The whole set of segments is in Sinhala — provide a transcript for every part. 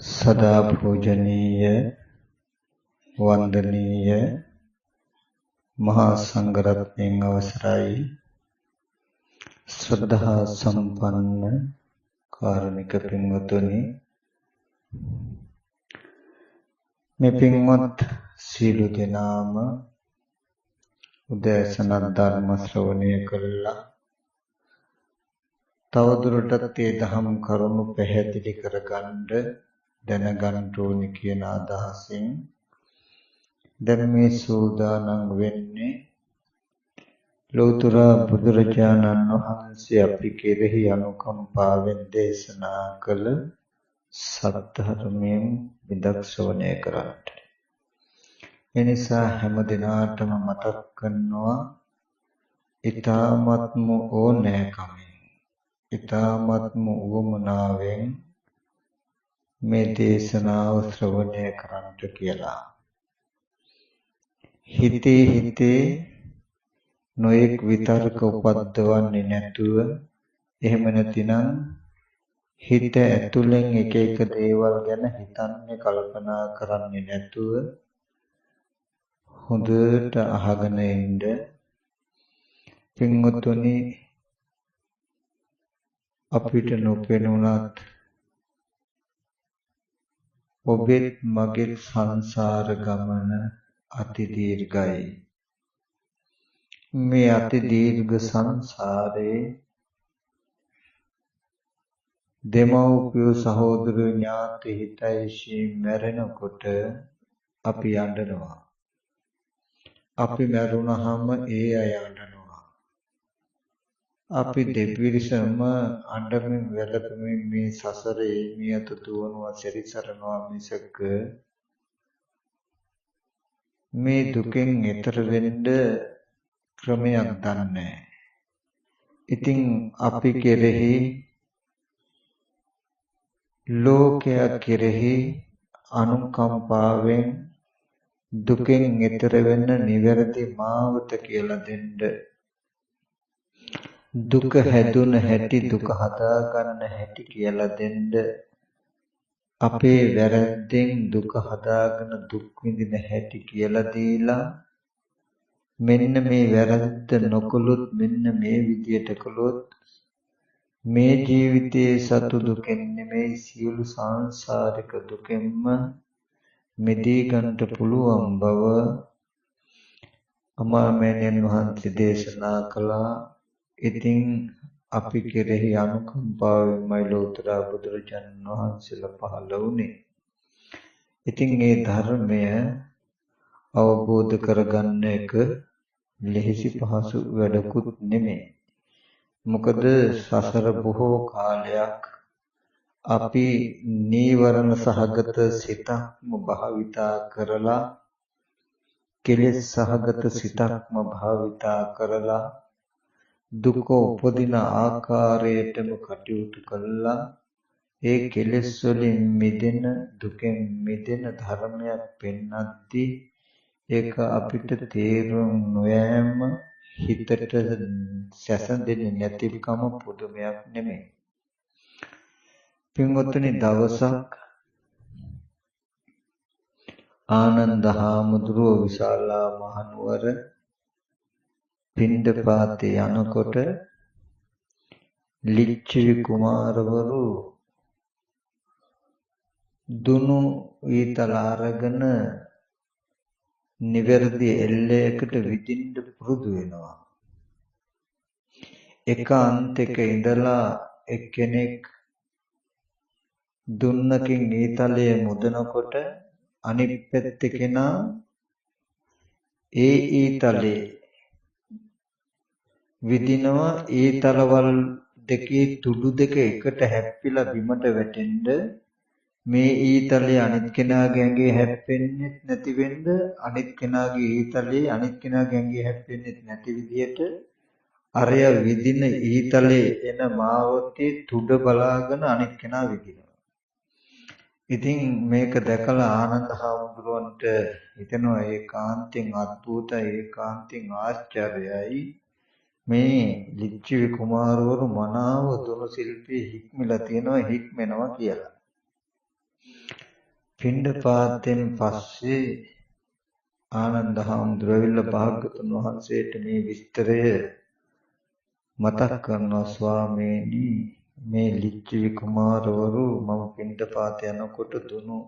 सदा पूजनीय वंदनीय महासंघरत्न अवसराई श्रद्धा संपन्न कार्मिक पिंगतुनि මේ පින්වත් සීල දෙනාම උදෑසන ධර්ම ශ්‍රවණය කළා. තවදුරටත් ඒ දහම් කරුණු පැහැදිලි කරගන්න දැනගන්න ඕනි කියන අදහසින් දැන් මේ සූදානම් වෙන්නේ ලෞතර බුදුරජාණන් වහන්සේ අපි කෙරෙහි අනුකම්පාවෙන් දේශනා කළ සත්‍ය විදක් ශ්‍රවණය කරන්නට. එනිසා හැම දිනාටම මතක් කරනවා ඊ타ත්ම ඕනෑකමින් ඊ타ත්ම උවමනාවෙන් මේ දේශනාව ශ්‍රවණය කරන්නට කියලා. හිතේ නොඑක් විතර්ක උපද්දවන්නේ නැතුව එහෙම නැතිනම් හිත ඇතුලෙන් එක එක දේවල් ගැන හිතන්නේ කල්පනා කරන්නේ නැතුව හොඳට අහගෙන ඉන්න. පින්වතුනි, අපිට නොපෙනුනත් ඔබෙත් මගේ සංසාර ගමන අති දීර්ඝයි. මේ අති දීර්ඝ සංසාරේ දෙමව්පියෝ සහෝදර ඥාති හිතයිෂී මැරෙනකොට අපි යඬනවා. අපි මැරුණාම ඒ අය යඬනවා. අපි දෙපිරිසම අඬමින් වැළපෙමින් මේ සසරේ මියත දුවනවා සැරිසරනවා මිසක මේ දුකෙන් එතර වෙන්න ක්‍රමයක් දන්නේ නැහැ. ඉතින් අපි කෙරෙහි ලෝකයා කෙරෙහි අනුකම්පාවෙන් දුකෙන් එතර වෙන්න නිවැරදි මාවත කියලා දෙන්න. දුක හැදුන හැටි දුක හදාගන්න හැටි කියලා දෙන්න. අපේ වැරද්දෙන් දුක හදාගෙන දුක් විඳින හැටි කියලා දීලා මෙන්න මේ වැරද්ද නොකළොත් මෙන්න මේ විදියට කළොත් මේ ජීවිතයේ සතු දුකෙන් නෙමෙයි සියලු සංසාරික දුකෙන්ම මිදී ගන්නට පුළුවන් බව අමාමෑණියන් වහන්සේ දේශනා කළා. ඉතින් අපි කෙරෙහි අනුකම්පාවෙන්මයි ලෝතර බුදුරජාණන් වහන්සේලා පහළ වුණේ. ඉතින් මේ ධර්මය අවබෝධ කරගන්න එක ලෙහෙසි පහසු වැඩකුත් නෙමෙයි. මොකද සසර බොහෝ කාලයක් අපි නීවරණ සහගත සිතක්ම භාවිතා කරලා කෙලෙස් සහගත සිතක්ම භාවිතා කරලා දුක උපදින ආකාරයටම කටයුතු කළා. ඒ කෙලෙස් වලින් මිදෙන දුකෙන් මිදෙන ධර්මයක් පෙන්වද්දී ඒක අපිට තේරුම් නොයෑම හිතට සැසඳෙන්නේ නැතිකම පුදුමයක් නෙමෙයි. පින්වත්නි, දවසක් ආනන්ද හාමුදුරුවෝ විශාලා මහනුවර පිණ්ඩපාතේ යනකොට ලිච්ඡවි කුමාරවරු දුනු ඊතල අරගෙන නිවැරදි එල්ලයකට විදින්න පුරුදු වෙනවා. එක අන්තයක ඉඳලා එක්කෙනෙක් දුන්නකින් ඊතලයේ මුදනකොට අනිත් පැත්තේ කෙනා ඒ ඊතලයේ විදිනවා. ඊතලවල දෙකේ තුඩු දෙක එකට හැප්පිලා බිමට වැටෙන්න මේ ඊතලයේ අනිත් කෙනාගේ ඇඟේ හැප්පෙන්නේ නැති වෙන්න අනිත් කෙනාගේ ඊතලයේ අනිත් කෙනාගේ ඇඟේ හැප්පෙන්නේ නැති විදියට අරය විදින ඊතලයේ එන මාවතේ තුඩ බලාගෙන අනිත් කෙනා විදිනවා. ඉතින් මේක දැකලා ආනන්ද හාමුදුරුවන්ට හිතෙනවා ඒකාන්තයෙන් අద్భుතයි ඒකාන්තයෙන් ආශ්චර්යයි. මේ ලිච්ඡවි කුමාරවරු මනාව දුනු ශිල්පී හික්මිලා තියෙනවා හික්මෙනවා කියලා. පින්ඩපාතෙන් පස්සේ ආනන්ද හාමුදුරුවෝ භාග්‍යවතුන් වහන්සේට මේ විස්තරය මතක් කරනවා. ස්වාමීනි, මේ ලිච්ඡවි කුමාරවරු මම පින්ඩපාත යනකොට දුනු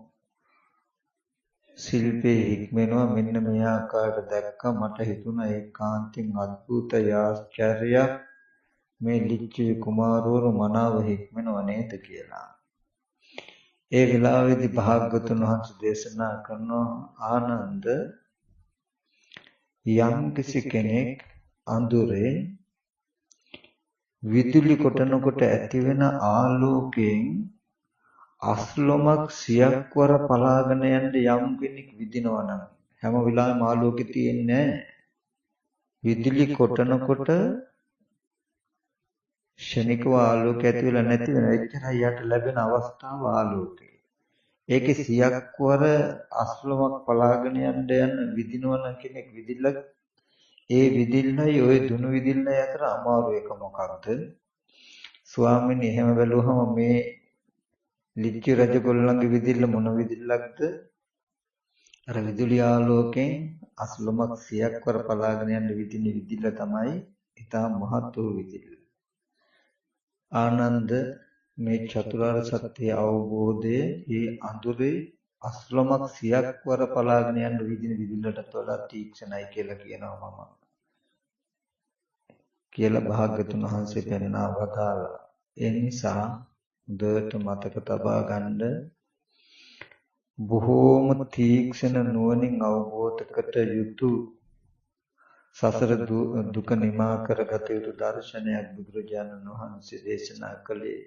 ශිල්පේ හික්මෙනවා. මෙන්න මේ ආකාරයට දැක්කා. මට හිතුණා ඒකාන්තයෙන් අద్భుත ආශ්චර්යයක් මේ ලිච්ඡවි කුමාරවරු මනාව හික්මෙනව නේද කියලා. ඒ වෙලාවේදී භාග්‍යවතුන් වහන්සේ දේශනා කරනවා, ආනන්ද, යම් කිසි කෙනෙක් අඳුරේ විදුලි කොටනකොට ඇතිවෙන ආලෝකයෙන් අස්ලොමක් 100ක් වර පලාගෙන යන්න යම් කෙනෙක් විදිනවා නම් හැම වෙලාවෙම ආලෝකෙ තියෙන්නේ නැහැ. විදුලි කොටනකොට ක්ෂණිකව ආලෝකය ඇති වෙලා නැති වෙන එච්චරයි යට ලැබෙන අවස්ථාව ආලෝකය. ඒකේ 100ක් වර අස්ලොමක් පලාගෙන යන්න විදිනවා නම් කෙනෙක් විදිල්ල ඒ විදිල්ලයි ওই දුනු විදිල්ලයි අතර අමාරු එක මොකක්ද? ස්වාමීනි, එහෙම බැලුවහම මේ ලිච්ඡවි රජගොල්ලන්ගේ විදිල්ල මොන විදිල්ලක්ද? අර විදුලි ආලෝකයෙන් අස්ලොමක් 100ක් වර පලාගෙන යන විදින විදිල්ල තමයි ඊටා මහත් වූ විදිල්ල. ආනන්ද, මේ චතුරාර්ය සත්‍ය අවබෝධයේ මේ අඳුරේ අස්ලොමක් 100ක් වර පලාගෙන යන විදින විදිල්ලටත් වඩා තීක්ෂණයි කියලා කියනවා මම. කියලා භාග්‍යතුන් වහන්සේ පෙන්වා වදාළා. ඒ නිසා දෙයට මතක තබා ගන්න, බොහෝම තීක්ෂණ නුවණින් අවබෝධ කර යුතු සසර දුක නිමා කරගත යුතු දර්ශනයක් බුදුරජාණන් වහන්සේ දේශනා කළේ.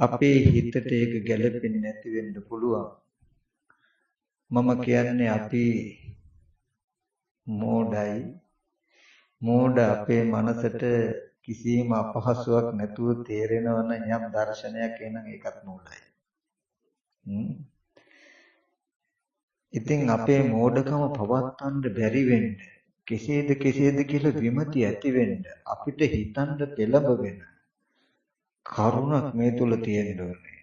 අපේ හිතට ඒක ගැළපෙන්නේ නැති වෙන්න පුළුවන්. මම කියන්නේ අපි මෝඩයි. මෝඩ අපේ මනසට කිසිම අපහසුයක් නැතුව තේරෙනව නම් යම් දර්ශනයක් එනං ඒකත් මෝඩයි. ඉතින් අපේ මෝඩකම පවත්වන්න බැරි වෙන්න කෙසේද කියලා විමති ඇති වෙන්න අපිට හිතන්න පෙළඹගෙන කරුණක් මේ තුල තියෙන්න ඕනේ.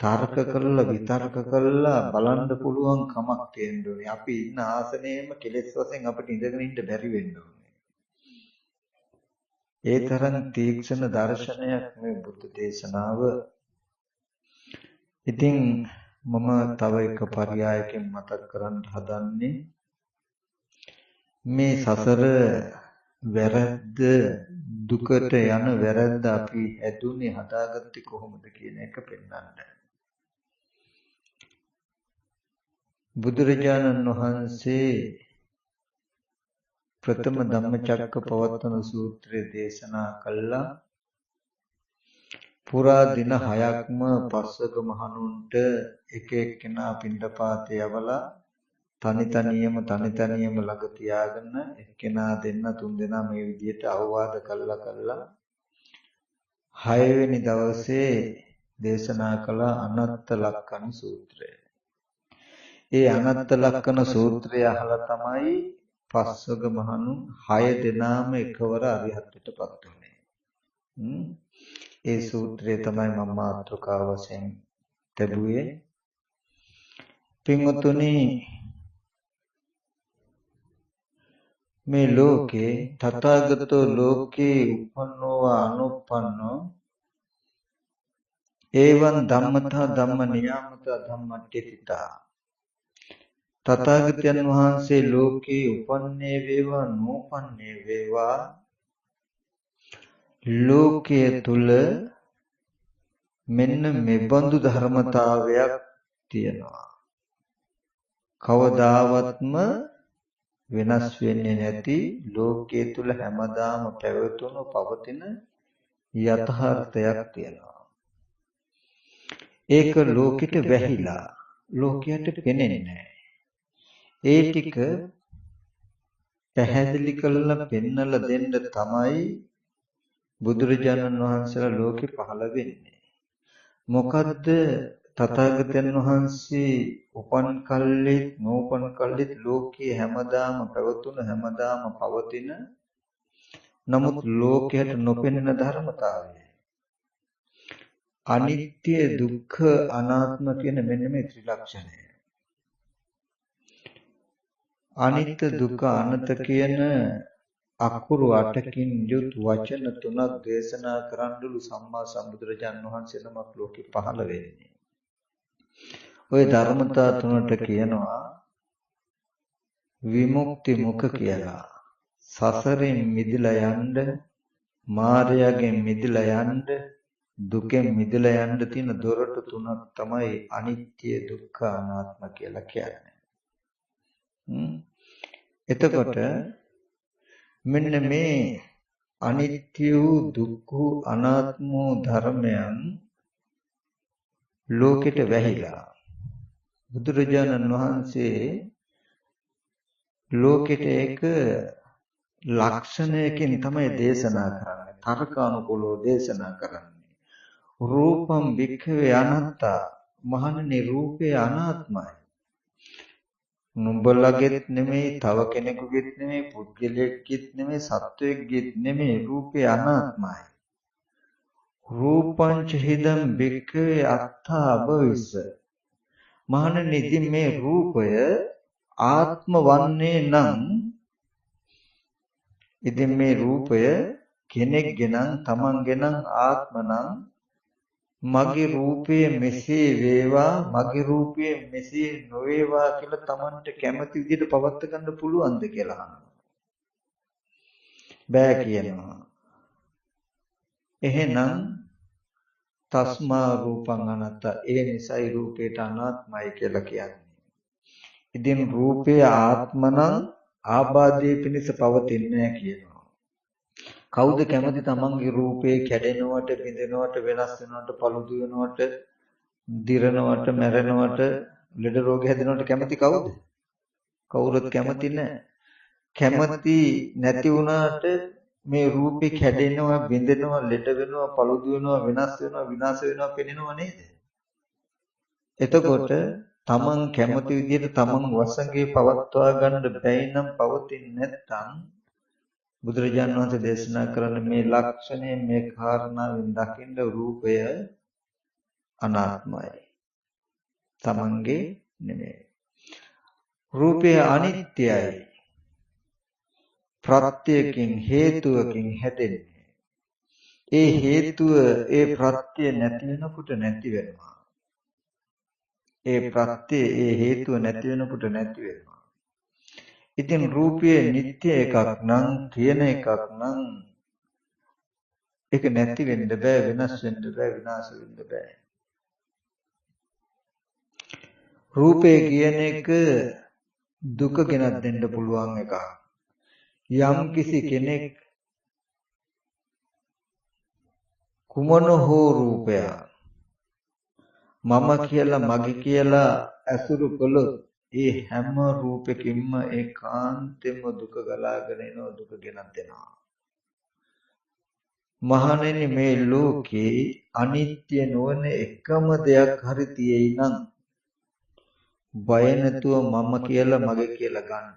තර්ක කරලා විතර්ක කරලා බලන්න පුළුවන් කමක් තියෙන්න ඕනේ. අපි ඉන්න ආසනයේම කෙලෙස් වශයෙන් අපිට ඉඳගෙන ඉන්න බැරි වෙන්න ඕනේ. ඒ තරම් තීක්ෂණ දර්ශනයක් මේ බුද්ධ දේශනාව. ඉතින් මම තව එක පරයයකින් මතක් කරන්න හදන්නේ මේ සසර වැරද්ද දුකට යන වැරද්ද අපි ඇදුනේ හදාගත්තේ කොහොමද කියන එක පෙන්වන්න. බුදුරජාණන් වහන්සේ ප්‍රථම ධම්මචක්කපවත්තන සූත්‍රය දේශනා කළා. පුරා දින 6ක්ම පස්වග මහණුන්ට එක එක්කෙනා පින්ඩපාතේ යවලා තනි තනියම ළඟ තියාගෙන එක්කෙනා දෙන්න තුන් දෙනා මේ විදිහට අවවාද කළා. 6 වෙනි දවසේ දේශනා කළ අනත්ත ලක්කන සූත්‍රය. ඒ අනත්ත ලක්කන සූත්‍රය අහලා තමයි පස්වග මහණුන් 6 දෙනාම එකවර අරිහත්ත්වයටපත් වුණේ. ඒ සූත්‍රය තමයි මම මාතෘකාව වශයෙන් ලැබුවේ. පින්වතුනි, මේ ලෝකේ තථාගතෝ ලෝකේ උපන්නෝ අනුප්පන්නෝ එවං ධම්මතා ධම්ම නියාමතා ධම්මට්ඨිතා. තථාගතයන් වහන්සේ ලෝකේ උපන්නේ වේවා නූපන්නේ වේවා ලෝකයේ තුල මෙන්න මෙබඳු ධර්මතාවයක් තියෙනවා. කවදාවත්ම වෙනස් වෙන්නේ නැති ලෝකයේ තුල හැමදාම පැවතුණු පවතින යථාර්ථයක් තියෙනවා. ඒක ලෝකෙට වැහිලා ලෝකයට පෙනෙන්නේ නැහැ. ඒ ටික පැහැදිලි කරලා පෙන්නලා දෙන්න තමයි බුදුරජාණන් වහන්සේලා ලෝකෙ පහළ වෙන්නේ. මොකද්ද තථාගතයන් වහන්සේ උපන් කල්ලිත් නූපන් කල්ලිත් ලෝකයේ හැමදාම පැවතුන හැමදාම පවතින නමුත් ලෝකයට නොපෙනෙන ධර්මතාවය. අනිත්‍ය දුක්ඛ අනාත්ම කියන මෙන්න මේ ත්‍රිලක්ෂණය. අනිත්‍ය දුක්ඛ අනත කියන අකුරු 8කින් යුත් වචන 3ක් දේශනා කරන්නලු සම්මා සම්බුදුරජාණන් වහන්සේ නමක් ලෝකේ පහළ වෙන්නේ. ওই ධර්මතා තුනට කියනවා විමුක්ති මුඛ කියලා. සසරෙන් මිදලා යන්න, මායාවෙන් මිදලා යන්න, දුකෙන් මිදලා යන්න තියෙන දොරටු තුනක් තමයි අනිත්‍ය දුක්ඛ අනාත්ම කියලා කියන්නේ. එතකොට මෙන්න මේ අනිත්‍ය වූ දුක්ඛ වූ අනාත්ම වූ ධර්මයන් ලෝකෙට වැහිලා බුදුරජාණන් වහන්සේ ලෝකෙට ඒක ලක්ෂණයකින් තමයි දේශනා කරන්නේ. තර්කානුකූලව දේශනා කරන්නේ. රූපම් වික්ඛවේ අනත්තා. මහණෙනි රූපය අනාත්මයි. නුඹලගෙත් නෙමෙයි, තව කෙනෙකුගෙත් නෙමෙයි, පුද්ගලයෙක්ගෙත් නෙමෙයි, සත්වයෙක්ගෙත් නෙමෙයි, රූපය අනාත්මයි. රූපං චිදම් වික්ඛවේ අත්ථා අභවිස්ස. මහණෙනි ඉතින් මේ රූපය ආත්ම වන්නේ නම් ඉතින් මේ රූපය කෙනෙක්ගේ නම් තමන්ගේ නම් ආත්ම නම් මගේ රූපය මෙසේ වේවා මගේ රූපය මෙසේ නොවේවා කියලා තමන්ට කැමති විදිහට පවත් ගන්න පුළුවන්ද කියලා අහනවා. බෑ කියනවා. එහෙනම් තස්මා රූපං අනත්ත. ඒ නිසයි රූපේට අනාත්මයි කියලා කියන්නේ. ඉතින් රූපය ආත්ම නම් ආබාධයේ පිණිස පවතින්නේ නැහැ කියනවා. කවුද කැමති තමන්ගේ රූපේ කැඩෙනවට, බිඳෙනවට, වෙනස් වෙනවට, පළුදු වෙනවට, දිරනවට, මැරෙනවට, ලෙඩ රෝග හැදෙනවට කැමති කවුද? කවුරුත් කැමති නැහැ. කැමති නැති වුණාට මේ රූපේ කැඩෙනවා, බිඳෙනවා, ලෙඩ වෙනවා, පළුදු වෙනවා, වෙනස් වෙනවා, විනාශ වෙනවා පෙනෙනව නේද? එතකොට තමන් කැමති විදිහට තමන් වසඟේ පවත්වා ගන්න බැයි නම් පවතින්නේ නැත්නම් බුදුරජාණන් වහන්සේ දේශනා කරන මේ ලක්ෂණය මේ කාරණාවෙන් දකින්න රූපය අනාත්මයි. තමන්ගේ නෙමෙයි. රූපය අනිත්‍යයි. ප්‍රත්‍යයෙන් හේතුවකින් හැදෙන්නේ. ඒ හේතුව ඒ ප්‍රත්‍ය නැති වෙනකොට නැති වෙනවා. ඒ ප්‍රත්‍ය ඒ හේතුව නැති වෙනකොට නැති වෙනවා. ඉතින් රූපය නිට්ටය එකක් නම් තියෙන එකක් නම් ඒක නැති වෙන්න බෑ, වෙනස් වෙන්න බෑ, විනාශ වෙන්න බෑ. රූපය කියන එක දුක ගෙනත් දෙන්න පුළුවන් එකක්. යම් කිසි කෙනෙක් කුමන හෝ රූපයක් මම කියලා මගේ කියලා ඇසුරු කළොත් ඒ හැම රූපකින්ම ඒකාන්තෙම දුක ගලාගෙන එනවා, දුක ගෙනත් දෙනවා. මහණෙනි මේ ලෝකේ අනිත්‍ය නොවන එකම දෙයක් හරි තියෙයි නම් බය නැතුව මම කියලා මගේ කියලා ගන්න.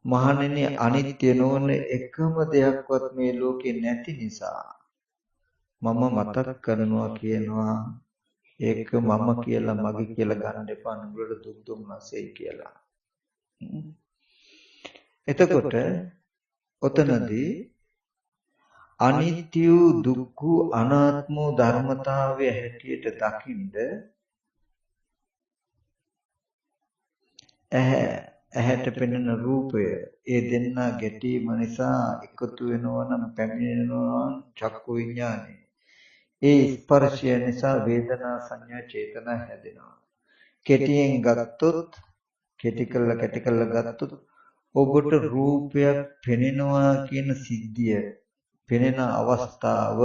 මහණෙනි අනිත්‍ය නොවන එකම දෙයක්වත් මේ ලෝකේ නැති නිසා මම මතක් කරනවා කියනවා ඒක මම කියලා මගේ කියලා ගන්න එපා නුඹලට දුක් දුම්නසෙයි කියලා. එතකොට ඔතනදී අනිත්‍ය දුක්ඛ අනාත්ම ධර්මතාවය හැටියට දකින්ද ඇහැට පෙනෙන රූපය ඒ දෙන්නා ගැටීම නිසා එකතු වෙනවා නම් පැමිණෙනවා චක්කු විඥානය. ඒ ස්පර්ශය නිසා වේදනා සංඥා චේතනා හැදෙනවා. කෙටියෙන් ගත්තොත් කෙටි කළ ගත්තොත් ඔබට රූපයක් පෙනෙනවා කියන සිද්ධිය පෙනෙන අවස්ථාව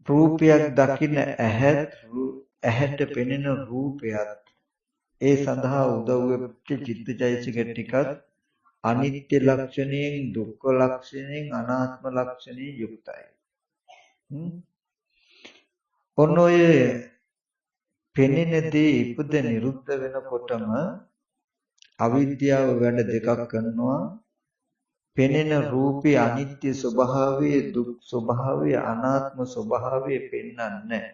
රූපයක් දකින්න ඇහැට පෙනෙන රූපයත් ඒ සඳහා උදව් වෙච්ච චිත්තචෛතසික ටිකත් අනිත්‍ය ලක්ෂණයෙන්, දුක්ඛ ලක්ෂණයෙන්, අනාත්ම ලක්ෂණයෙන් යුක්තයි. ඔන්නෝය පෙනෙනදී ඉපද නිරුද්ධ වෙනකොටම අවිද්‍යාව වැඩ දෙකක් කරනවා. පෙනෙන රූපේ අනිත්‍ය ස්වභාවය, දුක් ස්වභාවය, අනාත්ම ස්වභාවය පෙන්වන්නේ.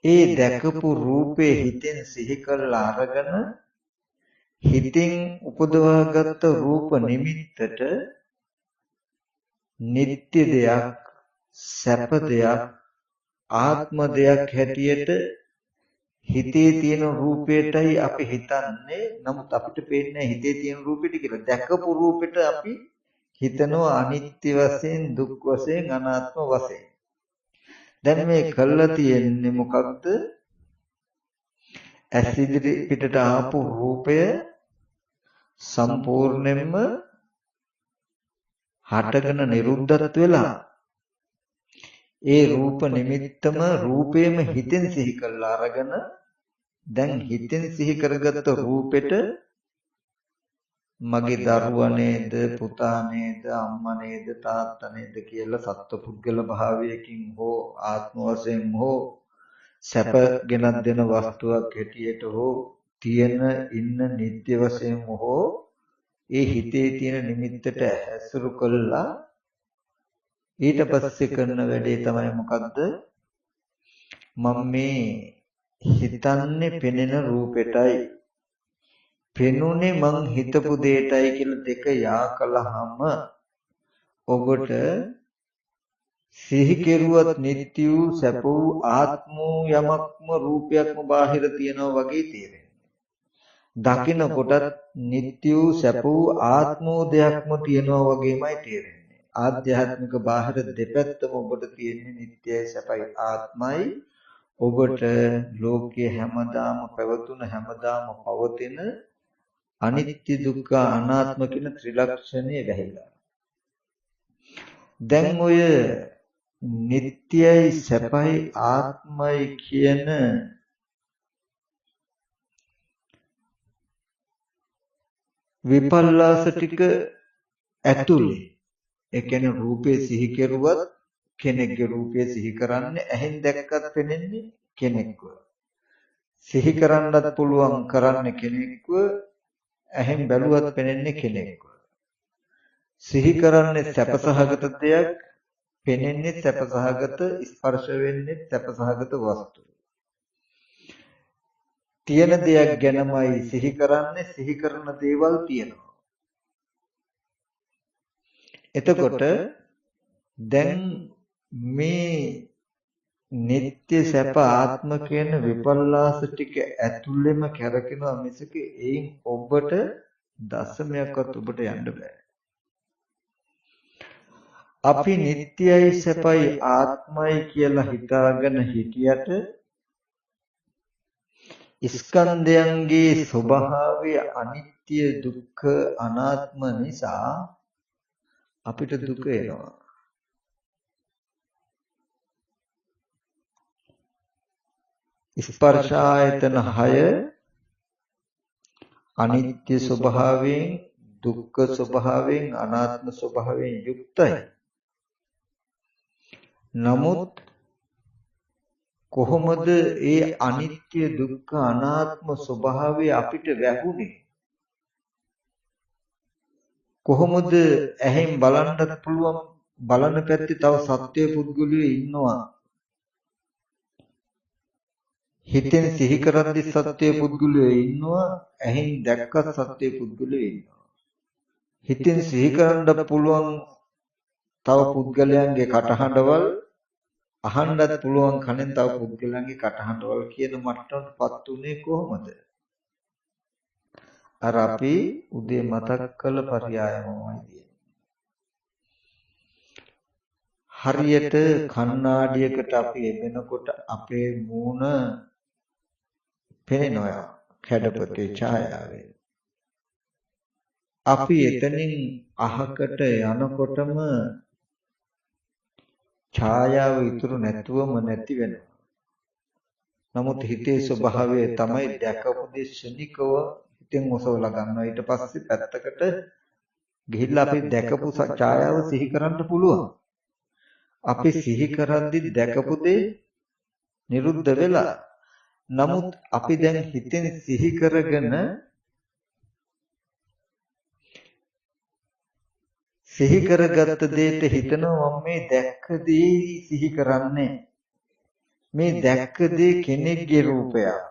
ඒ දැකපු රූපේ හිතෙන් සිහි කරලා අරගෙන හිතින් උපදවාගත් රූප නිමිත්තට නিত্য දෙයක්, සැප දෙයක්, ආත්ම දෙයක් හැටියට හිතේ තියෙන රූපයටයි අපි හිතන්නේ. නමුත් අපිට පේන්නේ හිතේ තියෙන රූපෙට කියලා. දැකපු රූපෙට අපි හිතනවා අනිත්‍ය වශයෙන්, දුක් වශයෙන්, අනාත්ම වශයෙන්. දැන් මේ කළා තියෙන්නේ මොකක්ද? ඇස් ඉදිරි පිටට ආපු රූපය සම්පූර්ණයෙන්ම හටගෙන නිරුද්ධත් වෙලා ඒ රූප නිමිත්තම රූපේම හිතෙන් සිහි කරලා අරගෙන දැන් හිතෙන් සිහි කරගත්ත රූපෙට මගේ දරුවා නේද, පුතා නේද, අම්මා නේද, තාත්තා නේද කියලා සත්පුද්ගල භාවයකින් හෝ ආත්ම වශයෙන් හෝ සැප ගෙනත් දෙන වස්තුවක් හැටියට හෝ තියෙන ඉන්න නිත්‍ය වශයෙන් හෝ ඒ හිතේ තියෙන නිමිත්තට ඇසුරු කළා ඊට පස්සේ කරන වැඩේ තමයි මොකද්ද? මම මේ හිතන්නේ පෙනෙන රූපෙටයි, පෙනුනේ මං හිතපු දෙයටයි කියලා දෙක යා කළාම ඔබට සිහි කෙරුවත් නිත්‍ය වූ සැප වූ ආත්ම යමක්ම රූපයක්ම බාහිර තියනවා වගේ තේරෙනවා. දකින්නකොටත් නිත්‍ය වූ සැප වූ ආත්ම දෙයක්ම තියනවා වගේමයි තේරෙන්නේ. ආධ්‍යාත්මික බාහිර දෙපැත්තම ඔබට තියෙන්නේ නිත්‍යයි, සැපයි, ආත්මයි. ඔබට ලෝකයේ හැමදාම පැවතුන හැමදාම පවතින අනිත්‍ය දුක්ඛ අනාත්ම කියන ත්‍රිලක්ෂණය වැහිලා. දැන් ඔය නිත්‍යයි සැපයි ආත්මයි කියන විපල්ලාස ටික ඇතුලේ ඒ කියන්නේ රූපේ සිහි කෙරුවත් කෙනෙක්ගේ රූපේ සිහි කරන්නේ ඇහෙන් දැක්කත් පෙනෙන්නේ කෙනෙක්ව. සිහි කරන්නත් පුළුවන් කරන්නේ කෙනෙක්ව, ඇහෙන් බැලුවත් පෙනෙන්නේ කෙනෙක්ව. සිහි කරන්නේ සැපසහගත දෙයක්, පෙනෙන්නේ සැපසහගත, ස්පර්ශ වෙන්නේ සැපසහගත වස්තු. තියෙන දෙයක් ගැනමයි සිහි කරන්නේ, සිහි කරන දේවල් තියෙනවා. එතකොට දැන් මේ නিত্য සැප ආත්ම කියන විපල්ලාස ටික ඇතුළෙම කැරකෙනවා මිසක එයින් ඔබට දශමයක්වත් ඔබට යන්න බෑ. අපි නිට්ටයයි සැපයි ආත්මයි කියලා හිතාගෙන හිටියට ස්කන්ධයන්ගේ ස්වභාවය අනිත්‍ය දුක්ඛ අනාත්ම නිසා අපිට දුක එනවා. ස්පර්ශ ආයතන 6 අනිත්‍ය ස්වභාවයෙන්, දුක්ඛ ස්වභාවයෙන්, අනාත්ම ස්වභාවයෙන් යුක්තයි. නමුත් කොහොමද ඒ අනිත්‍ය දුක්ඛ අනාත්ම ස්වභාවය අපිට වැහුනේ? කොහොමද ඇහෙන් බලන්නත් පුළුවන් බලන පැත්තේ තව සත්‍ය පුද්ගලයෝ ඉන්නවා. හිතෙන් සිහි කරද්දි සත්‍ය පුද්ගලයෝ ඉන්නවා, ඇහෙන් දැක්කත් සත්‍ය පුද්ගලයෝ ඉන්නවා. හිතෙන් සිහි කරන්න පුළුවන් තව පුද්ගලයන්ගේ කටහඬවල් අහන්නත් පුළුවන් කනෙන් තව පුද්ගලයන්ගේ කටහඬවල් කියන මට්ටමටපත් උනේ කොහොමද? අර අපි උදේ මතක් කළ පරයයමයි. හරියට කණ්ණාඩියකට අපි එබෙනකොට අපේ මූණ පෙනෙනවා කැඩපතේ ඡායාවෙන්. අපි එතනින් අහකට යනකොටම ඡායාව ඉතුරු නැතුවම නැති වෙනවා. නමුත් හිතේ ස්වභාවය තමයි දැකපු දේ ශනිකව හිතෙන් ඔසවලා ගන්නවා. ඊට පස්සේ පැත්තකට ගිහිල්ලා අපි දැකපු ඡායාව සිහි කරන්න පුළුවන්. අපි සිහි කරද්දි දැකපු දේ නිරුද්ධ වෙලා. නමුත් අපි දැන් හිතෙන් සිහි කරගෙන සිහි කරගත් දෙයට හිතනවා මම මේ දැක්ක දේ සිහි කරන්නේ. මේ දැක්ක දේ කෙනෙක්ගේ රූපයක්,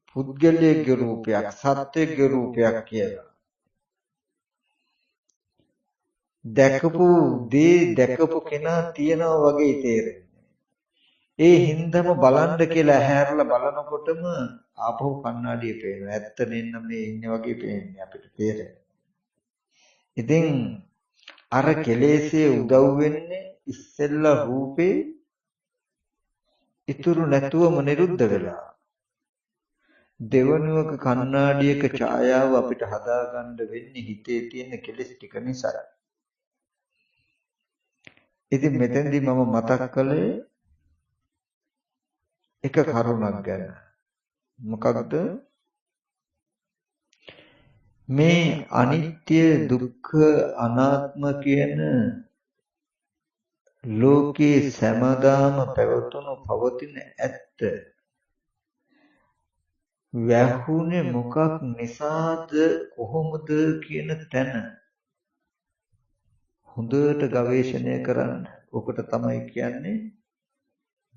පුද්ගලයෙක්ගේ රූපයක්, සත්වයෙක්ගේ රූපයක් කියලා. දැකපු දේ දැකපු කෙනා තියනවා වගේ තේරෙන්නේ. ඒ හින්දම බලන්න කියලා හැරලා බලනකොටම ආපහු කණ්ණාඩිය පේනවා. ඇත්ත නෙන්න මේ ඉන්නේ වගේ පේන්නේ අපිට තේරෙන්නේ. ඉතින් අර කෙලෙසේ උදව් වෙන්නේ ඉස්සෙල්ලා රූපේ ඉතුරු නැතුවම නිරුද්ධ වෙලා. දෙවනුවක කණ්ණාඩියක ඡායාව අපිට හදාගන්න වෙන්නේ හිතේ තියෙන කෙලෙස් ටික නිසා. ඉතින් මෙතෙන්දී මම මතක් කළේ එක කරුණක් ගැන. මොකක්ද? මේ අනිත්‍ය දුක්ඛ අනාත්ම කියන ලෝකේ සෑමදාම පැවතුණු පවතින ඇත්ත වැහුනේ මොකක් නිසාද කොහොමද කියන තැන හොඳට ගවේෂණය කරන්න. ඔකට තමයි කියන්නේ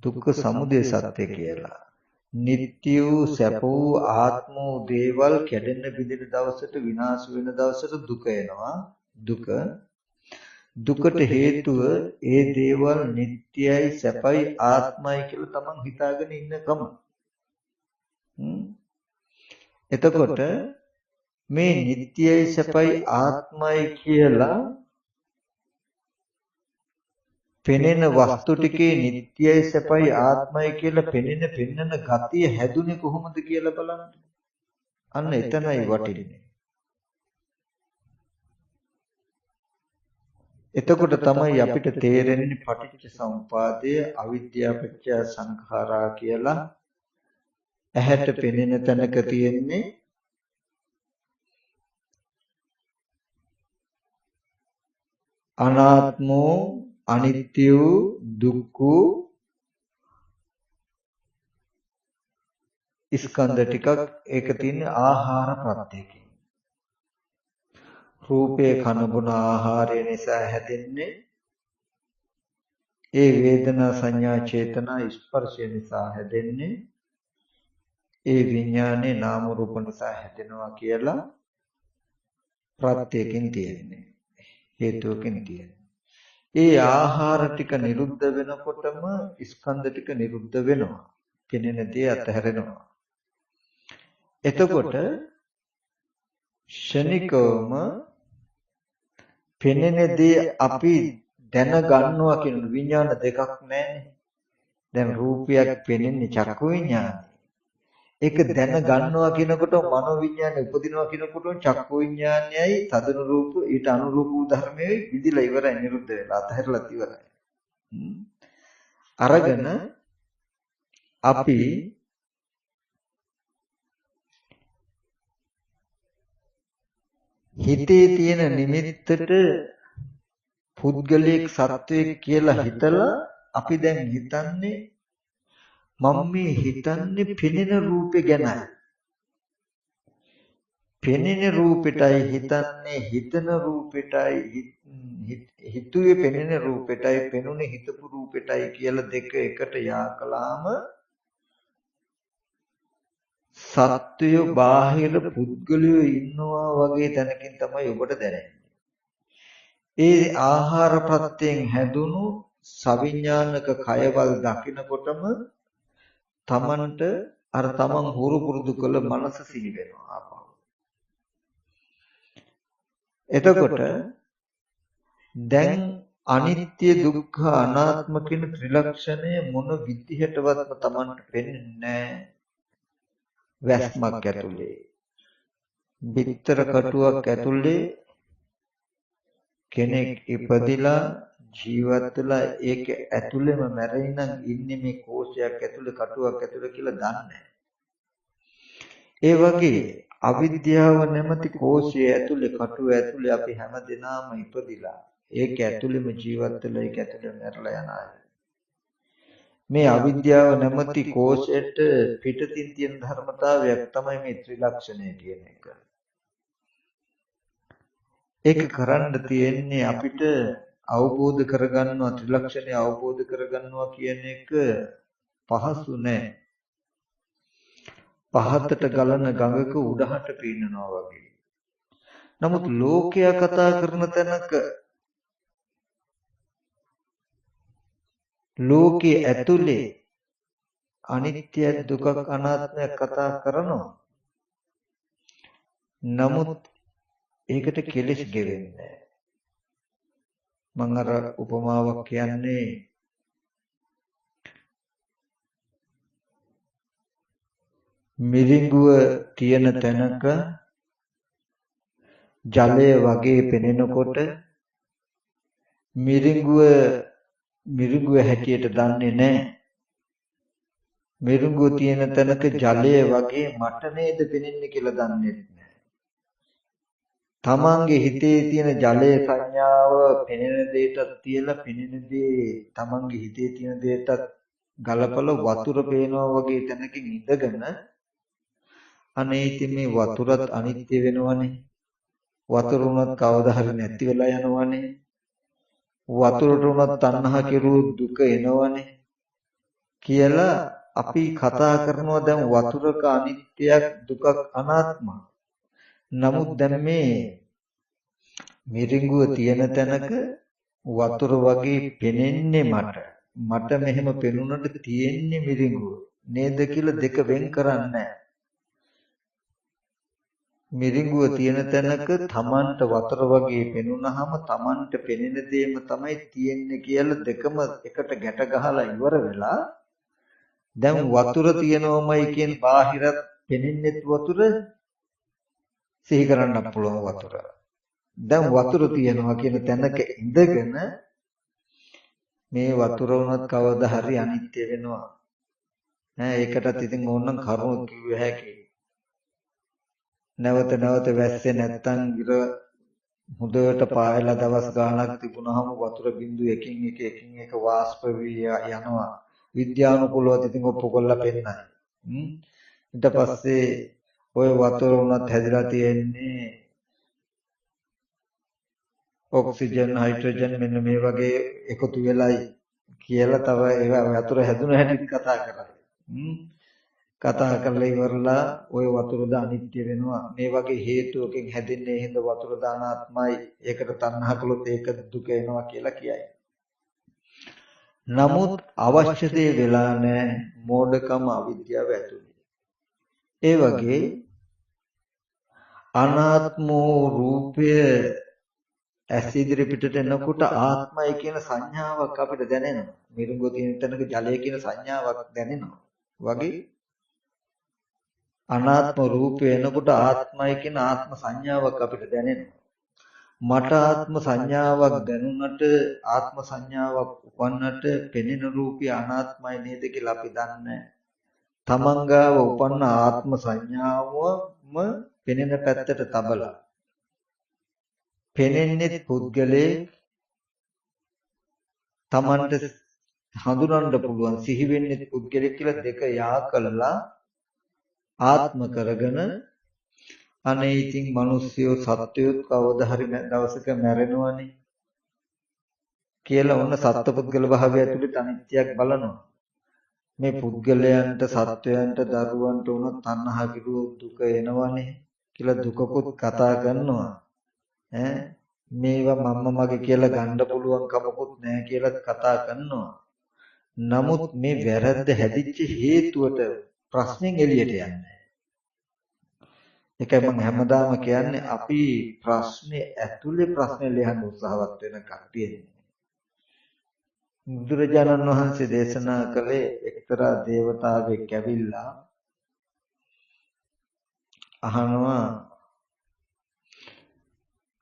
දුක්ඛ සමුදය සත්‍ය කියලා. නිට්ටය වූ සැප වූ ආත්ම වූ දේවල් කැඩෙන්න බිඳෙන දවසට විනාශ වෙන දවසට දුක එනවා. දුකට හේතුව ඒ දේවල් නිට්ටයයි සැපයි ආත්මයි කියලා තමන් හිතාගෙන ඉන්නකම. එතකොට මේ නිට්ටයයි සැපයි ආත්මයි කියලා පෙනෙන වස්තු ටිකේ නිට්ටයයි සැපයි ආත්මයි කියලා පෙන්නන ගතිය හැදුනේ කොහොමද කියලා බලන්න. අන්න එතනයි වටින්නේ. එතකොට තමයි අපිට තේරෙන්නේ පටිච්ච සමුපාදයේ අවිද්‍යාව පත්‍ය සංඛාරා කියලා ඇහැට පෙනෙන තැනක තියෙන්නේ අනාත්මෝ අනිත්‍ය දුක්ඛ ස්කන්ධ ටිකක් ඒක තියෙන්නේ ආහාර ප්‍රත්‍යයෙන්. රූපේ කන බොන ආහාරය නිසා හැදෙන්නේ ඒ වේදනා සංඥා චේතනා ස්පර්ශය නිසා හැදෙන්නේ ඒ විඥානේ නාම රූප නිසා හැදෙනවා කියලා ප්‍රත්‍යයෙන් තියෙන්නේ හේතුවකින් තියෙන්නේ. ඒ ආහාර ටික නිරුද්ධ වෙනකොටම ස්කන්ධ ටික නිරුද්ධ වෙනවා. පෙනෙන දේ අතහැරෙනවා. එතකොට ශනිකවම පෙනෙන දේ අපි දැනගන්නවා කියන විඥාන දෙකක් නැහැනේ. දැන් රූපයක් පෙනෙන්නේ චක්කු විඥානයි. ඒක දැනගන්නවා කියනකොට මනෝ විඥානය උපදිනවා කියනකොට චක්කු විඥානයයි තදනු රූප ඊට අනුරූප වූ ධර්මයේ විදිලා ඉවරයි නිරුද්ධ වෙලා අතහැරලා ඉවරයි. අරගෙන අපි හිතේ තියෙන නිමිත්තට පුද්ගලික සත්වයක් කියලා හිතලා අපි දැන් හිතන්නේ මම මේ හිතන්නේ පෙනෙන රූපේ ගැනයි. පෙනෙන රූපෙටයි හිතන්නේ හිතන රූපෙටයි හිතුවේ පෙනෙන රූපෙටයි පෙනුනේ හිතපු රූපෙටයි කියලා දෙක එකට යා කළාම සත්වය බාහිර පුද්ගලයෝ ඉන්නවා වගේ තැනකින් තමයි ඔබට දැනෙන්නේ. ඒ ආහාර ප්‍රත්‍යයෙන් හැදුණු සවිඥානික කයවල් දකිනකොටම තමන්ට අර තමන් හුරු පුරුදු කළ මනස සිහි වෙනවා ආපහු. එතකොට දැන් අනිත්‍ය දුක්ඛ අනාත්ම කියන ත්‍රිලක්ෂණය මොන විදිහටවත් තමන්ට පෙනෙන්නේ නැහැ. වැස්මක් ඇතුලේ බිත්තර කටුවක් ඇතුලේ කෙනෙක් ඉපදිලා ජීවත් වෙලා ඒක ඇතුළෙම මැරෙයිනම් ඉන්නේ මේ කෝෂයක් ඇතුළේ කටුවක් ඇතුළේ කියලා දන්නේ. ඒ වගේ අවිද්‍යාව නැමැති කෝෂය ඇතුළේ කටුව ඇතුළේ අපි හැමදෙනාම ඉපදිලා ඒක ඇතුළෙම ජීවත් වෙලා ඒක ඇතුළේ මැරලා යන අය. මේ අවිද්‍යාව නැමැති කෝෂයට පිටතින් තියෙන ධර්මතාවයක් තමයි මේ ත්‍රිලක්ෂණය කියන එක. ඒක කරන්න තියෙන්නේ අපිට අවබෝධ කරගන්නවා ත්‍රිලක්ෂණය අවබෝධ කරගන්නවා කියන එක පහසු නෑ. පහතට ගලන ගඟක උඩහට පීනනවා වගේ. නමුත් ලෝකයා කතා කරන තැනක ලෝකයේ ඇතුලේ අනිත්‍ය දුක අනාත්මය කතා කරනවා. නමුත් ඒකට කෙලෙස් ගෙවෙන්නේ මම අර උපමාවක් කියන්නේ මිරිඟුව තියෙන තැනක ජලය වගේ පෙනෙනකොට මිරිඟුව හැටියට දන්නේ නැහැ. මිරිඟුව තියෙන තැනක ජලය වගේ මට නේද පෙනෙන්නේ කියලා දන්නේ නැහැ. තමන්ගේ හිතේ තියෙන ජලයේ සංඥාව පෙනෙන දෙයටත් තියලා පෙනෙන දේ තමන්ගේ හිතේ තියෙන දෙයටත් ගලපලා වතුර පේනවා වගේ තැනකින් ඉඳගෙන අනේ ඉතින් මේ වතුරත් අනිත්‍ය වෙනවනේ. වතුර උනත් කවදා හරි නැති වෙලා යනවනේ. වතුරට උනත් තණ්හා කෙරුවොත් දුක එනවනේ කියලා අපි කතා කරනවා දැන් වතුරක අනිත්‍යයක් දුකක් අනාත්මයි. නමුත් දැන් මේ මිරිඟුව තියෙන තැනක වතුර වගේ පෙනෙන්නේ මට මෙහෙම පෙනුනට තියෙන්නේ මිරිඟුව නේද කියලා දෙක වෙන් කරන්නේ මිරිඟුව තියෙන තැනක තමන්ට වතුර වගේ පෙනුනහම තමන්ට පෙනෙන දේම තමයි තියෙන්නේ කියලා දෙකම එකට ගැට ගහලා ඉවර වෙලා දැන් වතුර තියෙනවමයි කියන බාහිරත් පෙනෙන්නේ වතුර සිහි කරන්නත් පුළුවන් වතුර. දැන් වතුර තියෙනවා කියන තැනක ඉඳගෙන මේ වතුර උනත් කවදා හරි අනිත්‍ය වෙනවා. ඒකටත් ඉතින් ඕනනම් කරුණු කිව්ව හැකි. නැවත නැවත වැස්සේ නැත්තම් ඉර හොඳට පායලා දවස් ගාණක් තිබුණාම වතුර බින්දු එකින් එක වාෂ්ප වී යනවා. විද්‍යානුකූලව ඉතින් ඔප්පු කරලා පෙන්නයි. ඊට පස්සේ ඔය වතුර උනත් හැදිලා තියෙන්නේ ඔක්සිජන් හයිඩ්‍රජන් මෙන්න මේ වගේ එකතු වෙලයි කියලා තව ඒවා වතුර හැදුන හැටි කතා කරා. කතා කරලා ඉවරලා ওই වතුරද අනිත්‍ය වෙනවා. මේ වගේ හේතුවකින් හැදෙන්නේ හිඳ වතුර දානාත්මයි. ඒකට තණ්හා කළොත් ඒක දුක එනවා කියලා කියයි. නමුත් අවශ්‍ය දේ වෙලා නැහැ. මෝඩකම අවිද්‍යාව ඇතුළේ. ඒ වගේ අනාත්මෝ රූපය ඇස් ඉදිරි පිටට එනකොට ආත්මය කියන සංඥාවක් අපිට දැනෙනවා. මිරිඟුව තියෙන තැනක ජලය කියන සංඥාවක් දැනෙනවා. වගේ අනාත්ම රූපය එනකොට ආත්මය කියන ආත්ම සංඥාවක් අපිට දැනෙනවා. මට ආත්ම සංඥාවක් දැනුණට ආත්ම සංඥාවක් උපන්නට පෙනෙන රූපය අනාත්මයි නේද කියලා අපි දන්නේ. තමන්ගාව උපන්න ආත්ම සංඥාවම පෙනෙන පැත්තට තබලා පෙනෙන්නේ පුද්ගලයේ තමන්ට හඳුනන්න පුළුවන් සිහි වෙන්නේ පුද්ගලයෙක් කියලා දෙක යා කළලා ආත්ම කරගෙන අනේ ඉතින් මිනිස්සුયો සත්වයෝ කවදා හරි දවසක මැරෙනවනේ කියලා ඔන්න සත්පුද්ගල භාවය ඇතුළේ අනිත්‍යයක් බලනවා. මේ පුද්ගලයන්ට සත්වයන්ට දරුවන්ට උනත් තණ්හා කිරුවොත් දුක එනවනේ කියලා දුකකුත් කතා කරනවා. මේවා මම මගේ කියලා ගන්න පුළුවන් කමකුත් නැහැ කියලා කතා කරනවා. නමුත් මේ වැරද්ද හැදිච්ච හේතුවට ප්‍රශ්නෙන් එළියට යන්නේ. ඒකයි මම හැමදාම කියන්නේ අපි ප්‍රශ්නේ ඇතුලේ ප්‍රශ්නේ ලියන්න උත්සාහවත් වෙන කට්ටියනේ. බුදුරජාණන් වහන්සේ දේශනා කළේ එක්තරා දේවතාවෙක් ඇවිල්ලා අහනවා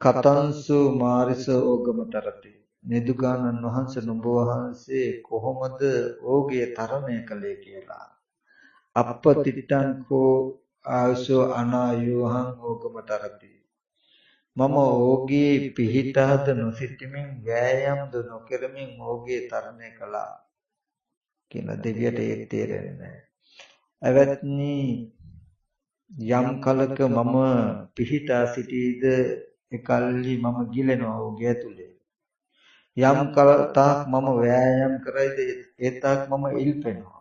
කතංසු මාරිස ඕගමතරති නිදුගානන් වහන්සේ නුඹ වහන්සේ කොහොමද ඕගේ තරණය කළේ කියලා. අපපතිට්ඨං කෝ ආයසෝ අනායෝහං ඕගමතරති මම ඕගේ පිහිටහද නොසිටමින් වෑයම්ද නොකරමින් ඕගේ තරණය කළා කියලා දෙවියට ඒක තේරෙන්නේ නැහැ. අවත්නි යම් කලක මම පිහිටා සිටීද එකල්ලි මම ගිලෙනවා ඔහුගේ ඇතුලේ. යම් කලතාක් මම වෑයම් කරයිද ඒ තාක් මම ඉල්පෙනවා.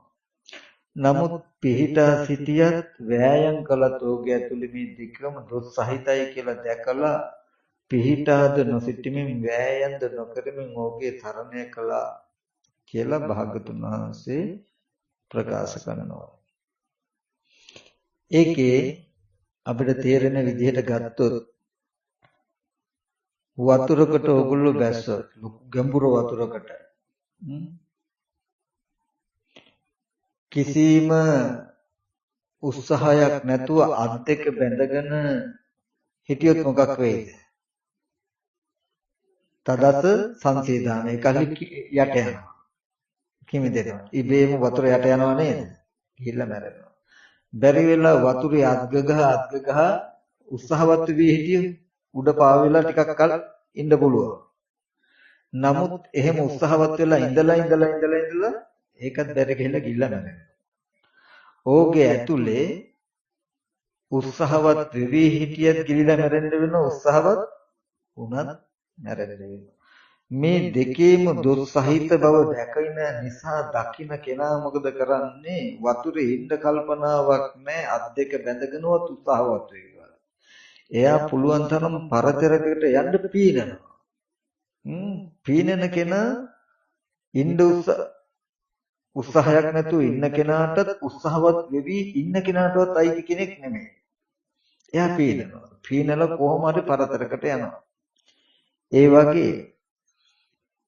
නමුත් පිහිටා සිටියත් වෑයම් කළත් ඔහුගේ ඇතුලේ මේ දෙකම දොස් සහිතයි කියලා දැකලා පිහිටාද නොසිටීමෙන් වෑයම්ද නොකරමින් ඔහුගේ තරණය කළා කියලා භාගතුන් වහන්සේ ප්‍රකාශ කරනවා. ඒකේ අපිට තේරෙන විදිහට ගත්තොත් වතුරකට ඕගොල්ලෝ බැස්සොත් ගැඹුරු වතුරකට කිසිම උත්සාහයක් නැතුව අත් දෙක බැඳගෙන හිටියොත් මොකක් වෙයිද? තදස සංසේදාන එකලි යට යනවා. කිමිදෙනවා. ඉබේම වතුර යට යනවා නේද? ගිහිල්ලා මැරෙනවා. බැරි වෙලා වතුරේ අත්ගගහ උත්සාහවත් වී හිටියොත් උඩ පාවෙලා ටිකක් කල ඉන්න පුළුවන්. නමුත් එහෙම උත්සාහවත් වෙලා ඉඳලා ඒකත් බැරි ගිහිල්ලා ගිල්ලා මැරෙනවා. ඕගේ ඇතුලේ උත්සාහවත් වෙවි හිටියත් ගිලිලා මැරෙන්න වෙනවා, උත්සාහවත් වුණත් මැරෙන්න වෙනවා. මේ දෙකේම දොස් සහිත බව දැකින නිසා දකින්න කෙනා මොකද කරන්නේ? වතුරේ ඉන්න කල්පනාවක් නැහැ, අත් දෙක බැඳගෙනවත් උත්සාහවත් වෙනවා. එයා පුළුවන් තරම් පරතරයකට යන්න පීනනවා. පීනන කෙනා ඉන්න උත්සාහයක් නැතුව ඉන්න කෙනාටත් උත්සාහවත් වෙවි ඉන්න කෙනාටවත් අයිති කෙනෙක් නෙමෙයි. එයා පීනනවා. පීනලා කොහොම හරි පරතරයකට යනවා. ඒ වගේ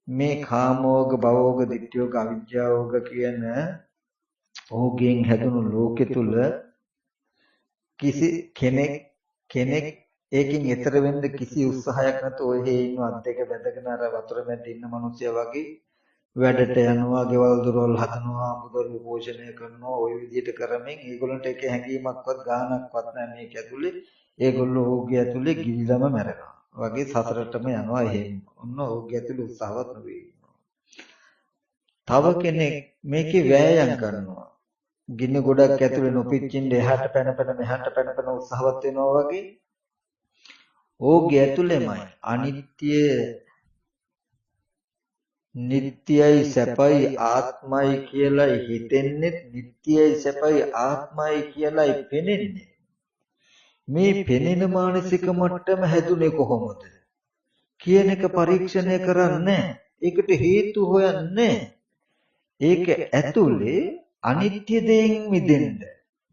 මේ කාමෝග, භවෝග, ditthiyෝග, අවිජ්ජාෝග කියන ඕගෙන් හැදුණු ලෝකෙ තුල කිසි කෙනෙක් ඒකෙන් එතර වෙන්න කිසි උත්සාහයක් නැතුව ඔය හේ ඉන්න අත් දෙක බැඳගෙන අර වතුර මැද ඉන්න මිනිස්සයා වගේ වැඩට යනවා, ගෙවල් දොරවල් හදනවා, මුදල් පෝෂණය කරනවා, ওই විදිහට කරමින් ඒගොල්ලන්ට එක හැඟීමක්වත් ගානක්වත් නැහැ මේක ඇතුලේ. ඒගොල්ලෝ ඕගේ ඇතුලේ ගිලිලම මැරෙනවා. වගේ සසරටම යනවා එහෙම. ඔන්න ඕගේ ඇතුලේ උත්සාහවත් නොවේ. තව කෙනෙක් මේකේ වෑයම් කරනවා. ගින්න ගොඩක් ඇතුලේ නොපිච්චින්න එහාට පැන මෙහාට පැන උත්සාහවත් වෙනවා වගේ. ඕගේ ඇතුලේමයි අනිත්‍ය නිට්ටයයි සැපයි ආත්මයි කියලායි හිතෙන්නේ, නිට්ටයයි සැපයි ආත්මයි කියලායි පෙනෙන්නේ. මේ පෙනෙන මානසික මට්ටම හැදුනේ කොහොමද කියන එක පරීක්ෂණය කරන්නේ. ඒකට හේතු හොයන්නේ. ඒක ඇතුලේ අනිත්‍ය දෙයින් මිදෙන්න,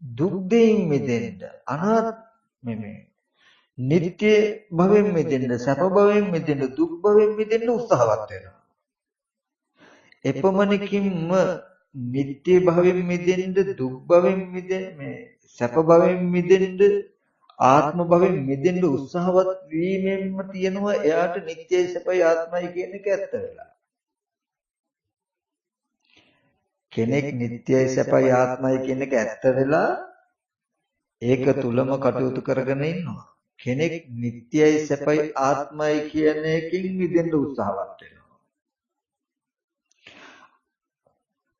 දුක් දෙයින් මිදෙන්න, අනාත්ම නිට්ටය භවෙන් මිදෙන්න, සැප භවෙන් මිදෙන්න, දුක් භවෙන් මිදෙන්න උත්සාහවත් වෙනවා. එපමණකින්ම නිට්ටය භවෙන් මිදෙන්න, දුක් භවෙන් මිදෙන්න, සැප භවෙන් මිදෙන්න, ආත්ම භවෙන් මිදෙන්න උත්සාහවත් වීමෙන්ම තියෙනවා එයාට නිට්ටයයි සැපයි ආත්මයි කියන එක ඇත්ත වෙලා. කෙනෙක් නිට්ටයයි සැපයි ආත්මයි කියන එක ඇත්ත වෙලා ඒක තුලම කටයුතු කරගෙන ඉන්නවා. කෙනෙක් නිට්ටයයි සැපයි ආත්මයි කියන එකකින් මිදෙන්න උත්සාහවත් වෙනවා.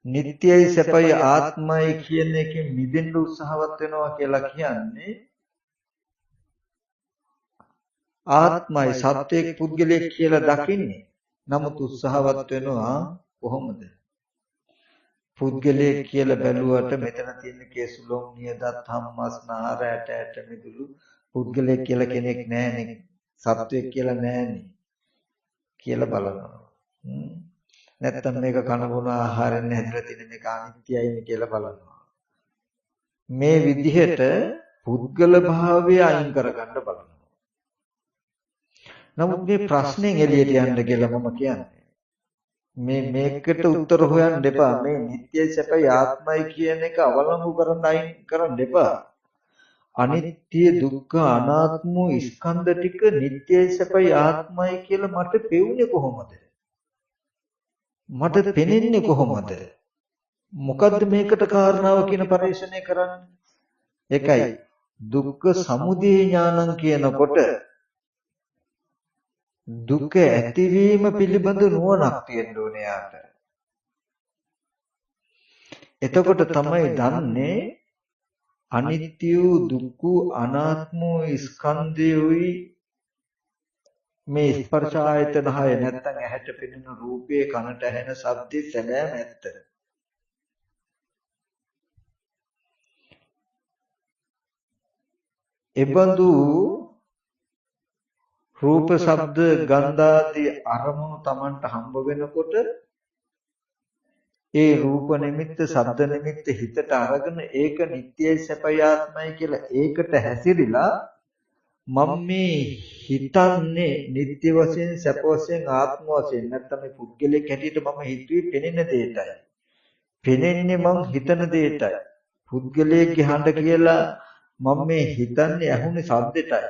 නිට්ටයයි සැපයි ආත්මයි කියන එකෙන් මිදෙන්න උත්සාහවත් වෙනවා කියලා කියන්නේ ආත්මයි සත්‍යයක් පුද්ගලයෙක් කියලා දකින්නේ. නමුත් උත්සාහවත් වෙනවා කොහොමද? පුද්ගලයෙක් කියලා බැලුවට මෙතන තියෙන කේසුලොම් නියදත් හම්මස් නාර ඇට මිදුළු පුද්ගලයෙක් කියලා කෙනෙක් නැහැනේ. සත්‍යයක් කියලා නැහැනේ කියලා බලනවා. නැත්තම් මේක කන බොන ආහාරයෙන් හැදලා තියෙන මේක අනිත්‍යයිනේ කියලා බලනවා. මේ විදිහට පුද්ගල භාවය අයින් කරගන්න බලනවා. නමුත් මේ ප්‍රශ්نين එළියට යන්න කියලා මම කියන්නේ. මේකට උත්තර හොයන්න එපා. මේ නිට්ටයයි සැපයි ආත්මයි කියන එක අවලංගු කරන් අයින් කරන්න එපා. අනිත්‍ය දුක්ඛ අනාත්ම ස්කන්ධ ටික නිට්ටයයි සැපයි ආත්මයි කියලා මට පෙවුනේ කොහොමද? මට පෙනෙන්නේ කොහොමද? මොකද්ද මේකට කාරණාව කියන පරිශ්‍රණය කරන්නේ? ඒකයි දුක්ඛ සමුදය ඥානං කියනකොට දුක ඇතිවීම පිළිබඳ නුවණක් තියෙන්න ඕනේ යාට. එතකොට තමයි දන්නේ අනිත්‍ය දුක්ඛ අනාත්ම ස්කන්ධයයි මේ ස්පර්ශ ආයතන හය නැත්තම් ඇහැට පෙනෙන රූපයේ කනට ඇහෙන ශබ්දේ සැබෑම ඇත්ත. එබඳු රූප ශබ්ද ගන්ධ ආදී අරමුණු Tamanට හම්බ වෙනකොට ඒ රූප නිමිත්ත ශබ්ද නිමිත්ත හිතට අරගෙන ඒක නිට්ටයයි සැපයි ආත්මයි කියලා ඒකට හැසිරිලා මම මේ හිතන්නේ නිට්ටය වශයෙන් සැප වශයෙන් ආත්ම වශයෙන් නැත්නම් මේ පුද්ගලයෙක් හැටියට මම හිතුවේ පෙනෙන දෙයටයි. පෙනෙන්නේ මං හිතන දෙයටයි. පුද්ගලයෙක්ගේ හඬ කියලා මම මේ හිතන්නේ ඇහුනේ සද්දෙටයි.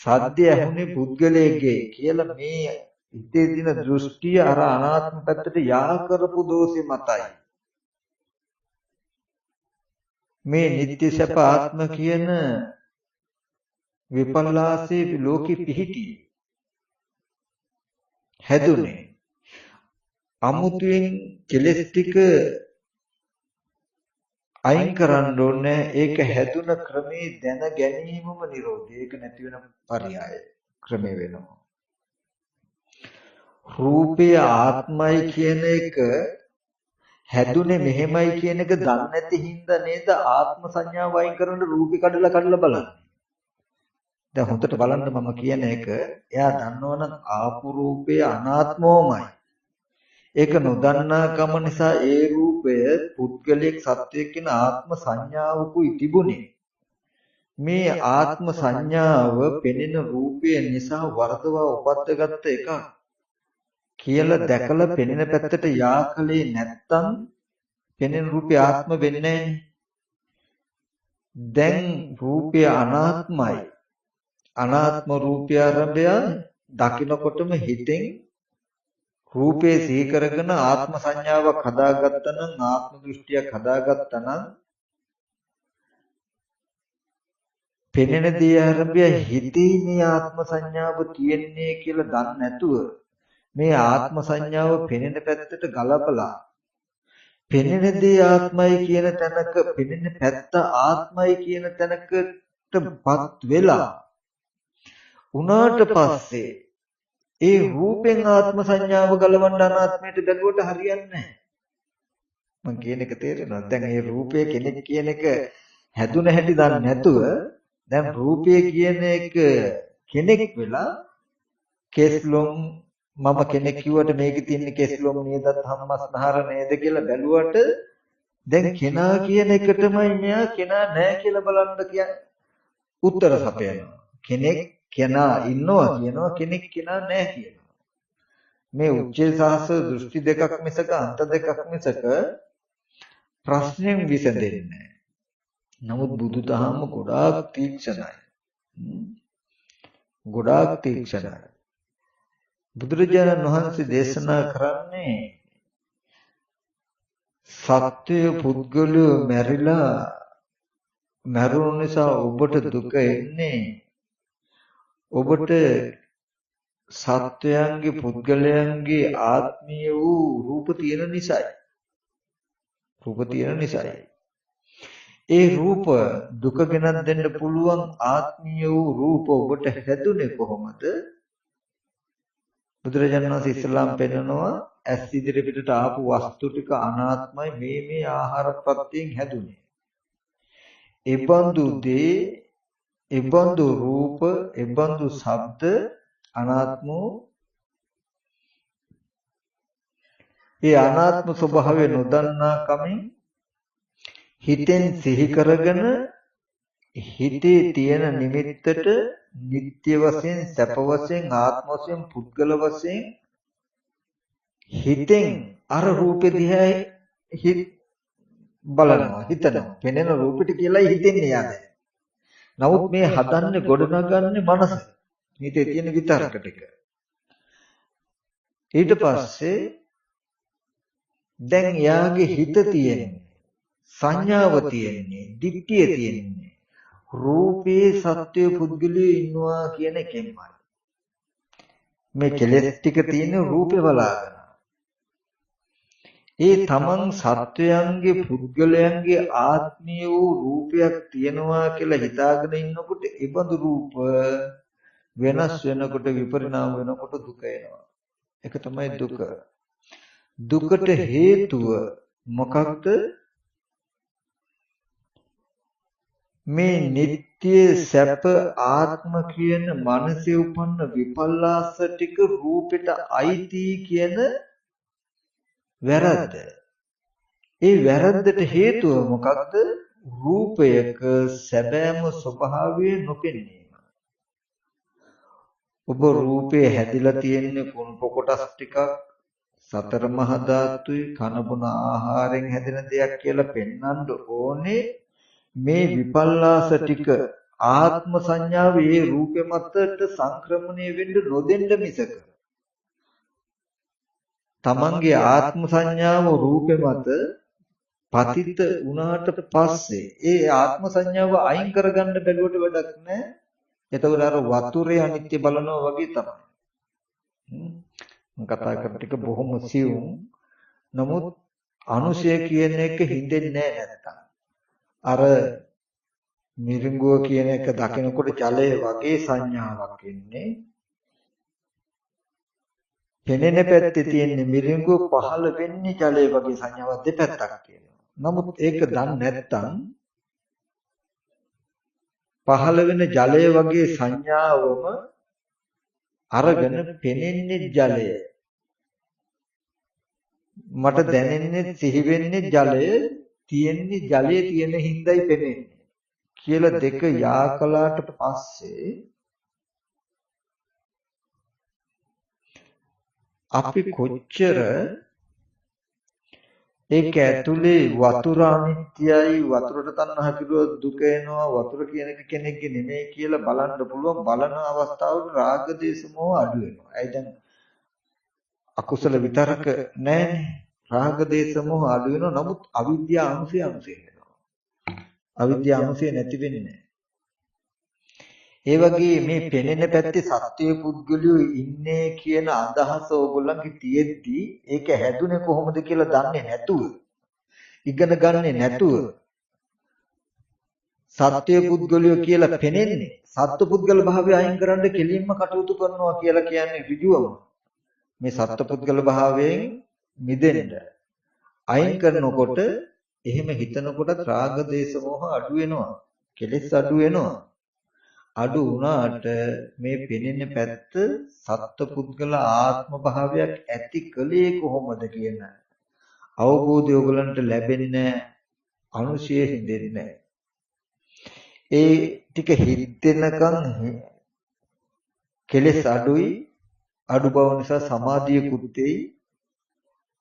සද්දය ඇහුනේ පුද්ගලයෙක්ගේ කියලා මේ හිතේ දින දෘෂ්ටිය අර අනාත්ම පැත්තට යා කරපු දෝෂෙ මතයි. මේ නිත්‍ය සැප ආත්ම කියන විපල්ලාසේ ලෝකෙ පිහිටි හැදුනේ අමුතුවෙන් කෙලස් ටික අයින් කරන්න ඕනේ. ඒක හැදුන ක්‍රමේ දැන ගැනීමම නිරෝධය. ඒක නැති වෙන පරියාය ක්‍රමේ වෙනවා. රූපය ආත්මයි කියන එක හැදුනේ මෙහෙමයි කියන එක දන්නේ නැති හින්දා නේද ආත්ම සංඥාව වයින් කරන රූපේ කඩලා බලන්නේ. දැන් හොඳට බලන්න මම කියන එක එයා දන්නවනම් ආපු රූපය අනාත්මෝමයි. ඒක නොදන්නාකම නිසා ඒ රූපය පුද්ගලික සත්‍යයක් කියන ආත්ම සංඥාවකුයි තිබුණේ. මේ ආත්ම සංඥාව පෙනෙන රූපය නිසා වර්ධවා උපද්දගත්ත එකක් කියලා දැකලා පෙනෙන පැත්තට යාකලේ නැත්තම් පෙනෙන රූපය ආත්ම වෙන්නේ දැන් රූපය අනාත්මයි. අනාත්ම රූපය ආරම්භය දකින්නකොටම හිතෙන් රූපේ සිහි කරගෙන ආත්ම සංඥාවක් හදාගත්තා නම් ආත්ම දෘෂ්ටියක් හදාගත්තා නම් පෙනෙන දේ ආරම්භය හිතේ මේ ආත්ම සංඥාව තියෙන්නේ කියලා දන්නේ නැතුව මේ ආත්ම සංඥාව පෙනෙන පැත්තට ගලපලා පෙනෙන දේ ආත්මයි කියන තැනක පෙනෙන පැත්ත ආත්මයි කියන තැනකටපත් වෙලා උනාට පස්සේ ඒ රූපෙන් ආත්ම සංඥාව ගලවන්න අනාත්මයට බැලුවට හරියන්නේ නැහැ. මම කියන එක තේරෙනවද? දැන් මේ රූපය කෙනෙක් කියන එක හැදුන හැටි දන්නේ නැතුව දැන් රූපය කියන එක කෙනෙක් වෙලා කෙස්ලොම් මම කෙනෙක් කිව්වට මේකේ තියෙන කෙස්ලොම් නේද ධම්මස්නහර නේද කියලා බැලුවට දැන් කෙනා කියන එකටමයි මෙයා කෙනා නැහැ කියලා බලන්න කියන්නේ උත්තර සපයනවා. කෙනා ඉන්නවා කියනවා කෙනෙක් කෙනා නැහැ කියනවා. මේ උච්චේ සහස දෘෂ්ටි දෙකක් මිසක අන්ත දෙකක් මිසක ප්‍රශ්නෙන් විසඳෙන්නේ නැහැ. නමුත් බුදුදහම ගොඩාක් තීක්ෂණයි. ගොඩාක් තීක්ෂණයි. බුදුරජාණන් වහන්සේ දේශනා කරන්නේ සත්‍ය පුද්ගලයෝ මැරිලා මරුණු නිසා ඔබට දුක එන්නේ ඔබට සත්වයන්ගේ පුද්ගලයන්ගේ ආත්මීය වූ රූප තියෙන නිසායි. රූප තියෙන නිසායි. ඒ රූප දුක ගෙනත් දෙන්න පුළුවන් ආත්මීය වූ රූප ඔබට හැදුනේ කොහොමද? බුදුරජාණන් වහන්සේ ඉස්ලාම් පෙන්නනවා ඇස් ඉදිරි පිටට ආපු වස්තු ටික අනාත්මයි මේ ආහාර ප්‍රත්‍යයෙන් හැදුනේ. ඒබඳු දේ එබඳු රූප එබඳු ශබ්ද අනාත්මෝ ඒ අනාත්ම ස්වභාවය නොදන්නා කමින් හිතෙන් සිහි කරගෙන හිතේ තියෙන නිමිත්තට නිත්‍ය වශයෙන් සැප වශයෙන් ආත්ම වශයෙන් පුද්ගල වශයෙන් හිතෙන් අර රූපෙ දිහා බලනවා හිතනවා පෙනෙන රූපෙට කියලායි හිතෙන්නේ යාද. නමුත් මේ හදන්නේ ගොඩනගන්නේ මනස. හිතේ තියෙන විතරක ටික. ඊට පස්සේ දැන් යාගේ හිත තියෙන්නේ සංඥාව තියෙන්නේ දිට්ඨිය තියෙන්නේ රූපේ සත්‍ය පුද්ගලයේ ඉන්නවා කියන එකෙන්මයි. මේ කෙලෙස් ටික තියෙන රූපේ බලාගෙන. ඒ තමන් සත්වයන්ගේ පුද්ගලයන්ගේ ආත්මීය වූ රූපයක් තියෙනවා කියලා හිතාගෙන ඉන්නකොට ඒබඳු රූප වෙනස් වෙනකොට විපරිණාම වෙනකොට දුක එනවා. ඒක තමයි දුක. දුකට හේතුව මොකක්ද? මේ නিত্য සැප ආත්ම කියන මනසේ උපන්න විපල්ලාස ටික රූපෙට අයිති කියන වැරද්ද. ඒ වැරද්දට හේතුව මොකක්ද? රූපයක සැබෑම ස්වභාවය නොපෙනීම. ඔබ රූපේ හැදිලා තියෙන්නේ කුණප කොටස් ටිකක්, සතර මහා ධාතුයි, කන බොන ආහාරයෙන් හැදෙන දෙයක් කියලා පෙන්වන්න ඕනේ. මේ විපල්ලාස ටික ආත්ම සංඥාව ඒ රූපෙ මතට සංක්‍රමණය වෙන්න නොදෙන්න මිසක තමන්ගේ ආත්ම සංඥාව රූපෙ මත පතිත වුණාට පස්සේ ඒ ආත්ම සංඥාව අයින් කරගන්න බැලුවට වැඩක් නැහැ. එතකොට අර වතුරේ අනිත්‍ය බලනවා වගේ තමයි. මම කතා කරන ටික බොහොම සියුම්. නමුත් අනුශය කියන එක හින්දෙන්නේ නැහැ නැත්තම්. අර මිරිඟුව කියන එක දකිනකොට ජලය වගේ සංඥාවක් එන්නේ. පෙනෙන පැත්තේ තියෙන මිරිඟුව පහළ වෙන්නේ ජලය වගේ සංඥාවක් දෙපැත්තක් තියෙනවා. නමුත් ඒක දන්නේ නැත්තම් පහළ වෙන ජලය වගේ සංඥාවම අරගෙන පෙනෙන්නේ ජලය. මට දැනෙන්නේ සිහි වෙන්නේ ජලය, තියෙන්නේ ජලයේ තියෙන හිඳයි පෙනෙන්නේ කියලා දෙක යා කළාට පස්සේ අපි කොච්චර ඒක ඇතුලේ වතුර අනිත්‍යයි, වතුරට තණ්හා කිරුවොත් දුක එනවා, වතුර කියන එක කෙනෙක්ගේ නෙමෙයි කියලා බලන්න පුළුවන්. බලන අවස්ථාවට රාග දේශ මොහ අඩු වෙනවා. ඇයි දැන් අකුසල විතරක නැහැනේ. රාග දේශ මොහ අඩු වෙනවා. නමුත් අවිද්‍යාව අංශය වෙනවා. අවිද්‍යාව අංශය නැති වෙන්නේ නැහැ. ඒ වගේ මේ පෙනෙන පැත්තේ සත්‍ය පුද්ගලයෝ ඉන්නේ කියන අදහස ඕගොල්ලන්ගේ තියෙද්දි ඒක හැදුනේ කොහොමද කියලා දන්නේ නැතුව, ඉගෙන ගන්නේ නැතුව සත්‍ය පුද්ගලයෝ කියලා පෙනෙන්නේ සත්ව පුද්ගල භාවය අයින් කරන්න කෙලින්ම කටයුතු කරනවා කියලා කියන්නේ ඍජුවම මේ සත්ව පුද්ගල භාවයෙන් මිදෙන්න අයින් කරනකොට එහෙම හිතනකොට රාග දේශ මොහ අඩු වෙනවා, කෙලෙස් අඩු වෙනවා. අඩු වුණාට මේ පෙනෙන පැත්ත සත්පුද්ගල ආත්ම භාවයක් ඇති කලේ කොහොමද කියන අවබෝධය ඔයගලන්ට ලැබෙන්නේ අනුශය හින්දෙන්නේ. ඒ ටික හිතෙනකන් කෙලෙස් අඩුයි, අඩු බව නිසා සමාධිය කුත්තේයි,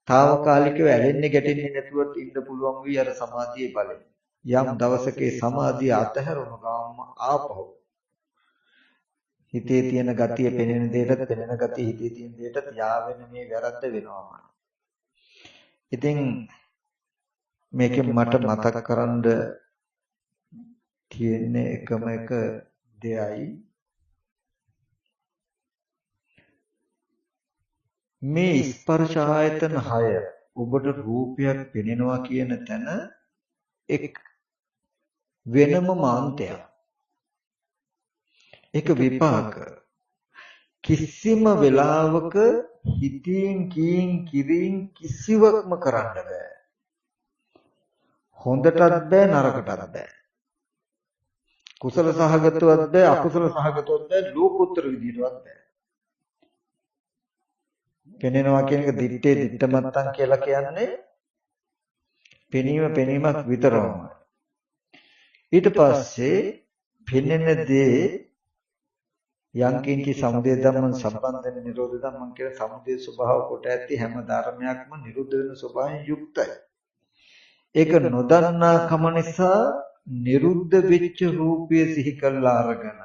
తాවකාලිකව ඇලෙන්නේ ගැටෙන්නේ නැතුවත් ඉන්න පුළුවන් වී අර සමාධියේ බලය. යම් දවසකේ සමාධිය අතහැරුණු ගාම ආපහු හිතේ තියෙන ගතිය පෙනෙන දෙයටත්, පෙනෙන ගතිය හිතේ තියෙන දෙයටත් යාවෙන මේ වැරද්ද වෙනවා. ඉතින් මේකෙන් මට මතක් කරන්න තියෙන එකම එක දෙයයි මේ ස්පර්ශ ආයතන 6 ඔබට රූපයක් පෙනෙනවා කියන තැන එක් වෙනම මාන්තයක්. ඒක විපාක. කිසිම වෙලාවක හිතින් කීන් කිරින් කිසිවක්ම කරන්න බෑ. හොඳටත් බෑ, නරකටත් බෑ. කුසල සහගතවත් බෑ, අකුසල සහගතවත් බෑ, ලෝකෝත්තර විදිහටවත් බෑ. පෙනෙනවා කියන එක දිත්තේ දිත්තමත්තන් කියලා කියන්නේ පෙනීමක් විතරමයි. ඊට පස්සේ පෙනෙන දේ යංකින්චි සමුදය ධම්මං සම්බන්ධන නිරෝධ ධම්මං කියලා සමුදය ස්වභාව කොට ඇති හැම ධර්මයක්ම නිරුද්ධ වෙන ස්වභාවයෙන් යුක්තයි. ඒක නොදන්නා කම නිසා නිරුද්ධ වෙච්ච රූපය සිහි කළා අරගෙන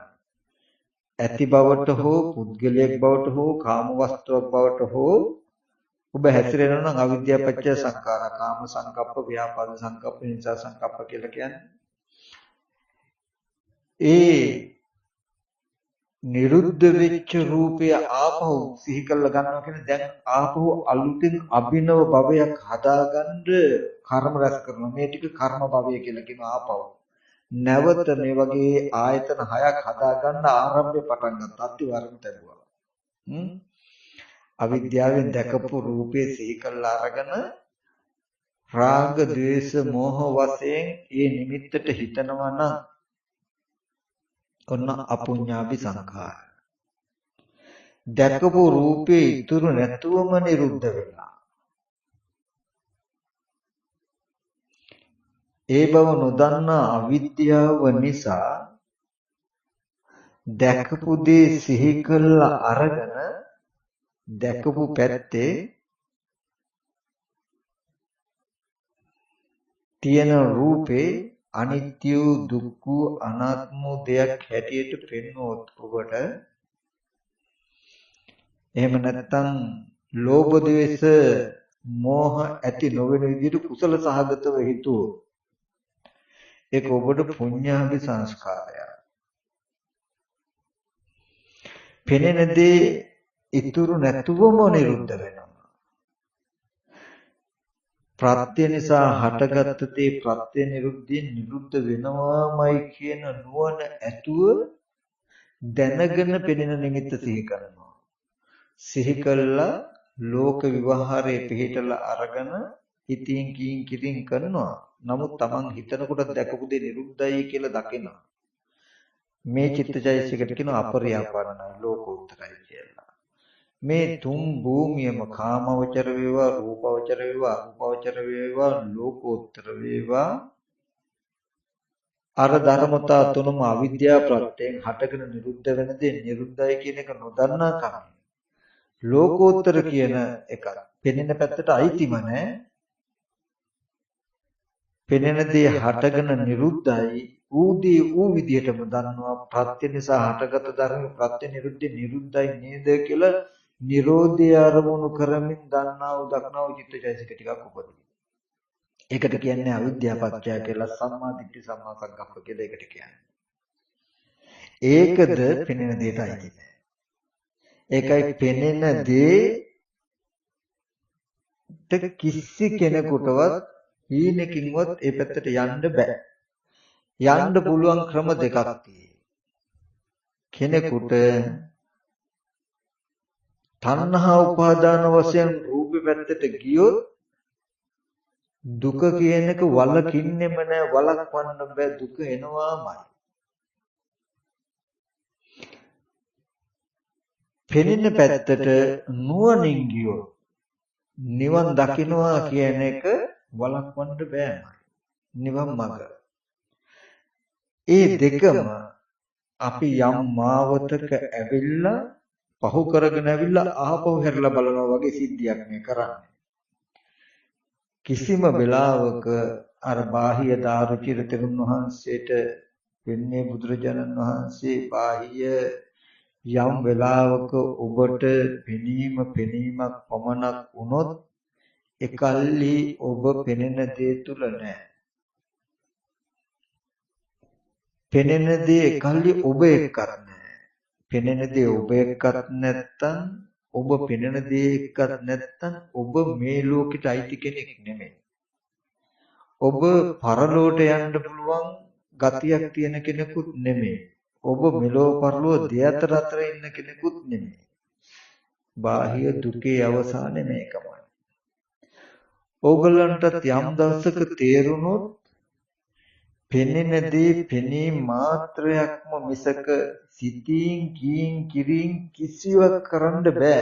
ඇති බවට හෝ පුද්ගලයෙක් බවට හෝ කාම වස්තුවක් බවට හෝ ඔබ හැසිරෙනවා නම් අවිද්‍යාව පත්‍ය සංඛාර, කාම සංකප්ප, ව්‍යාපාද සංකප්ප, හිංසා සංකප්ප කියලා කියන්නේ. ඒ නිරුද්ධ වෙච්ච රූපය ආපහු සිහි කරලා ගන්නවා කියන්නේ දැන් ආපහු අලුතින් අභිනව භවයක් හදාගන්න කර්ම රැස් කරනවා. මේ ටික කර්ම භවය කියලා කියන ආපහු නැවත මේ වගේ ආයතන 6ක් හදා ගන්න ආරම්භය පටන් ගත්තා. අතිවරම ලැබුවා. අවිද්‍යාවෙන් දැකපු රූපේ සිහි කළා අරගෙන රාග, ද්වේෂ, මෝහ වශයෙන් ඒ නිමිත්තට හිතනවා නම් ඔන්න අපුඤ්ඤාභි සංඛාර. දැකපු රූපේ ඉතුරු නැතුවම නිරුද්ධ වෙනවා. ඒ බව නොදන්නා අවිද්‍යාව නිසා දැකපු දේ සිහි කළා අරගෙන දැකපු පැත්තේ තියෙන රූපේ අනිත්‍ය දුක්ඛ අනාත්ම දෙයක් හැටියට පෙන්වොත් ඔබට එහෙම නැත්නම් ලෝභ ද්වේෂ මෝහ ඇති නොවන විදිහට කුසල සහගතව හිතුවොත් ඒක ඔබට පුඤ්ඤාභි සංස්කාරය. පෙනෙන දේ ඉතුරු නැතුවම නිරුද්ධ වෙනවා. ප්‍රත්‍ය නිසා හටගත් දේ ප්‍රත්‍ය නිරුද්ධයෙන් නිරුද්ධ වෙනවාමයි කියන නුවණ ඇතුව දැනගෙන පෙනෙන නිමිත්ත සිහි කරනවා. සිහි කළා ලෝක විවහාරයේ පිළිහිටලා අරගෙන ඉතින් කියින් කිරින් කරනවා. නමුත් Taman හිතනකොට දැකපු දේ නිරුද්ධයි කියලා දකිනවා. මේ චිත්තචෛතසිකට කියනවා අපරියාපන්නයි ලෝකෝත්තරයි කියලා. මේ තුන් භූමියම කාමවචර වේවා, රූපවචර වේවා, අරූපවචර වේවා, ලෝකෝත්තර වේවා අර ධර්මතා තුනම අවිද්‍යාව ප්‍රත්‍යයෙන් හටගෙන නිරුද්ධ වෙන දේ නිරුද්ධයි කියන එක නොදන්නා කම. ලෝකෝත්තර කියන එක පෙනෙන පැත්තට අයිතිම නැහැ. පෙනෙන දේ හටගෙන නිරුද්ධයි ඌදී ඌ විදිහටම දන්නවා ප්‍රත්‍ය නිසා හටගත් ධර්ම ප්‍රත්‍ය නිරුද්ධ නිරුද්ධයි නේද කියලා නිරෝධය අරමුණු කරමින් දන්නා වූ දක්නා වූ චිත්තචෛතසික ටිකක් උපදිනවා. ඒකට කියන්නේ අවිද්‍යාව පත්‍ය කියලා සම්මා දිට්ඨි සම්මා සංකප්ප කියලා ඒකට කියන්නේ. ඒකද පෙනෙන දෙයට අයිති නැහැ. ඒකයි පෙනෙන දේට කිසි කෙනෙකුටවත් හීනකින්වත් ඒ පැත්තට යන්න බෑ. යන්න පුළුවන් ක්‍රම දෙකක් තියෙනවා. කෙනෙකුට තණ්හා උපාදාන වශයෙන් රූපේ පැත්තට ගියොත් දුක කියන එක වලකින්නෙම නෑ, වලක්වන්න බෑ, දුක එනවාමයි. පෙනෙන පැත්තට නුවණින් ගියොත් නිවන් දකින්නවා කියන එක වලක්වන්න බෑමයි. නිවන් මඟ. ඒ දෙකම අපි යම් මාවතක ඇවිල්ලා පහු කරගෙන ඇවිල්ලා ආපහු හැරලා බලනවා වගේ සිද්ධියක් මේ කරන්නේ. කිසිම වෙලාවක අර බාහිය දාරුචිර තෙරුන් වහන්සේට වෙන්නේ බුදුරජාණන් වහන්සේ බාහිය යම් වෙලාවක ඔබට පෙනීමක් පමණක් වුණොත් එකල්හි ඔබ පෙනෙන දේ තුල නැහැ. පෙනෙන දේ එකල්හි ඔබ එක්කත් නැහැ. පෙනෙන දේ ඔබ එක්කත් නැත්තම් ඔබ පෙනෙන දේ එක්කත් නැත්තම් ඔබ මේ ලෝකෙට අයිති කෙනෙක් නෙමෙයි. ඔබ පරලෝට යන්න පුළුවන් ගතියක් තියෙන කෙනෙකුත් නෙමෙයි. ඔබ මෙලෝ පරලෝ දෙයතර අතර ඉන්න කෙනෙකුත් නෙමෙයි. බාහිය දුකේ අවසානය මේකමයි. ඕගලන්ටත් යම් දවසක තේරුණොත් පෙනෙන දේ පෙනීම මාත්‍රයක්ම මිසක සිතින් කීන් කිරින් කිසිවක් කරන්න බෑ.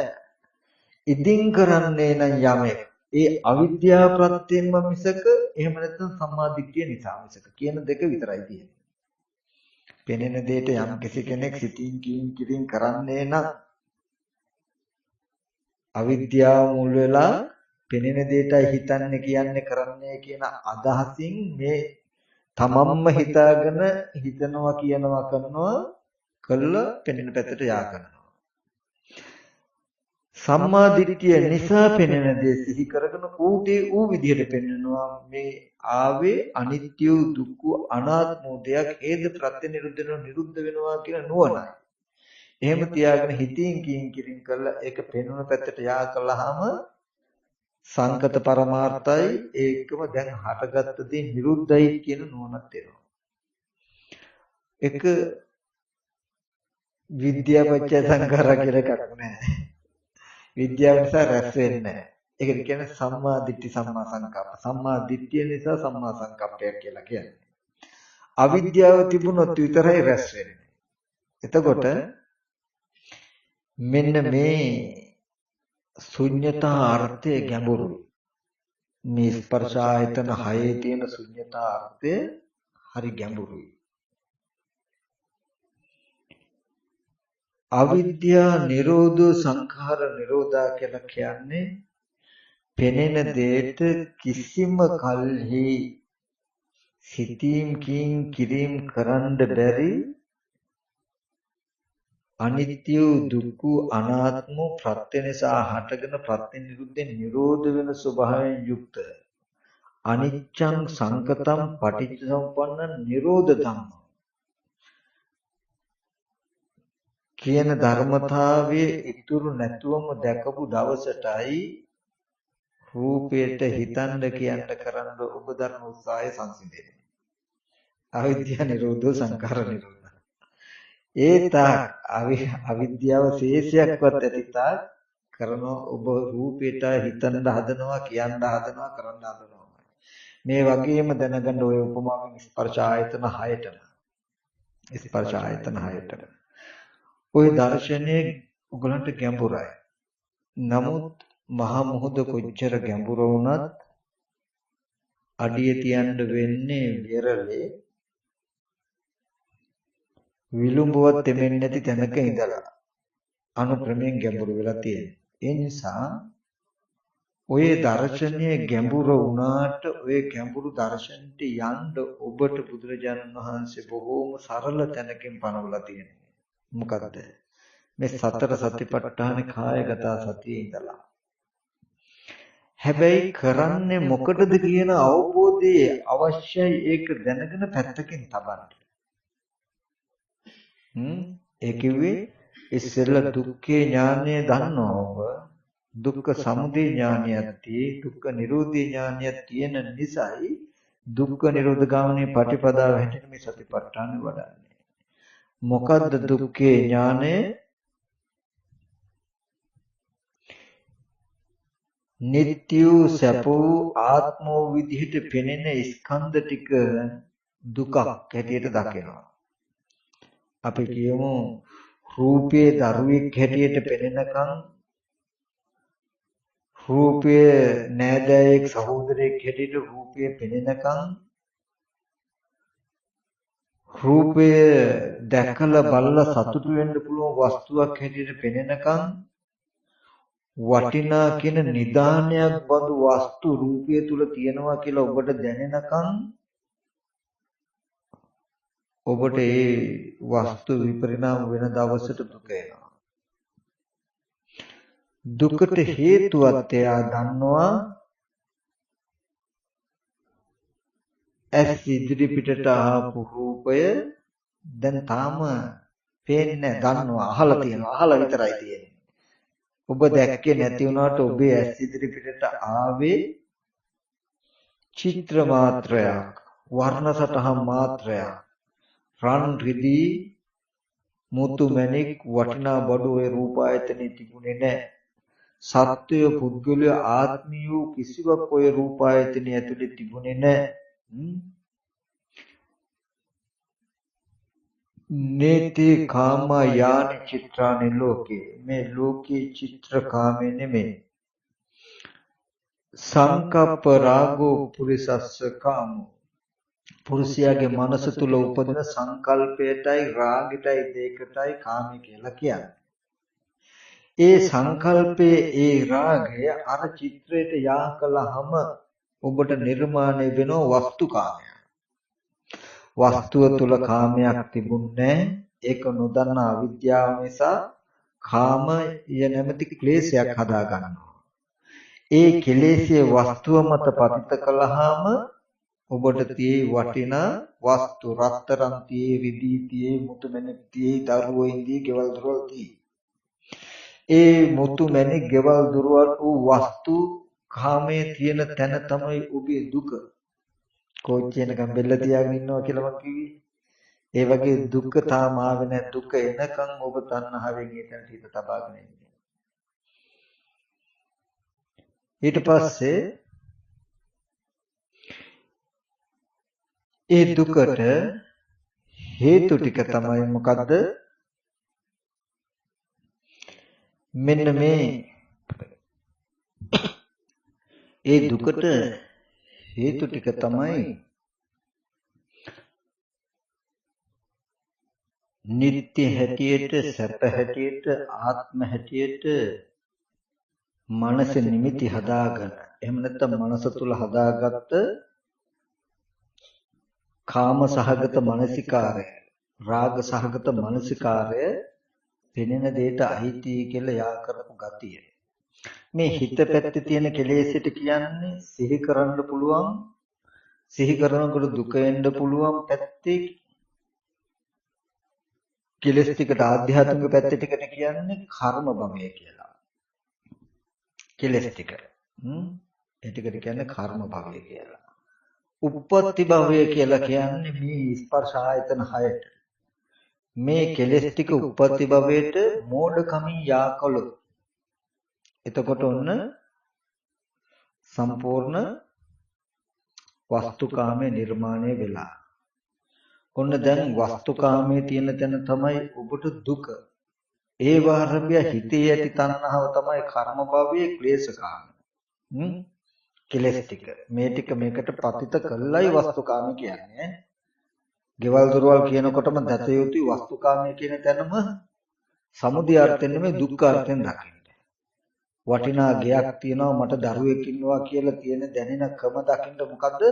ඉදින් කරන්නේ නම් යමෙක් ඒ අවිද්‍යාව ප්‍රත්‍යයෙන්ම මිසක එහෙම නැත්නම් සම්මාදිට්ඨිය නිසා මිසක කියන දෙක විතරයි තියෙන්නේ. පෙනෙන දෙයට යම් කෙනෙක් සිතින් කීන් කිරින් කරන්නේ නම් අවිද්‍යාව මුල් වෙලා පෙනෙන දෙයටයි හිතන්නේ කියන්නේ කරන්නේ කියන අදහසින් මේ තමන්ම හිතාගෙන හිතනවා කියනවා කරනවා කළා පෙනෙන පැත්තට යා කරනවා. සම්මා දිට්ඨිය නිසා පෙනෙන දේ සිහි කරගෙන ඌදී ඌ විදිහට පෙන්නනවා මේ ආවේ අනිත්‍ය දුක්ඛ අනාත්ම දෙයක් හේද ප්‍රත්‍ය නිරුද්ධ වෙනවා කියන නුවණයි. එහෙම තියාගෙන හිතින් කියින් කිරින් කළා ඒක පෙනුන පැත්තට යා කළාම සංකත පරමාර්ථයි ඒකම දැන් හටගත්ත දේ නිරුද්ධයි කියන නුවණක් එනවා. එක විද්‍යාපච්චය සංඛාරා කියලා එකක් නැහැ. විද්‍යාව නිසා රැස් වෙන්නේ නැහැ. ඒකට කියන්නේ සම්මා දිට්ඨි සම්මා සංකප්ප. සම්මා දිට්ඨිය නිසා සම්මා සංකප්පයක් කියලා කියන්නේ. අවිද්‍යාව තිබුණොත් විතරයි රැස් වෙන්නේ. එතකොට මෙන්න මේ ශුන්‍යතා අර්ථය ගැඹුරුයි. මේ ස්පර්ශ ආයතන හයේ තියෙන ශුන්‍යතා අර්ථය හරි ගැඹුරුයි. අවිද්‍යා නිරෝධ සංඛාර නිරෝධා කියලා කියන්නේ පෙනෙන දෙයට කිසිම කල්හි සිතීම් කිරීම කරන්න බැරි අනිත්‍ය දුක්ඛ අනාත්ම ප්‍රත්‍ය නිසා හටගෙන ප්‍රත්‍ය නිරුද්ධෙන් නිරෝධ වෙන ස්වභාවයෙන් යුක්ත අනිච්ඡං සංකතං පටිච්චසමුප්පන්න නිරෝධ ධම්ම කියන ධර්මතාවයේ ඉතුරු නැතුවම දැකපු දවසටයි රූපයට හිතන්න කියන්න කරන්න ඔබ දරන උත්සාහය සංසිඳෙන්නේ. අවිද්‍යා නිරෝධ සංඛාර නිරෝධ. ඒ තාක් අවිද්‍යාව ශේෂයක්වත් ඇති තාක් කරන ඔබ රූපයට හිතන්න හදනවා කියන්න හදනවා කරන්න හදනවා. මේ වගේම දැනගන්න ඔය උපමාවෙන් ස්පර්ශ ආයතන 6ටම ස්පර්ශ ආයතන 6ටම ওই දර්ශනයේ උගලන්ට ගැඹුරයි. නමුත් මහා මොහොත කොච්චර ගැඹුර වුණත් අඩිය තියන්න වෙන්නේ විරලේ විලුඹුවක් තෙමෙන්නේ නැති තැනක ඉඳලා අනුක්‍රමයෙන් ගැඹුරු වෙලා තියෙනවා. ඒ නිසා ඔය දර්ශනයේ ගැඹුර වුණාට ඔය ගැඹුරු දර්ශනට යන්න ඔබට බුදුරජාණන් වහන්සේ බොහෝම සරල තැනකින් පනවලා තියෙනවා. මොකක්ද? මේ සතර සතිපට්ඨාන කායගත සතියේ ඉඳලා. හැබැයි කරන්නේ මොකටද කියන අවබෝධය අවශ්‍යයි. ඒක දැනගෙන පැත්තකින් තබන්න. ඒ කිව්වේ ඉස්සෙල්ලා දුක්ඛේ ඥානය දන්නවව දුක්ඛ සමුදය ඥානයක් tie දුක්ඛ නිරෝධී ඥානයක් තියෙන නිසායි දුක්ඛ නිරෝධ ගාමිනී පටිපදාව හැටියට මේ සතිපට්ඨාන වඩන්නේ. මොකද්ද දුක්ඛේ ඥානය? නිට්ටය සැපෝ ආත්මෝ විදිහට පෙනෙන ස්කන්ධ ටික දුකක් හැටියට දකිනවා. අපි කියමු රූපයේ දරුවෙක් හැටියට පෙනෙනකන් රූපයේ නෑදෑයෙක් සහෝදරයෙක් හැටියට රූපයේ පෙනෙනකන් රූපය දැකලා බලලා සතුටු වෙන්න පුළුවන් වස්තුවක් හැටියට පෙනෙනකන් වටිනා කියන නිදානයක් බඳු වස්තු රූපය තුල තියෙනවා කියලා ඔබට දැනෙනකන් ඔබට ඒ වස්තු විපරිණාම වෙන දවසට දුක එනවා. දුකට හේතුවත් එයා දන්නවා. ඇස් ඉදිරි පිටට ආපු රූපය දැන් තාම පේන්නේ දන්නවා. අහලා තියෙනවා. අහලා විතරයි තියෙන්නේ. ඔබ දැක්කේ නැති වුණාට ඔබේ ඇස් ඉදිරි පිටට ආවේ චිත්‍ර මාත්‍රයක්, වර්ණ සටහන් මාත්‍රයක්. රන් රිදී මුතු මැණික් වටිනා බඩු ඔය රූප ආයතනෙ තිබුණේ නැහැ. සත්වය පුද්ගලය ආත්මීය කිසිවක් ඔය රූප ආයතනෙ ඇතුලේ තිබුණේ නැහැ. නේති කාම යාන චිත්‍රානි ලෝකේ. මේ ලෝකේ චිත්‍ර කාමේ නෙමෙයි. සංකප්ප රාගෝ පුරිසස්ස කාමෝ. පුරුෂයාගේ මනස තුල උපදින සංකල්පයටයි රාගයටයි දෙකටයි කාමය කියලා කියන්නේ. ඒ සංකල්පයේ ඒ රාගය අර චිත්‍රයට යා කළාම ඔබට නිර්මාණය වෙන වස්තුකාමයක්. වස්තුව තුල කාමයක් තිබුණේ ඒක නොදන්න අවිද්‍යාව නිසා කාමය නැමැති ක්ලේශයක් හදා ගන්නවා. ඒ කෙලෙස්යේ වස්තුව මත පතිත කළාම ඔබට tie වටිනා වස්තු රත්තරන් tie රිදී tie මුතු මැණික් tie දරුවෝ ඉඳී ගෙවල් දොරවල් tie ඒ මුතු මැණික් ගෙවල් දොරවල් වූ වස්තු කාමයේ තියෙන තැන තමයි ඔබේ දුක. කෝච්චියනකම් බෙල්ල තියාගෙන ඉන්නවා කියලා මම කිව්වේ. ඒ වගේ දුක තාම ආවේ නැහැ. දුක එනකන් ඔබ තණ්හාවෙන් ඊටට හිත තබාගෙන ඉන්නේ. ඊට පස්සේ ඒ දුකට හේතු ටික තමයි මොකද්ද? මෙන්න මේ ඒ දුකට හේතු ටික තමයි නිත්‍ය හැටියට, සැප හැටියට, ආත්ම හැටියට මනස නිමිති හදාගන්න. එහෙම නැත්නම් මනස තුල හදාගත්ත කාම සහගත මානසිකාරය, රාග සහගත මානසිකාරය පෙනෙන දෙයට අයිති කියලා යා කරපු ගතිය. මේ හිත පැත්තේ තියෙන කෙලෙසට කියන්නේ සිහි කරන්න පුළුවන්, සිහි කරනකොට දුක එන්න පුළුවන් පැත්තේ කෙලස් ටිකට ආධ්‍යාත්මික පැත්ත ටිකට කියන්නේ කර්ම භවය කියලා. කෙලස් ටික. ඒ ටිකට කියන්නේ කර්ම භවය කියලා. උප්පත්ති භවය කියලා කියන්නේ මේ ස්පර්ශ ආයතන 6ට. මේ කෙලස් ටික උප්පත්ති භවයට මෝඩකමින් යාකලොත් එතකොට ඔන්න සම්පූර්ණ වස්තුකාමයේ නිර්මාණය වෙලා. ඔන්න දැන් වස්තුකාමයේ තියෙන තැන තමයි ඔබට දුක. ඒ වාරභය හිතේ ඇති තණ්හාව තමයි කර්ම භවයේ ක්ලේශකාම. කෙලස් ටික. මේ ටික මේකට පතිත කළයි වස්තුකාමී කියන්නේ. ගෙවල් දොරවල් කියනකොටම දත යුතුයි වස්තුකාමී කියන තැනම සමුදය අර්ථයෙන් නෙමෙයි දුක්ඛ අර්ථයෙන් දකින්න. වටිනා ගයක් තියෙනවා මට දරුවෙක් ඉන්නවා කියලා තියෙන දැනෙන ක්‍රම දකින්න මොකද්ද?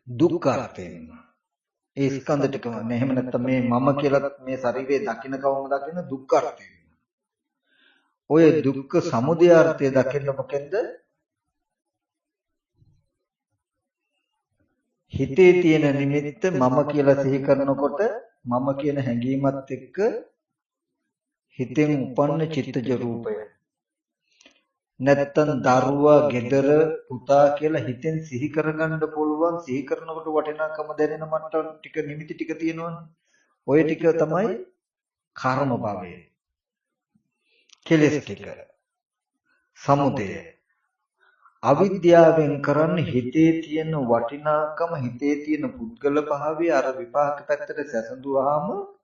දුක්ඛ අර්ථයෙන්. ඒ ස්කන්ධ ටිකම නේ. එහෙම නැත්නම් මේ මම කියලා මේ ශරීරයේ දකින්න කවම දකින්න දුක්ඛ අර්ථයෙන්. ඔය දුක්ඛ සමුදය අර්ථය දකින්න මොකෙන්ද? හිතේ තියෙන නිමිත්ත මම කියලා සිහි කරනකොට මම කියන හැඟීමත් එක්ක හිතෙන් උපන්න චිත්තජ රූපය නැත්තම් දරුවා, gedara, පුතා කියලා හිතෙන් සිහි කරගන්න පුළුවන්. සිහි කරනකොට වටිනාකම දැනෙන මට්ටම් ටික නිමිති ටික තියෙනවනේ. ඔය ටික තමයි කර්ම භවය. කෙලස් ටික. සමුදය. අවිද්‍යාවෙන් කරන්නේ හිතේ තියෙන වටිනාකම, හිතේ තියෙන පුද්ගල භාවය අර විපාක පැත්තට සැසඳුවාම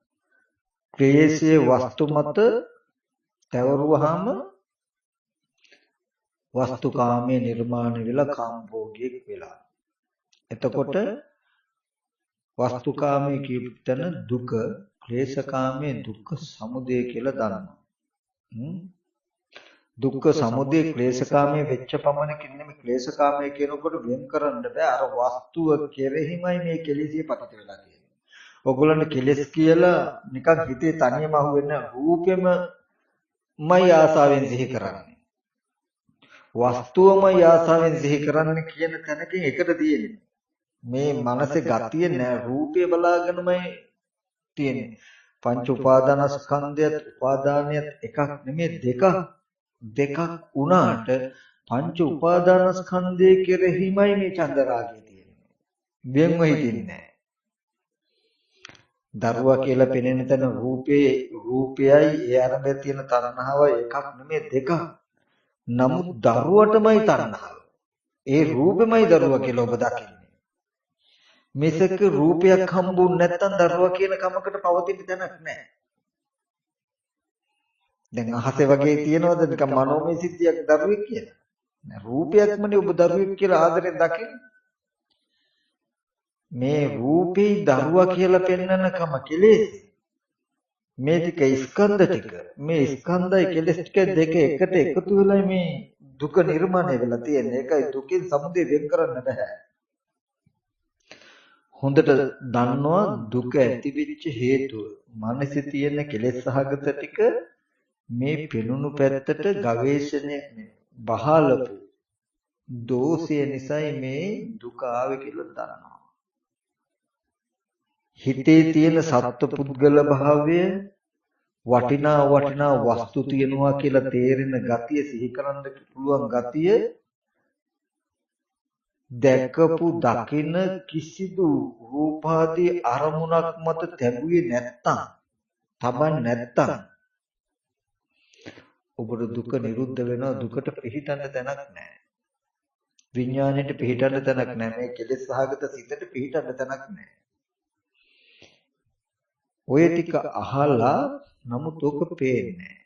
ක්ලේශයේ වස්තු මත තවරුවාම වස්තුකාමයේ නිර්මාණය වෙලා කාම්භෝගියෙක් වෙලා. එතකොට වස්තුකාමයේ කියපතන දුක, ක්ලේශකාමයේ දුක්ඛ සමුදය කියලා දන්නවා. දුක්ඛ සමුදය ක්ලේශකාමයේ වෙච්ච පමණකින් නෙමෙයි ක්ලේශකාමයේ කියනකොට වෙන් කරන්න බෑ. අර වස්තුව කෙරෙහිමයි මේ කෙලෙසිය පතිත වෙලා තියෙන්නේ. ඔයගොල්ලන්ට කෙලෙස් කියලා නිකන් හිතේ තනියම අහුවෙන රූපෙමයි ආසාවෙන් සිහි කරන්නේ. වස්තුවමයි ආසාවෙන් සිහි කරන්නේ කියන තැනකින් එකට තියෙන්නේ. මේ මනසේ ගතිය නෑ, රූපය බලාගෙනමයි තියෙන්නේ. පංච උපාදානස්කන්ධයත් උපාදානියත් එකක් නෙමෙයි දෙකක් වුණාට පංච උපාදානස්කන්ධය කෙරෙහිමයි මේ චන්දරාගය තියෙන්නේ. වෙන්ව හිටින්නේ නෑ. දරුවා කියලා පෙනෙන තැන රූපයයි ඒ අරඹය තියෙන තණ්හාව එකක් නෙමෙයි දෙකක්. නමුත් දරුවටමයි තණ්හාව. ඒ රූපෙමයි දරුවා කියලා ඔබ දකින්නේ. මිසක රූපයක් හම්බුනේ නැත්තම් දරුවා කියන කමකට පවතින තැනක් නැහැ. දැන් අහසේ වගේ තියනවද නිකන් මනෝමය සිද්ධියක් දරුවෙක් කියලා? නෑ, රූපයක්මනේ ඔබ දරුවෙක් කියලා ආදරෙන් දකින්නේ. මේ රූපේ දරුවා කියලා පෙන්වන කම කෙලෙස්. මේ ටික ස්කන්ධ ටික. මේ ස්කන්ධයි කෙලෙස් ටික දෙක එකට එකතු වෙලා මේ දුක නිර්මාණය වෙලා තියෙන්නේ. ඒකයි දුකෙන් සමුදය වෙන් කරන්න බෑ. හොඳට දන්නවා දුක ඇතිවෙච්ච හේතුව. මනසේ තියෙන කෙලෙස් සහගත ටික මේ පෙනුණු පැත්තට ගවේෂණය බහලපු දෝෂය නිසායි මේ දුක ආවේ කියලා දන්නවා. හිතේ තියෙන සත්පුද්ගල භාවය වටිනා වස්තු තියනවා කියලා තේරෙන ගතිය, සිහි කරන්න පුළුවන් ගතිය දැකපු දකින කිසිදු රූපාදී අරමුණක් මත තැබුවේ නැත්තම් තබන් නැත්තම් ඔබට දුක නිරුද්ධ වෙනවා. දුකට පිහිටන්න තැනක් නැහැ. විඥාණයට පිහිටන්න තැනක් නැහැ. මේ කෙලෙස් සහගත සිතට පිහිටන්න තැනක් නැහැ. ඔය ටික අහලා නමුත් ඔක පේන්නේ.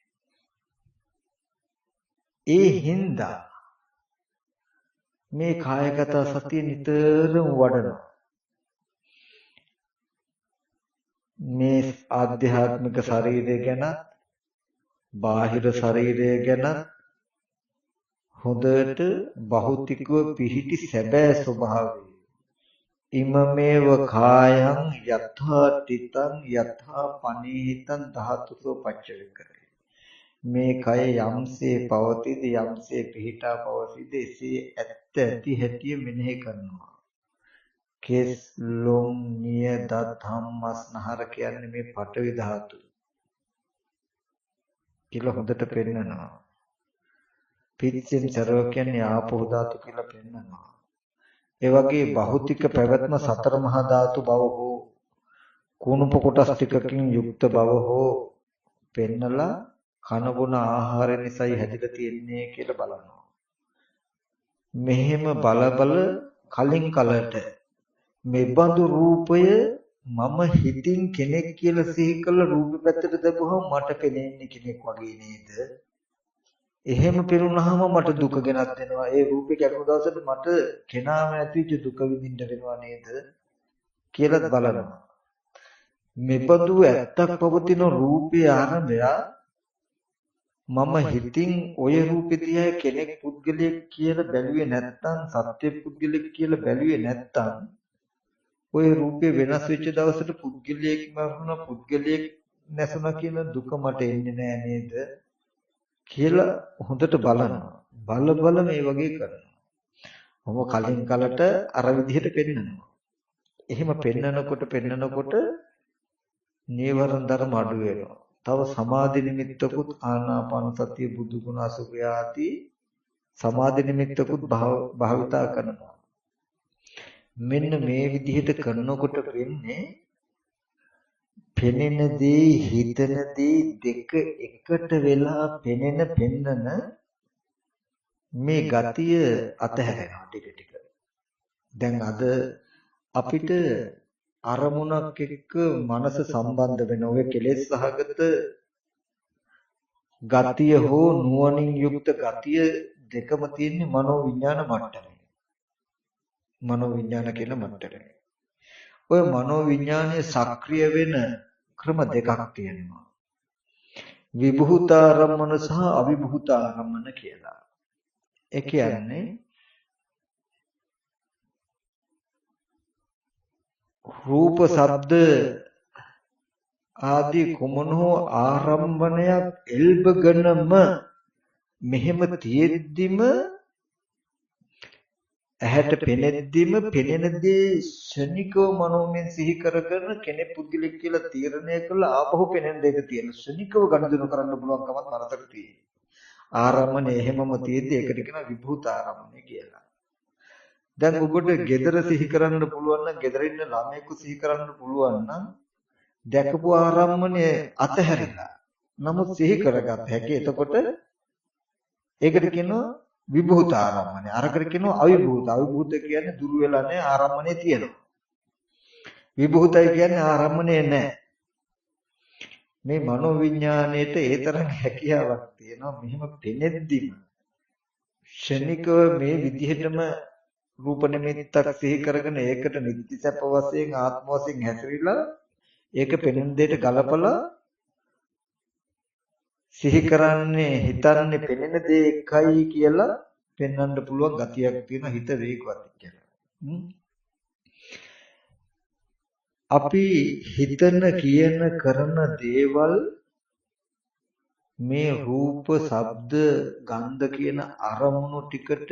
ඒ හින්දා මේ කායගත සතිය නිතරම වඩනවා. මේ ආධ්‍යාත්මික ශරීරය ගැන බාහිර ශරීරය ගැන හොඳට භෞතිකව පිහිටි සැබෑ ස්වභාවය ඉමමේව කායං යථා තිතං යථා පනීතං ධාතුසෝ පච්චවිකරේ. මේ කය යම්සේ පවතිද යම්සේ පිහිටා පවතිද එසේ ඇත්ත ඇති හැටි මෙනෙහි කරනවා. කෙස් ලොම් නිය දත් හම්මස් නහර කියන්නේ මේ පඨවි ධාතු කියලා හොඳට පෙන්නනවා. පිරිසින් සරව කියන්නේ ආපෝ ධාතු කියලා පෙන්නනවා. ඒ වගේ භෞතික පැවැත්ම සතර මහා ධාතු බව හෝ කුණුප කොටස් ටිකකින් යුක්ත බව හෝ පෙන්නලා කන බොන ආහාර නිසායි හැදිලා තියෙන්නේ කියලා බලනවා. මෙහෙම බල කලින් කලට මේ බඳු රූපය මම හිතින් කෙනෙක් කියලා සිහි කළ රූපෙ පැත්තට දැබුවම මට පෙනෙන්නේ කෙනෙක් වගේ නේද? එහෙම පෙනුනහම මට දුක ගෙනත් දෙනවා. ඒ රූපේ කැඩුණු දවසට මට කෙනාම නැතිවෙච්ච දුක විඳින්න වෙනවා නේද කියලා බලනවා. මෙබඳු ඇත්තක් පවතින රූපේ ආරම්භය මම හිතින් ඔය රූපේ දිහා කෙනෙක් පුද්ගලයෙක් කියලා බැලුවේ නැත්තම් සත්‍ය පුද්ගලයෙක් කියලා බැලුවේ නැත්තම් ඔය රූපේ වෙනස් වෙච්ච දවසට පුද්ගලයෙක් මරුණා පුද්ගලයෙක් නැසුණා කියන දුක මට එන්නේ නෑ නේද කියලා හොඳට බලනවා. බල මේ වගේ කරනවා. මම කලින් කලට අර විදිහට පෙන්නනවා. එහෙම පෙන්නකොට නීවරණ ධර්ම අඩු වෙනවා. තව සමාධි නිමිත්තකුත් ආනාපාන සතිය බුදු ගුණ අසුභය ආදී සමාධි නිමිත්තකුත් භාවිතා කරනවා. මෙන්න මේ විදිහට කරනකොට වෙන්නේ පෙනෙන දේ හිතන දේ දෙක එකට වෙලා පෙන්නන මේ ගතිය අතහැරෙනවා ටික ටික. දැන් අද අපිට අරමුණක් එක්ක මනස සම්බන්ධ වෙන ඔය කෙලෙස් සහගත ගතිය හෝ නුවණින් යුක්ත ගතිය දෙකම තියෙන්නේ මනෝ විඥාන මට්ටමේ. මනෝ විඥාන කියන මට්ටමේ. ඔය මනෝ විඥානයේ සක්‍රිය වෙන ක්‍රම දෙකක් තියෙනවා. විභූතාරම්මන සහ අවිභූතාරම්මන කියලා. ඒ කියන්නේ රූප ශබ්ද ආදී කුමන හෝ ආරම්භණයක් එල්බගෙනම මෙහෙම තියෙද්දිම ඇහැට පෙනෙද්දිම පෙනෙන දේ ශනිකව මනෝමයෙන් සිහි කරගෙන කෙනෙක් පුද්ගලික කියලා තීරණය කළා ආපහු පෙනෙන දෙයක තියෙන ශනිකව ගනුදෙනු කරන්න පුළුවන්කමත් මනසට තියෙනවා. ආරම්මණය එහෙමම තියෙද්දි ඒකට කියනවා විභූත ආරම්මණය කියලා. දැන් ඔබට gedara සිහි කරන්න පුළුවන් නම් gedara ඉන්න ළමයෙකු සිහි කරන්න පුළුවන් නම් දැකපු ආරම්මණය අතහැරිලා නමුත් සිහි කරගත හැකි. එතකොට ඒකට කියනවා විභූත ආරම්මණය. අරකට කියනවා අවිභූත. අවිභූත කියන්නේ දුරු වෙලා නැහැ ආරම්මණය තියෙනවා. විභූතයි කියන්නේ ආරම්මණය නැහැ. මේ මනෝ විඥාණයට ඒ තරම් හැකියාවක් තියෙනවා. මෙහෙම පෙනෙද්දිම ශනිකව මේ විදිහටම රූප නිමිත්තක් සිහි කරගෙන ඒකට නිත්‍ය සැප වශයෙන් ආත්ම වශයෙන් හැසිරීලා ඒක පෙනෙන දෙයට ගලපලා සිහි කරන්නේ හිතන්නේ පෙනෙන දේ එකයි කියලා පෙන්වන්න පුළුවන් ගතියක් තියෙන හිත වේගවත් කියලා. අපි හිතන කියන කරන දේවල් මේ රූප, ශබ්ද, ගන්ධ කියන අරමුණු ටිකට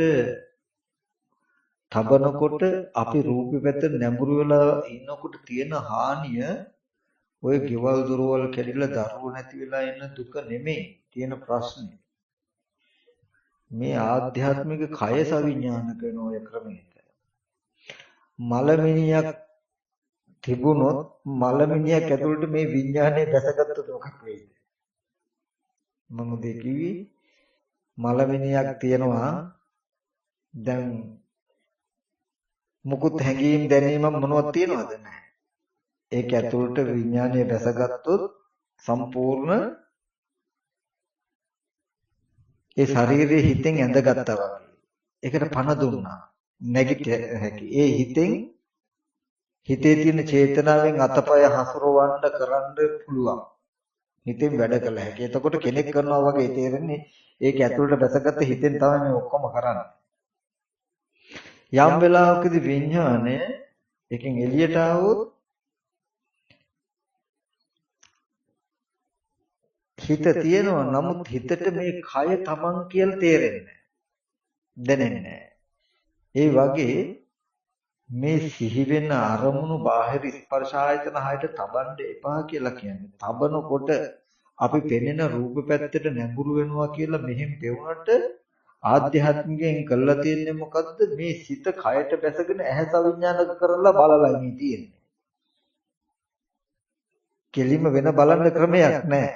තබනකොට අපි රූපේ පැත්තට නැඹුරු වෙලා ඉන්නකොට තියෙන හානිය ඔය ගෙවල් දොරවල් කැඩිලා දරුවෝ නැති වෙලා එන දුක නෙමෙයි තියෙන ප්‍රශ්නේ. මේ ආධ්‍යාත්මික කය සවිඥානික වෙන ඔය ක්‍රමයට. මලමිනියක් තිබුණොත් මලමිනියක් ඇතුළට මේ විඥානේ දැසගත්තොත් මොකක් වෙයිද? මම දෙකිවි මලමිනියක් තියෙනවා. දැන් මුකුත් හැඟීම් දැනීම මොනවද තියනවද නැහැ. ඒක ඇතුළට විඥානය දැසගත්තොත් සම්පූර්ණ ඒ ශරීරයේ හිතෙන් ඇඳගත්තා වගේ. ඒකට පණ දුන්නා. නැගිට හැකි. ඒ හිතෙන් හිතේ තියෙන චේතනාවෙන් අතපය හසුරවන්න කරන්න පුළුවන්. හිතෙන් වැඩ කළ හැකි. එතකොට කෙනෙක් කරනවා වගේ තේරෙන්නේ ඒක ඇතුළට බැසගත්ත හිතෙන් තමයි මේ ඔක්කොම කරන්නේ. යම් වෙලාවකදී විඥානය එකෙන් එළියට ආවොත් හිත තියෙනවා. නමුත් හිතට මේ කය තමන් කියලා තේරෙන්නේ දැනෙන්නේ. ඒ වගේ මේ සිහි වෙන අරමුණු බාහිර ස්පර්ශ ආයතන හයට තබන්න එපා කියලා කියන්නේ. තබනකොට අපි පෙනෙන රූප පැත්තට නැඹුරු වෙනවා කියලා මෙහෙම පෙවුනට ආධ්‍යාත්මිකයෙන් කළා තියෙන්නේ මොකද්ද? මේ සිත කයට බැසගෙන ඇහැ සවිඥානික කරලා බලලා ඉන්නේ තියෙන්නේ. කෙලිම වෙන බලන්න ක්‍රමයක් නැහැ.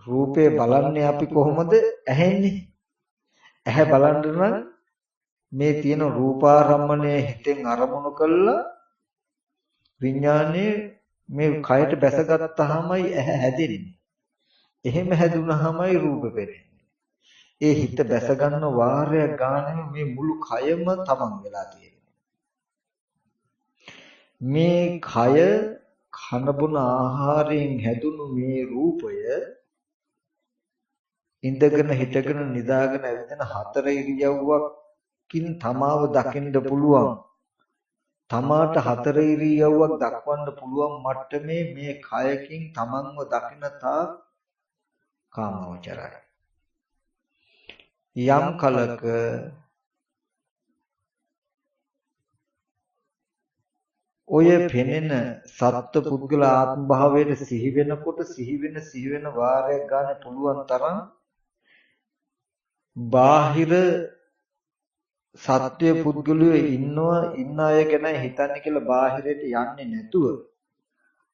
රූපේ බලන්නේ අපි කොහොමද? ඇහෙන්නේ. ඇහැ බලන්න නම් මේ තියෙන රූපාරම්මණය හිතෙන් අරමුණු කළා විඥානේ මේ කයට බැසගත්තාමයි ඇහැ හැදෙන්නේ. එහෙම හැදුනහමයි රූප පෙනෙන්නේ. ඒ හිත බැස ගන්න වාරයක් ගානේ මේ මුළු කයම තමන් වෙලා තියෙනවා. මේ කය කන බොන ආහාරයෙන් හැදුණු මේ රූපය ඉඳගෙන හිටගෙන නිදාගෙන ඇවිදින හතර ඉරියව්වකින් තමාව දකින්න පුළුවන්. තමාට හතර ඉරියව්වක් දක්වන්න පුළුවන් මට්ටමේ මේ කයකින් තමන්ව දකින තාක් කාමවචරයි. යම් කලක ඔය පෙනෙන සත්ත්ව පුද්ගල ආත්ම භාවයට සිහි වෙනකොට සිහි වෙන වාරයක් ගන්න පුළුවන් තරම් බාහිර සත්‍ය පුද්ගලයෝ ඉන්න අය ගැන හිතන්නේ කියලා බාහිරයට යන්නේ නැතුව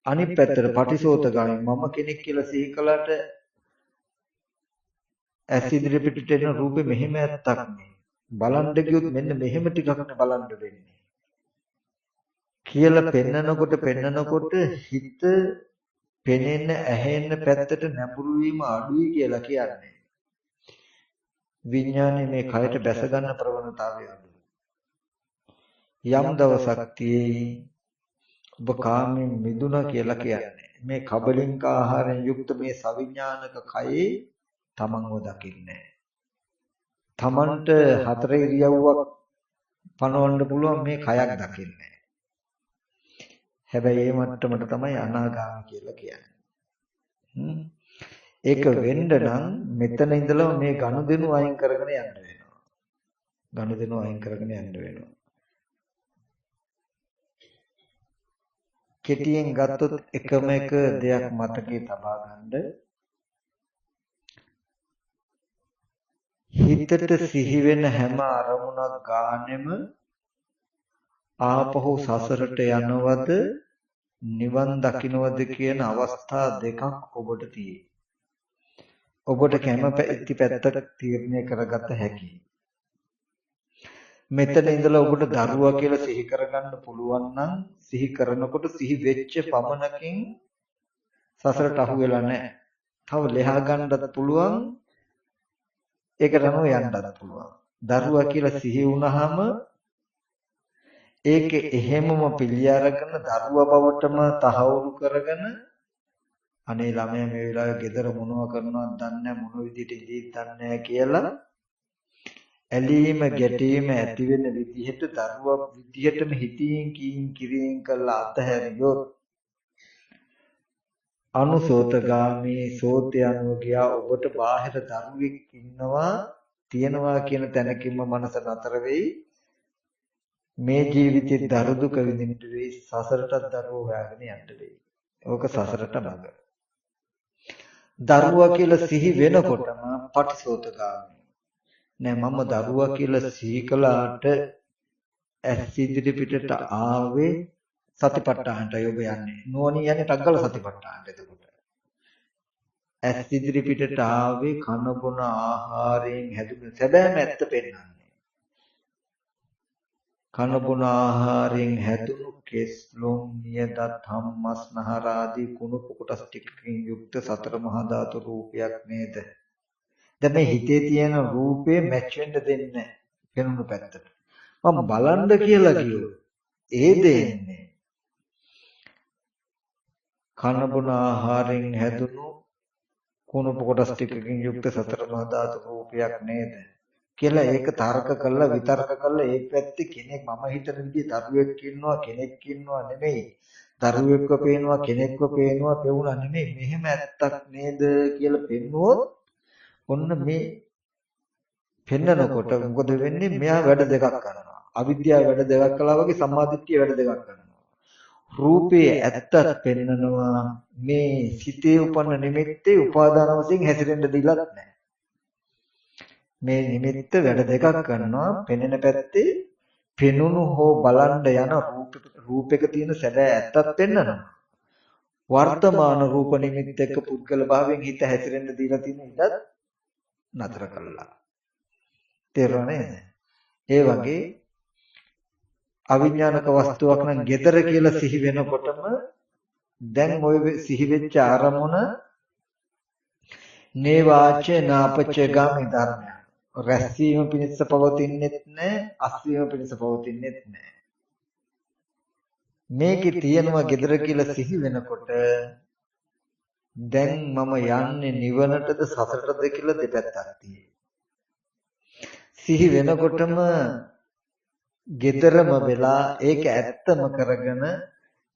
අනිත් පැත්තට පටිසෝතගාමී මම කෙනෙක් කියලා සිහි කළාට ඇස් ඉදිරි පිටට එන රූපේ මෙහෙම ඇත්තක් නේ. බලන්න ගියොත් මෙන්න මෙහෙම ටිකක් නේ බලන්න වෙන්නේ. කියලා පෙන්නකොට හිත පෙනෙන ඇහෙන පැත්තට නැඹුරු වීම අඩුයි කියලා කියන්නේ. විඥානේ මේ කයට බැස ගන්න ප්‍රවණතාවය අඩුයි. යම් දවසක් තියේ ඔබ කාමෙන් මිදුණා කියලා කියන්නේ. මේ කබලින්ක ආහාරයෙන් යුක්ත මේ සවිඥානික කයේ තමන්ව දකින්නේ. තමන්ට හතර ඉරියව්වක් පනවන්න පුළුවන් මේ කයක් දකින්නේ. හැබැයි මේ මට්ටමට තමයි අනාගාමී කියලා කියන්නේ. ඒක වෙන්න නම් මෙතන ඉඳලා මේ ගනුදෙනු අයින් කරගෙන යන්න වෙනවා. ගනුදෙනු අයින් කරගෙන යන්න වෙනවා. කෙටියෙන් ගත්තොත් එකම එක දෙයක් මතකේ තබා ගන්න. හිතට සිහි වෙන හැම අරමුණක් ගානෙම ආපහු සසරට යනවද නිවන් දකින්නවද කියන අවස්ථා දෙකක් ඔබට තියෙයි. ඔබට කැමැති පැත්තට තීරණය කරගත හැකියි. මෙතන ඉඳලා ඔබට දරුවා කියලා සිහි කරගන්න පුළුවන් නම් සිහි කරනකොට සිහි වෙච්ච පමණකින් සසරට අහු වෙලා නැහැ. තව ලෙහා ගන්නත් පුළුවන්. ඒකට නෝ යන්නත් පුළුවන්. දරුවා කියලා සිහි වුණාම ඒක එහෙමම පිළි අරගෙන දරුවා බවටම තහවුරු කරගෙන අනේ ළමයා මේ වෙලාවේ ගෙදර මොනව කරනවද දන්නේ නැහැ මොන විදිහට ඉඳීද දන්නේ නැහැ කියලා ඇලීම ගැටීම ඇති වෙන විදිහට දරුවා විදිහටම හිතින් කීන් කිරින් කළා අතහැරියොත් අනුසෝතගාමී සෝතයන්ව ගියා ඔබට බාහිර දරුවෙක් තියනවා කියන තැනකින්ම මනස නතර වෙයි. මේ ජීවිතේ දරු දුක විඳින්න වෙයි සසරටත් දරුවෝ හොයාගෙන යන්න වෙයි. ඕක සසරට ළඟ. දරුවා කියලා සිහි වෙනකොටම පටිසෝතගාමී. නෑ මම දරුවා කියලා සිහි කළාට ඇස් ඉදිරි පිටට ආවේ සතිපට්ඨානට යොබ යන්නේ. නුවණින් යන්නේ ටග්ගල සතිපට්ඨානට. එතකොට ඇස් ඉදිරි පිටට ආවේ කන බොන ආහාරයෙන් හැදුණු සැබෑම ඇත්ත පෙන්වන්නේ. කන බොන ආහාරයෙන් හැදුණු කෙස් ලොම් නියදත් හම්මස් නහර ආදී කුණු කොටස් ටිකකින් යුක්ත සතර මහා ධාතු රූපයක් නේද? දැන් මේ හිතේ තියෙන රූපේ මැච් වෙන්න දෙන්නේ නැහැ. පෙනුණු පැත්තට. මම බලන්න කියලා කිව්වොත් ඒ දෙන්නේ කන බොන ආහාරයෙන් හැදුණු කුණු කොටස් ටිකකින් යුක්ත සතර මහා ධාතු රූපයක් නේද කියලා ඒක තර්ක කළා විතර්ක කළා ඒ පැත්තේ කෙනෙක් මම හිතන විදිහේ දරුවෙක් ඉන්නවා කෙනෙක් ඉන්නවා නෙමෙයි දරුවෙක්ව පේනවා කෙනෙක්ව පේනවා පෙවුනා නෙමෙයි මෙහෙම ඇත්තක් නේද කියලා පෙන්වුවොත් ඔන්න මේ පෙන්නකොට මොකද වෙන්නේ මෙයා වැඩ දෙකක් කරනවා අවිද්‍යාව වැඩ දෙකක් කළා වගේ සම්මාදිට්ඨිය වැඩ දෙකක් කරනවා රූපේ ඇත්තත් පෙන්නනවා මේ සිතේ උපන්න නිමිත්තේ උපාදාන වශයෙන් හැසිරෙන්න දීලත් නැහැ මේ නිමිත්ත වැඩ දෙකක් කරනවා පෙනෙන පැත්තේ පෙනුණු හෝ බලන්න යන රූපයක තියෙන සැබෑ ඇත්තත් පෙන්නනවා වර්තමාන රූප නිමිත්ත එක්ක පුද්ගල භාවයෙන් හිත හැසිරෙන්න දීලා තියෙන ඉඩත් නතර කළා තේරුණා නේද ඒ වගේ අවිඥානික වස්තුවක් නම් gedara කියලා සිහි වෙනකොටම දැන් ওই සිහි වෙච්ච අරමුණ නේවාච නාපච ගාමී ධර්මය රැස්වීම පිණිස පවතින්නෙත් නැහැ අස්වීම පිණිස පවතින්නෙත් නැහැ මේකේ තියෙනවා gedara කියලා සිහි වෙනකොට දැන් මම යන්නේ නිවනටද සසරටද කියලා දෙපැත්තක් තියෙනවා සිහි වෙනකොටම ගෙදරම වෙලා ඒක ඇත්තම කරගෙන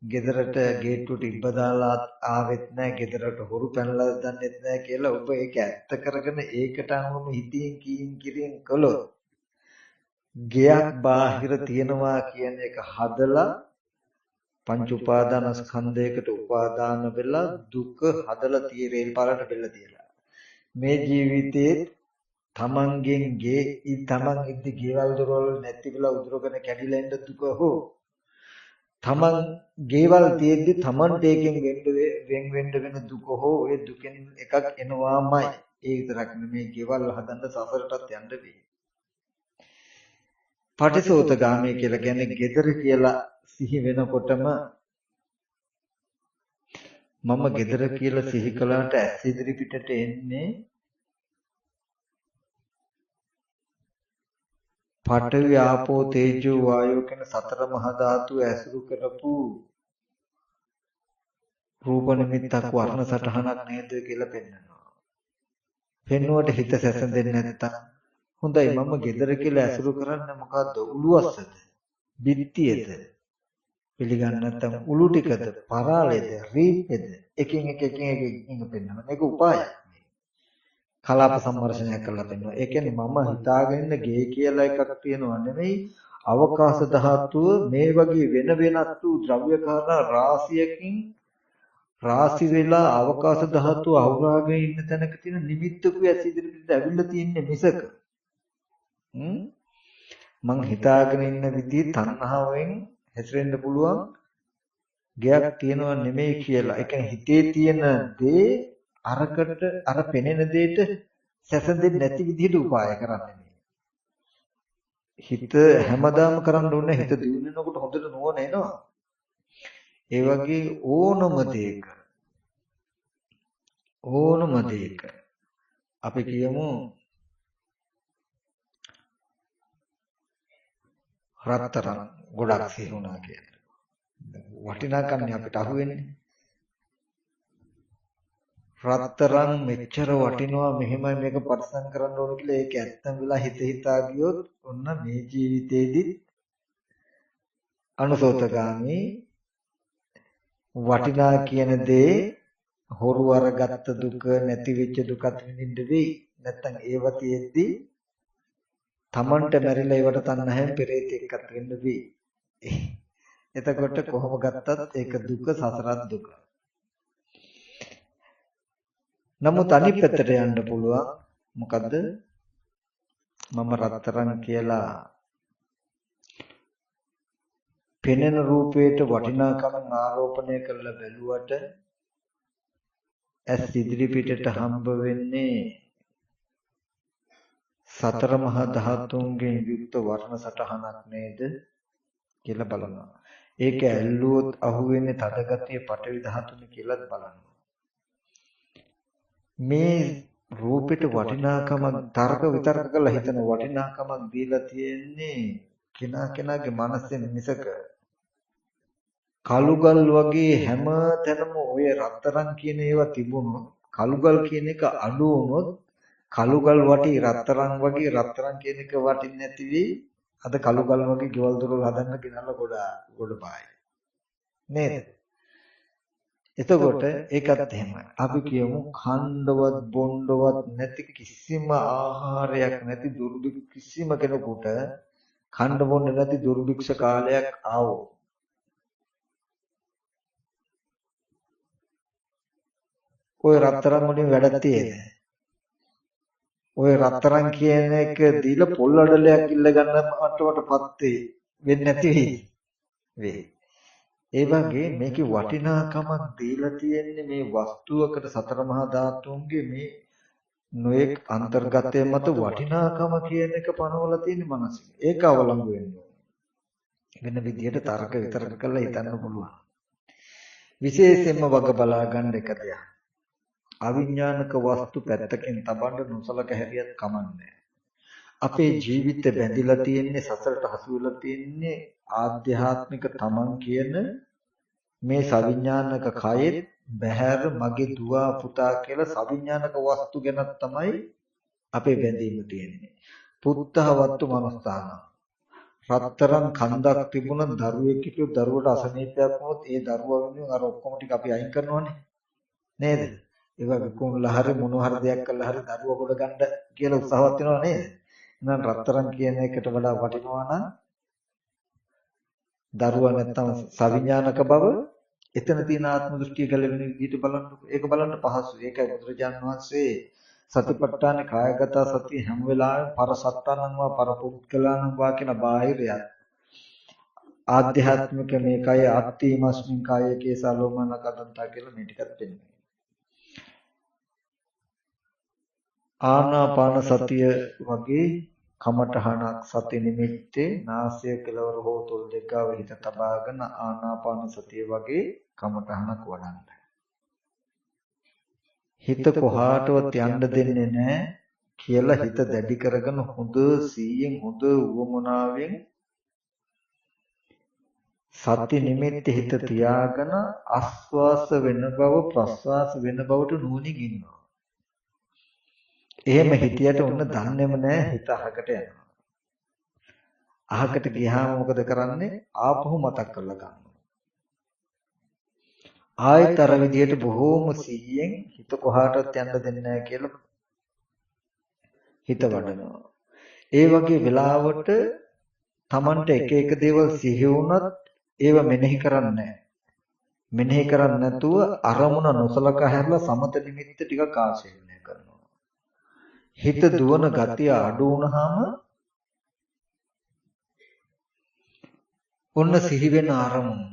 ගෙදරට ගේට්ටුවට ඉබ්බ දාලා ආවෙත් නැහැ ගෙදරට හොරු පැනලා දන්නෙත් නැහැ කියලා ඔබ ඒක ඇත්ත කරගෙන ඒකට අනුවම හිතින් කීින් කිරින් කළොත් ගයක් බාහිර තියනවා කියන එක හදලා පංච උපාදාන ස්කන්ධයකට උපාදාන වෙලා දුක හදලා රේල් පාරට බෙල්ල තියලා මේ ජීවිතේ තමන්ගෙන් තමන් ඉද්දි ගෙවල් දොරවල් නැති වෙලා උදුරගෙන කැඩිලා ඉන්න දුක හෝ තමන් ගෙවල් තියෙද්දි තමන්ට ඒකෙන් වෙන් වෙන්න වෙන දුක හෝ ඒ දුකෙන් එකක් එනවාමයි ඒ විතරක් නෙමෙයි ගෙවල් හදන්න සසරටත් යන්න වෙයි පටිසෝතගාමී කියලා කියන්නේ gedara කියලා සිහි වෙනකොටම මම gedara කියලා සිහි කළාට ඇස් ඉදිරි පිටට එන්නේ පඨවි ආපෝ තේජෝ වායෝ කියන සතර මහා ධාතු ඇසුරු කරපු රූප නිමිත්තක් වර්ණ සටහනක් නේද කියලා පෙන්නනවා. පෙන්නුවට හිත සැසඳෙන්නේ නැත්තම් හොඳයි මම gedara කියලා ඇසුරු කරන්නේ මොකද්ද? උළුවස්සද? බිත්තියද? පිළිගන්න නැත්තම් උළු ටිකද? පරාලෙද? රීප්පෙද? එකින් එක පෙන්නනවා. මේක උපායක්. කලාප සම්මර්ෂණය කරලා පෙන්නනවා. ඒ කියන්නේ මම හිතාගෙන ඉන්න ගේ කියලා එකක් තියෙනවා නෙමෙයි අවකාශ ධාතුව මේ වගේ වෙන වෙනත් වූ ද්‍රව්‍ය කාරණා රාශියකින් රාශි වෙලා අවකාශ ධාතුව අවුරාගෙන ඉන්න තැනක තියෙන නිමිත්තකුයි ඇස් ඉදිරියට ඇවිල්ලා තියෙන්නේ මිසක මං හිතාගෙන ඉන්න විදිහේ තණ්හාවෙන් හැසිරෙන්න පුළුවන් ගයක් තියෙනවා නෙමෙයි කියලා. ඒ කියන්නේ හිතේ තියෙන දේ අරකට අර පෙනෙන දෙයට සැසඳෙන්නේ නැති විදිහට උපාය කරන්නේ. හිත හැමදාම කරන්න ඕනේ හිත දියුණුනකොට හොඳට නුවණ එනවා. ඒ වගේ ඕනම දෙයක අපි කියමු රත්තරන් ගොඩක් සිහුණා කියලා. වටිනාකම් අපිට අහුවෙන්නේ. රත්තරන් මෙච්චර වටිනවා මෙහෙමයි මේක පරිසම් කරන්න ඕන කියලා ඒක ඇත්තම වෙලා හිතා ගියොත් ඔන්න මේ ජීවිතේදිත් අනුසෝතගාමි වටිනා කියන දේ හොරු අරගත්ත දුක නැති වෙච්ච දුකත් විඳින්න වෙයි නැත්තම් ඒව තියෙද්දි තමන්ට මැරිලා ඒවට තණ්හයෙන් පෙරේත එක්කත් වෙන්න වෙයි එතකොට කොහොම ගත්තත් ඒක දුක සසරත් දුක නමුත් අනිත් පැත්තට යන්න පුළුවන් මොකද්ද මම රත්තරන් කියලා පෙනෙන රූපයට වටිනාකම ආරෝපණය කරලා බැලුවට ඇස් ඉදිරි පිටට හම්බ වෙන්නේ සතර මහා ධාතුන්ගෙන් යුක්ත වර්ණ සටහනක් නේද කියලා බලනවා. ඒක ඇල්ලුවොත් අහුවෙන්නේ තද ගතිය පටවි ධාතුනේ කියලාත් බලනවා. මේ රූපෙට වටිනාකමක් තර්ක විතර්ක කරලා හිතන වටිනාකමක් දීලා තියෙන්නේ කෙනාගේ මනසෙන් මිසක කළුගල් වගේ හැම තැනම ඔය රත්තරන් කියන ඒවා තිබුණොත් කළුගල් කියන එක අඩු වුණොත් කළුගල් වටි රත්තරන් වගේ රත්තරන් කියන එක වටින්නේ නැති වෙයි. අද කළුගල් වගේ ගෙවල් දොරවල් හදන්න ගෙනල්ලා ගොඩ පායි නේද? එතකොට ඒකත් එහෙමයි. අපි කියමු ඛණ්ඩවත් බොණ්ඩවත් නැති කිසිම ආහාරයක් නැති දුර්භික්ෂ කිසිම කෙනෙකුට ඛණ්ඩ බොණ්ඩ නැති දුර්භික්ෂ කාලයක් ආවෝ. ඔය රත්තරන් වලින් වැඩක් තියෙද? ඔය රත්තරන් කියන එක දීලා පොල් අඩලයක් ඉල්ල ගන්න මට්ටමටපත් වෙන්නේ නැති වෙයි. ඒ වගේ මේකේ වටිනාකමක් දීලා තියෙන්නේ මේ වස්තුවකට සතර මහා ධාතුන්ගේ මේ නොඑක් අන්තර්ගතය මත වටිනාකම කියන එක පනවලා තියෙන මනසේ. ඒක අවලංගු වෙන්න වෙන විදියට තර්ක විතරක කරලා හිතන්න පුළුවන්. විශේෂයෙන්ම වග බලා ගන්න එක දෙයක්. අවිඥානික වස්තු පැත්තකින් තබන්න නොසලක හැරියත් කමන්නේ. අපේ ජීවිත බැඳිලා තියෙන්නේ සසරට හසු වෙලා තියෙන්නේ ආධ්‍යාත්මික තමන් කියන මේ සවිඥානික කයෙත් බහැර මගේ දුව පුතා කියලා සවිඥානික වස්තු ගැන තමයි අපේ බැඳීම තියෙන්නේ. පුත්තහ වත්තු මනස්ථාන. රත්තරන් කන්දක් තිබුණ දරුවෙක් හිටියොත් දරුවට අසනීපයක් වුණොත් ඒ දරුවා වෙනුවෙන් අර ඔක්කොම ටික අපි අයින් කරනවනේ නේද? ඒ වගේ කොහොමලා හරි මොන හරි දෙයක් කළා හරි දරුවා කොට ගන්න කියලා උත්සාහවත් වෙනව නේද? එහෙනම් රත්තරන් කියන එකට වඩා වටිනවා නම් දරුවා නැත්තම් සවිඥානික බව එතන තියෙන ආත්ම දෘෂ්ටිය ගැලවෙන විදිහට බලන්නකො. ඒක බලන්න පහසුයි. ඒකයි බුදුරජාණන් වහන්සේ සතිපට්ඨාන කායගත සතිය හැම වෙලාවෙම පරසත්තානං වා පරපුත්කලානං වා කියන බාහිරයත් ආධ්‍යාත්මික මේකයි අත්තිමස්මින් කායේ කේසලෝමන කදන්තා කියලා මේ ටිකත් පෙන්නනවා. ආනාපාන සතිය වගේ කමඨහනක් සති නිමිත්තේ නාසය කෙලවර හෝ තොල් දෙකව හිත තබාගෙන ආනාපාන සතිය වගේ කමඨහනක් වඩන්න. හිත කොහාටවත් යන්න දෙන්නේ නැහැ කියලා හිත දැඩි කරගෙන හොඳ සීයෙන් හොඳ උවමනාවෙන් සති නිමිත්තේ හිත තියාගෙන ආස්වාස වෙන බව ප්‍රස්වාස වෙන බවට නුවණින් ඉන්නවා. එහෙම හිතියට ඔන්න දන්නේම නැහැ හිත අහකට යනවා. අහකට ගියාම මොකද කරන්නේ? ආපහු මතක් කරලා ගන්නවා. ආයතර විදියට බොහෝම සිහියෙන් හිත කොහාටවත් යන්න දෙන්නේ නැහැ කියලා හිත වඩනවා. ඒ වගේ වෙලාවට Tamanට එක එක දේවල් සිහි වුණත් ඒව මෙනෙහි කරන්නේ නැහැ. මෙනෙහි කරන්නේ නැතුව අරමුණ නොසලකා හැරලා සමත නිමිත්ත ටිකක් ආශේවනය කරනවා. හිත දුවන ගතිය අඩු වුණාම ඔන්න සිහි වෙන අරමුණ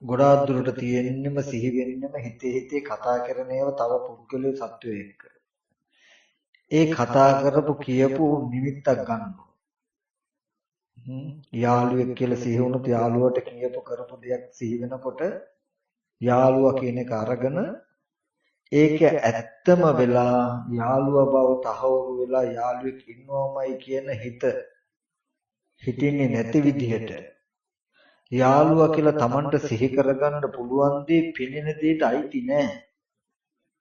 ගොඩාක් දුරට තියෙන්නෙම සිහි වෙන්නෙම හිතේ කතා කරන ඒවා තව පුද්ගලයේ සත්වයේ එක්ක. ඒ කතා කරපු කියපු නිමිත්තක් ගන්නවා. යාළුවෙක් කියලා සිහි වුණොත් යාළුවට කියපු කරපු දෙයක් සිහි වෙනකොට යාළුවා කියන එක අරගෙන ඒක ඇත්තම වෙලා යාළුවා බව තහවුරු වෙලා යාළුවෙක් ඉන්නවමයි කියන හිතින්නේ නැති විදිහට යාළුවා කියලා Tamanට සිහි කරගන්න පුළුවන් දේ පෙනෙන දෙයට අයිති නෑ.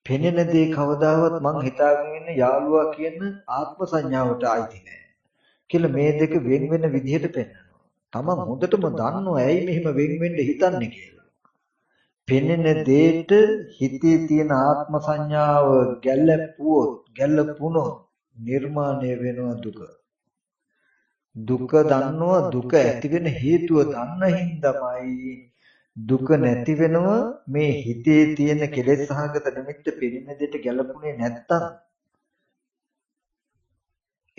පෙනෙන දේ කවදාවත් මං හිතාගෙන ඉන්න යාළුවා කියන ආත්ම සංඥාවට අයිති නෑ කියලා මේ දෙක වෙන වෙන විදිහට පෙන්වනවා. Taman හොඳටම දන්නවා ඇයි මෙහෙම වෙන් වෙන්න හිතන්නේ කියලා. පෙනෙන දෙයට හිතේ තියෙන ආත්ම සංඥාව ගැළපුණොත් නිර්මාණය වෙනවා දුක. දුක දන්නවා දුක ඇති වෙන හේතුව දන්න හින්දාමයි දුක නැති වෙනවා. මේ හිතේ තියෙන කෙලෙස් සහගත නිමිත්ත පෙනෙන දෙයට ගැළපුණේ නැත්තම්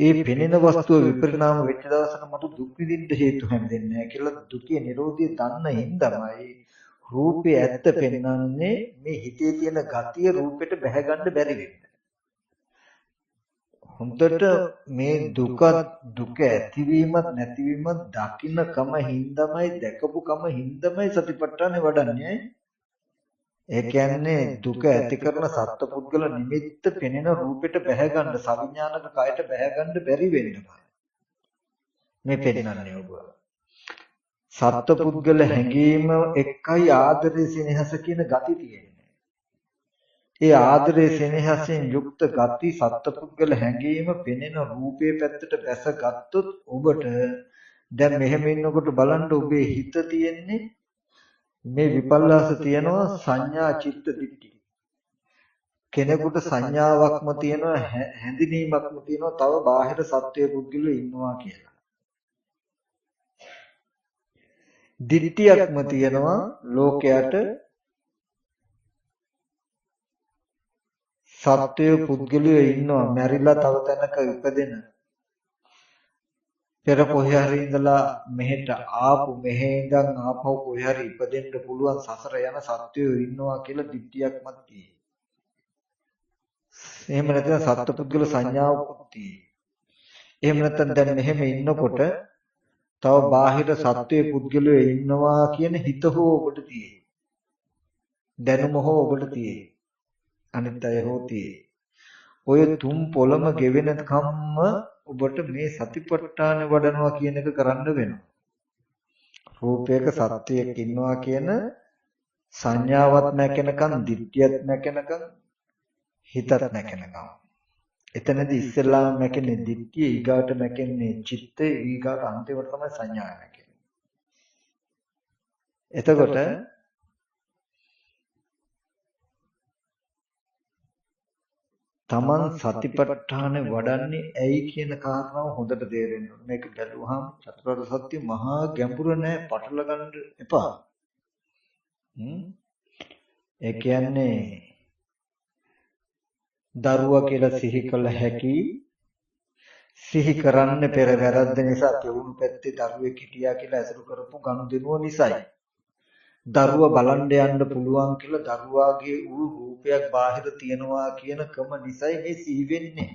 ඒ පෙනෙන වස්තුව විපරිණාම වෙච්ච දවසට මට දුක් විඳින්න හේතු හැදෙන්නේ නැහැ කියලා දුකේ නිරෝධය දන්න හින්දාමයි රූපේ ඇත්ත පෙන්වන්නේ මේ හිතේ තියෙන ගතිය රූපෙට බැහැ ගන්න බැරි වෙන්නේ. හොඳට මේ දුක ඇතිවීමත් නැතිවීමත් දකින්නකම හින්දාමයි දැකපුකම හින්දාමයි සතිපට්ඨානේ වඩන්නේ. ඒ කියන්නේ දුක ඇති කරන සත්පුද්ගල නිමිත්ත පෙනෙන රූපෙට බැහැ ගන්න සවිඥානික කයට බැහැ ගන්න බැරි වෙන්නවා. මේ පෙන්නන්නේ ඔබ. සත්පුද්ගල හැඟීම එකයි ආදරේ සෙනෙහස කියන ගති තියෙන්නේ. ඒ ආදරේ සෙනෙහසෙන් යුක්ත ගති සත්පුද්ගල හැඟීම පෙනෙන රූපේ පැත්තට බැසගත්තොත් ඔබට දැන් මෙහෙම ඉන්නකොට බලන්න ඔබේ හිත තියෙන්නේ මේ විපල්ලාස තියෙනවා සංඥා චිත්ත දිට්ඨි. කෙනෙකුට සංඥාවක්ම තියෙනවා හැඳිනීමක්ම තියෙනවා තව බාහිර සත්වයේ පුද්ගලයෝ ඉන්නවා කියලා. දිට්ඨියක්ම තියෙනවා ලෝකයට සත්වයේ පුද්ගලයෝ ඉන්නවා මැරිලා තව තැනක ඉපදෙන. පෙර කොහේ හරි ඉඳලා මෙහෙට ආපු මෙහෙ ඉඳන් ආපහු කොහේ හරි ඉපදෙන්න පුළුවන් සසර යන සත්වයෝ ඉන්නවා කියලා දිට්ඨියක්මත් තියෙනවා. එහෙම නැත්නම් සත්පුද්ගල සංඥාවකුත් තියෙනවා. එහෙම නැත්නම් දැන් මෙහෙම ඉන්නකොට තව බාහිර සත්වයේ පුද්ගලයෝ ඉන්නවා කියන හිත හෝ ඔබට තියෙනවා. දැනුම හෝ ඔබට තියෙනවා. අනිත් අය හෝ තියෙනවා. ඔය තුන් පොළම ගෙවෙන කම්ම ඔබට මේ සතිපට්ඨාන වඩනවා කියන එක කරන්න වෙනවා. රූපයක සත්‍යයක් ඉන්නවා කියන සංඥාවක් නැකෙනකන්, දිට්ඨියක් නැකෙනකන්, හිතත් නැකෙනකන්. එතනදී ඉස්සෙල්ලාම නැකෙන්නේ දිට්ඨිය, ඊගාට නැකෙන්නේ චිත්තය, ඊගාට අන්තිමට තමයි සංඥා නැකෙන්නේ. එතකොට තමන් සතිපට්ඨාන වඩන්නේ ඇයි කියන කාරණාව හොඳට තේරෙන්න ඕනේ. මේක බැලුවහම චතුරාර්ය සත්‍ය මහා ගැඹුර නෑ, පටල ගන්න එපා. ඒ කියන්නේ දරුවා කියලා සිහි කළ හැකි සිහි කරන්න පෙර වැරද්ද නිසා පෙවුණු පැත්තේ දරුවෙක් හිටියා කියලා ඇසුරු කරපු ගනුදෙනුව නිසායි. දරුවා බලන්න යන්න පුළුවන් කියලා දරුවාගේ උරු රූපයක් බාහිර තියනවා කියන කම නිසයි මේ සිහි වෙන්නේ.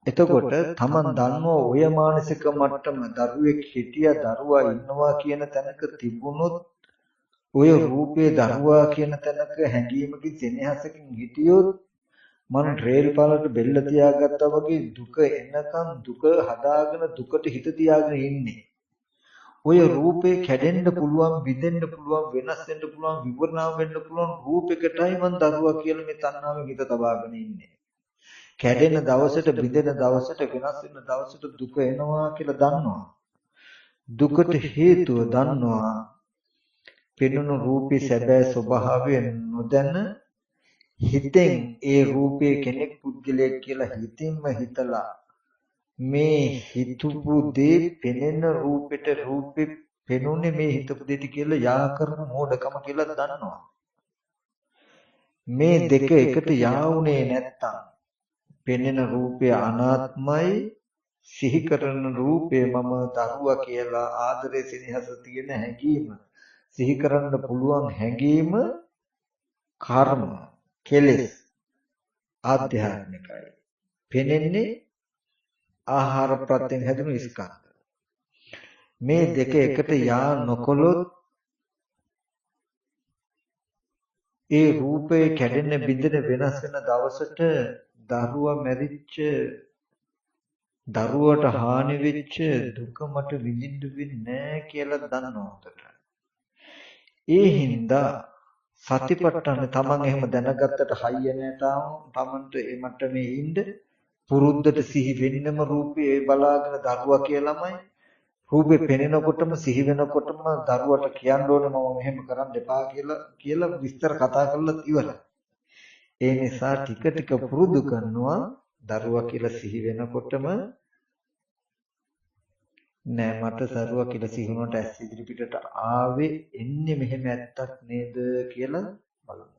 එතකොට තමන් දන්නවා ඔය මානසික මට්ටම දරුවෙක් හිටියා දරුවා ඉන්නවා කියන තැනක තිබුණොත් ඔය රූපේ දරුවා කියන තැනක හැඟීමකින් සෙනෙහසකින් හිටියොත් මම රේල් පාලට බෙල්ල තියාගත්තා වගේ දුක එනකම් දුක හදාගෙන දුකට හිත තියාගෙන ඉන්නේ. ඔය රූපේ කැඩෙන්න පුළුවන්, බිඳෙන්න පුළුවන්, වෙනස් වෙන්න පුළුවන්, විවරණාම වෙන්න පුළුවන් රූපයකටයි මම දරුවා කියලා මේ තණ්හාවෙන් හිත තබාගෙන ඉන්නේ. කැඩෙන දවසට, බිඳෙන දවසට, වෙනස් වෙන දවසට දුක එනවා කියලා දන්නවා. දුකට හේතුව දන්නවා. පෙනුණු රූපේ සැබෑ ස්වභාවය නොදැන හිතෙන් ඒ රූපේ කෙනෙක් පුද්ගලයෙක් කියලා හිතින්ම හිතලා මේ හිතුපු දේ පෙනෙන රූපෙට රූපේ පෙනුනේ මේ හිතපු දෙයට කියලා යා කරන මෝඩකම කියලා දන්නවා. මේ දෙක එකට යාවුනේ නැත්තම් පෙනෙන රූපය අනාත්මයි, සිහි කරන රූපේ මම දරුවා කියලා ආදරේ සෙනෙහස තියෙන හැඟීම සිහි කරන්න පුළුවන් හැඟීම කර්ම කෙලෙස් ආධ්‍යාත්මිකයි. පෙනෙන්නේ ආහාර ප්‍රත්‍යයෙන් හැදුණු ස්කන්ධ. මේ දෙක එකට යා නොකොලොත් ඒ රූපේ කැඩෙන බිඳෙන වෙනස් වෙන දවසට දරුවා මැරිච්ච දරුවට හානි වෙච්ච දුක මට විඳින්න වෙන්නේ නැහැ කියලා දන්නවා උතට. ඒ හින්දා සතිපට්ඨාන තමන් එහෙම දැනගත්තට හයිය නැතාවම තමන්ට ඒ මට්ටමේ ඉන්න පුරුද්දට සිහි වෙන්නම රූපේ බලාගෙන දරුවා කියලාමයි රූපේ පෙනෙනකොටම සිහි වෙනකොටම දරුවට කියන්න ඕනේ මම මෙහෙම කරන්න එපා කියලා විස්තර කතා කරලා ඉවරයි. ඒ නිසා ටික ටික පුරුදු කරනවා දරුවා කියලා සිහි වෙනකොටම නෑ මට දරුවා කියලා සිහි වුණාට ඇස් ඉදිරි පිටට ආවේ එන්නේ මෙහෙම ඇත්තක් නේද කියලා බලමු.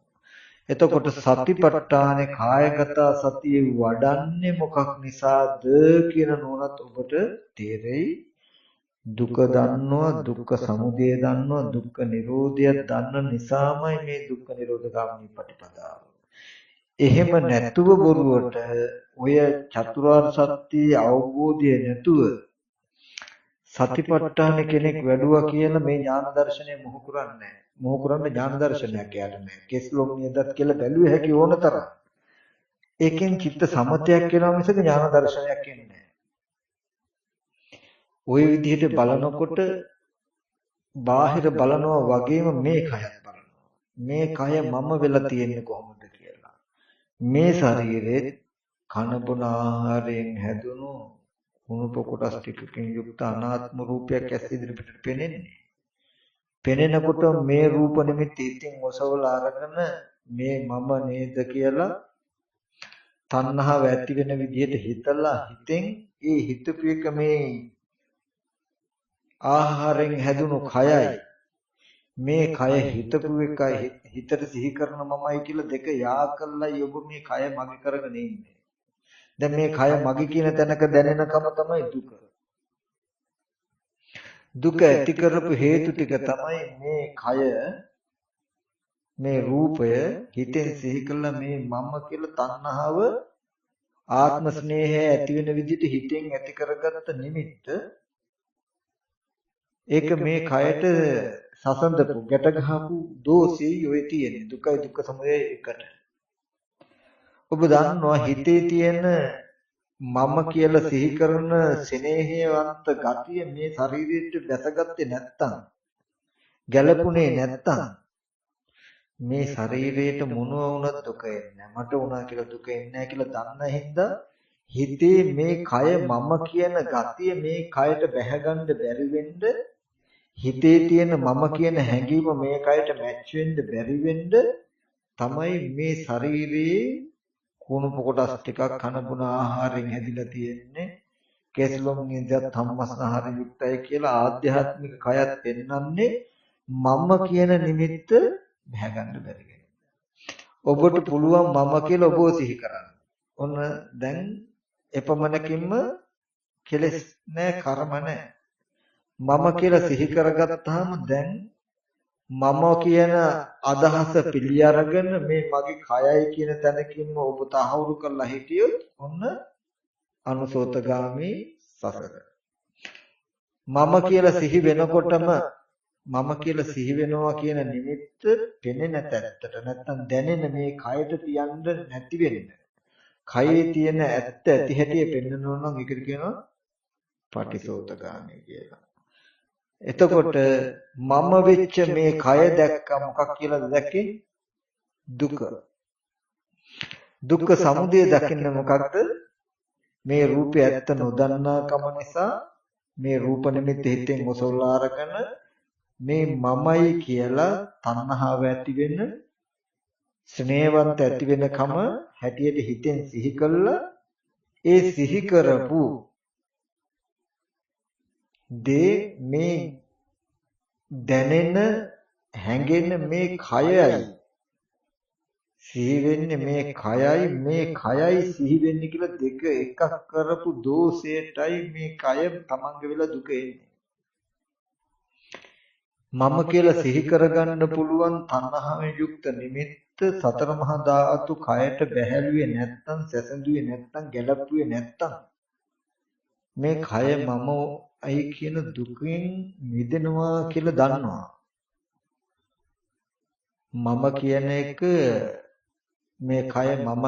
එතකොට සතිපට්ඨානේ කායගත සතිය වඩන්නේ මොකක් නිසාද කියන නුවණත් ඔබට තේරෙයි. දුක දන්නවා, දුක්ඛ සමුදය දන්නවා, දුක්ඛ නිරෝධය දන්න නිසාමයි මේ දුක්ඛ නිරෝධ ගාමිනී ප්‍රතිපදාව. එහෙම නැතුව බොරුවට ඔය චතුරාර්ය සත්‍ය අවබෝධය නැතුව සතිපට්ඨාන කෙනෙක් වැඩුවා කියලා මේ ඥාන දර්ශනය මොහු කරන්නේ නැහැ. මොහු කරන්නේ ඥාන දර්ශනයක් යාට නැහැ. කෙස්ලොම් නියදත් කියලා බැලුවේ හැකි ඕන තරම්. ඒකෙන් චිත්ත සමතයක් වෙනවා මිසක ඥාන දර්ශනයක් එන්නේ නැහැ. ওই විදිහට බලනකොට බාහිර බලනවා වගේම මේ කයත් බලනවා. මේ කය මම වෙලා තියෙන්නේ කොහොමද කියලා. මේ ශරීරෙත් කන බොන ආහාරයෙන් හැදුණු කුණුප කොටස් ටිකකින් යුක්ත අනාත්ම රූපයක් ඇස් ඉදිරියට පෙනෙන්නේ. පෙනෙනකොට මේ රූප නිමිති ඉතින් ඔසවලා අරගෙන මේ මම නේද කියලා තණ්හාව ඇති වෙන විදිහට හිතලා හිතෙන් ඒ හිතපු එක මේ ආහාරයෙන් හැදුණු කයයි මේ කය හිතපු එකයි හිතට සිහි කරන මමයි කියලා දෙක යා කළායි ඔබ මේ කය මගේ කරගෙන ඉන්නේ. දැන් මේ කය මගේ කියන තැනක දැනෙනකම තමයි දුක. දුක ඇති කරපු හේතු ටික තමයි මේ කය මේ රූපය හිතෙන් සිහි කළා මේ මම කියලා තණ්හාව ආත්ම ස්නේහය ඇති වෙන විදිහට හිතෙන් ඇති කරගත්ත නිමිත්ත. ඒක මේ කයට සසඳපු ගැට ගහපු දෝෂී ඔය තියෙන්නේ දුකයි දුක්ඛ සමුදය එකට. ඔබ දන්නවා හිතේ තියෙන මම කියලා සිහි කරන ස්නේහවන්ත ගතිය මේ ශරීරයට දැසගත්තේ නැත්තම් ගැළපුණේ නැත්තම් මේ ශරීරයට මොනවා වුණත් දුක එන්නේ මට වුණා කියලා දුක එන්නේ නැහැ කියලා දන්න හින්දා හිතේ මේ කය මම කියන ගතිය මේ කයට බැහැගන්න බැරි වෙන්න හිතේ තියෙන මම කියන හැඟීම මේ කයට මැච් වෙන්න බැරි වෙන්න තමයි මේ ශරීරයේ කුණු කොටස් ටිකක් කන බොන ආහාරයෙන් හැදිලා තියෙන්නේ. කේසලොම් නිදත් ධම්මස්නහර යුක්තයි කියලා ආධ්‍යාත්මික කයත් පෙන්වන්නේ මම කියන නිමිත්ත බැහැගන්න බැරි වෙනවා. ඔබට පුළුවන් මම කියලා ඔබව සිහි කරන්න. ඔන්න දැන් එපමණකින්ම කෙලෙස් නැහැ කර්ම නැහැ. මම කියලා සිහි කරගත්තාම දැන් මම කියන අදහස පිළි අරගෙන මේ මගේ කයයි කියන තැනකින්ම ඔබ තහවුරු කරලා හිටියොත් ඔන්න අනුසෝතගාමි සසර. මම කියලා සිහි වෙනකොටම මම කියලා සිහි වෙනවා කියන නිමිත්ත පෙනෙන තැනට නැත්තම් දැනෙන මේ කයට තියන්න නැති වෙන්න. කයේ තියෙන ඇත්ත ඇති හැටි පෙන්වනවා නම් ඒකට කියනවා පටිසෝතගාමි කියලා. එතකොට මම වෙච්ච මේ කය දැක්ක මොකක් කියලාද දැක්කේ? දුක. දුක්ඛ සමුදය දකින්න මොකක්ද? මේ රූපය ඇත්ත නොදන්නා කම නිසා මේ රූප නිමිති හිතෙන් ඔසවලා අරගෙන මේ මමයි කියලා තණ්හාව ඇති වෙන ස්නේහවන්ත ඇති වෙන කම හැටියට හිතෙන් සිහි කළා. ඒ සිහි කරපු දේ මේ දැනෙන හැඟෙන මේ කයයි සිහි වෙන්නේ මේ කයයි සිහි වෙන්නේ කියලා දෙක එකක් කරපු දෝෂයටයි මේ කය තමන්ගේ වෙලා දුක එන්නේ. මම කියලා සිහි කරගන්න පුළුවන් තණ්හාවෙන් යුක්ත නිමිත්ත සතර මහා ධාතු කයට බැහැළුවේ නැත්තම් සැසඳුවේ නැත්තම් ගැලපුවේ නැත්තම් මේ කය මම අයි කියන දුකෙන් මිදෙනවා කියලා දන්නවා. මම කියන එක මේ කය මම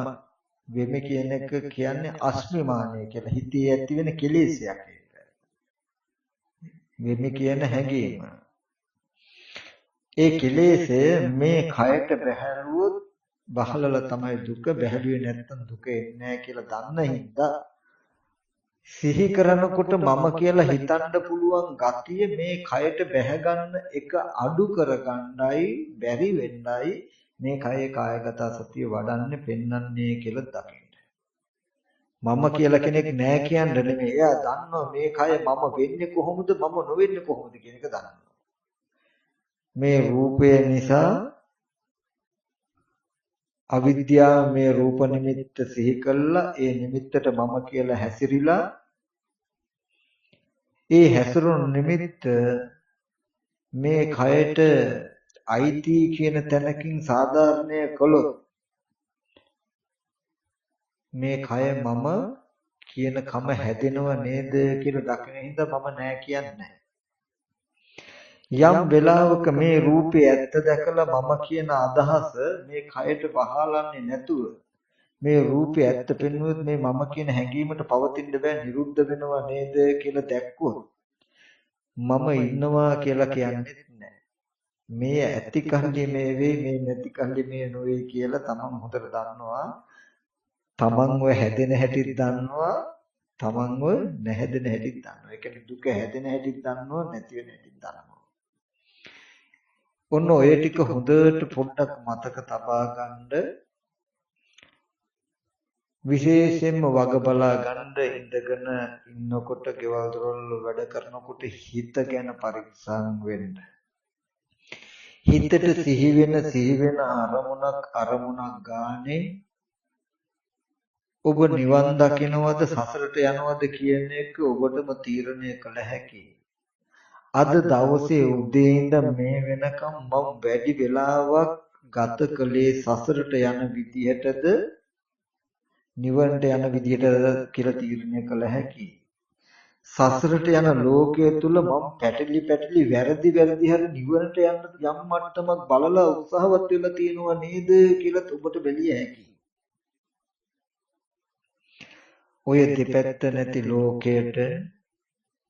වෙමි කියන එක කියන්නේ අස්මිමානය කියලා හිතේ ඇති වෙන කෙලෙසයක් ඒක. වෙමි කියන හැඟීම. ඒ කෙලෙසය මේ කයට බැහැරුවොත් බහලලා තමයි දුක බැහැළුවේ නැත්තම් දුක එන්නේ නැහැ කියලා දන්න හින්දා සිහි කරනකොට මම කියලා හිතන්න පුළුවන් ගතිය මේ කයට බැහැ එක අඩු කරගන්නයි බැරි වෙන්නයි මේ කයේ කායගත සතිය වඩන්නේ පෙන්වන්නේ කියලා දකින්න. මම කියලා කෙනෙක් නැහැ කියන්න නෙමෙයි. එයා දන්නවා මේ කය මම වෙන්නේ කොහොමද මම නොවෙන්නේ කොහොමද කියන එක දන්නවා. මේ රූපය නිසා අවිද්‍යාව මේ රූප නිමිත්ත සිහි කළා ඒ නිමිත්තට මම කියලා හැසිරිලා ඒ හැසිරුණු නිමිත්ත මේ කයට අයිති කියන තැනකින් සාධාරණය කළොත් මේ කය මම කියන කම හැදෙනව නේද කියලා දකින හින්දා මම නෑ කියන්නේ. යම් වෙලාවක මේ රූපේ ඇත්ත දැකලා මම කියන අදහස මේ කයට වහලන්නේ නැතුව මේ රූපේ ඇත්ත පෙන්වුවොත් මේ මම කියන හැඟීමට පවතින්න බෑ නිරුද්ධ වෙනවා නේද කියලා දැක්කොත් මම ඉන්නවා කියලා කියන්නේ නැහැ. මේ ඇති කල්ලි මේ වේ මේ නැති කල්ලි මේ නොවේ කියලා තමන් හොඳට දන්නවා. තමන්ව හැදෙන හැටිත් දන්නවා. තමන්ව නැහැදෙන හැටිත් දන්නවා. ඒ කියන්නේ දුක හැදෙන හැටිත් දන්නවා නැති වෙන හැටිත් දන්නවා. ඔන්න ඔය ටික හොඳට පොඩ්ඩක් මතක තබා ගන්න විශේෂයෙන්ම වග බලා ගන්න ඉඳගෙන ඉන්නකොට ගෙවල් දොරවල් වැඩ කරනකොට හිත ගැන පරිස්සම් වෙන්න. හිතට සිහි වෙන අරමුණක් ගානේ ඔබ නිවන් දකින්නවද සසරට යනවද කියන එක ඔබටම තීරණය කළ හැකියි. අද දවසේ උදේ ඉඳන් මේ වෙනකම් මම වැඩි වෙලාවක් ගත කළේ සසරට යන විදිහටද නිවනට යන විදිහටද කියලා තීරණය කළ හැකියි. සසරට යන ලෝකයේ තුල මම පැටලි වැරදි හරි නිවනට යන්න යම් මට්ටමක් බලලා උත්සාහවත් වෙලා තියෙනවා නේද කියලා ඔබට බැලිය හැකියි. ඔය දෙපැත්ත නැති ලෝකයට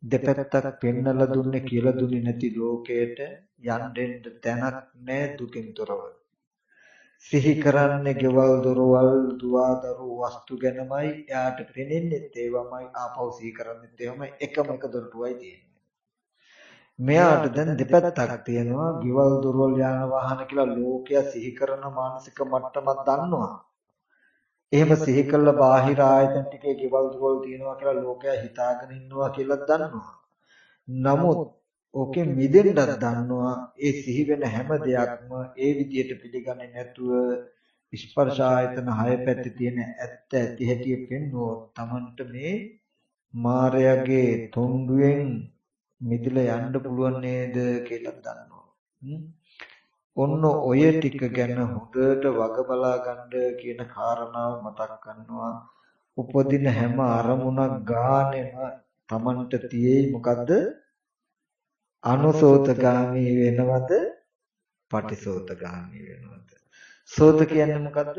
දෙපැත්තක් පෙන්නලා දුන්නේ කියලා දුන්නේ නැති ලෝකයට යන්න තැනක් නැහැ දුකින් තොරව. සිහි කරන්නේ ගෙවල් දොරවල් දුවදරු වස්තු ගැනමයි එයාට පෙනෙන්නේ ඒවමයි ආපහු සිහි කරන්නේ ඒවමයි එකම එක දොරටුවයි තියෙන්නේ. මෙයාට දැන් දෙපැත්තක් තියෙනවා ගෙවල් දොරවල් යාන වාහන කියලා ලෝකයා සිහි කරන මානසික මට්ටමක් දන්නවා. එහෙම සිහි කළ බාහිර ආයතන ටිකේ ගෙවල් දොරවල් තියෙනවා කියලා ලෝකයා හිතාගෙන ඉන්නවා කියලා දන්නවා. නමුත් ඕකේ මිදෙන්නත් දන්නවා ඒ සිහි වෙන හැම දෙයක්ම ඒ විදියට පිළිගන්නේ නැතුව ස්පර්ශ ආයතන හය පැත්තේ තියෙන ඇත්ත ඇති හැටි පෙන්වුවොත් Tamanට මේ මායගේ තොණ්ඩුවෙන් මිදලා යන්න පුළුවන් නේද කියලා දන්නවා. ඔන්න ඔය ටික ගැන හොඳට වග බලා ගන්න කියන කාරණාව මතක් කරනවා. උපදින හැම අරමුණක් ගානෙම Tamanට තියෙයි මොකද්ද? අනුසෝතගාමී වෙනවද? පටිසෝතගාමී වෙනවද? සෝත කියන්නේ මොකද්ද?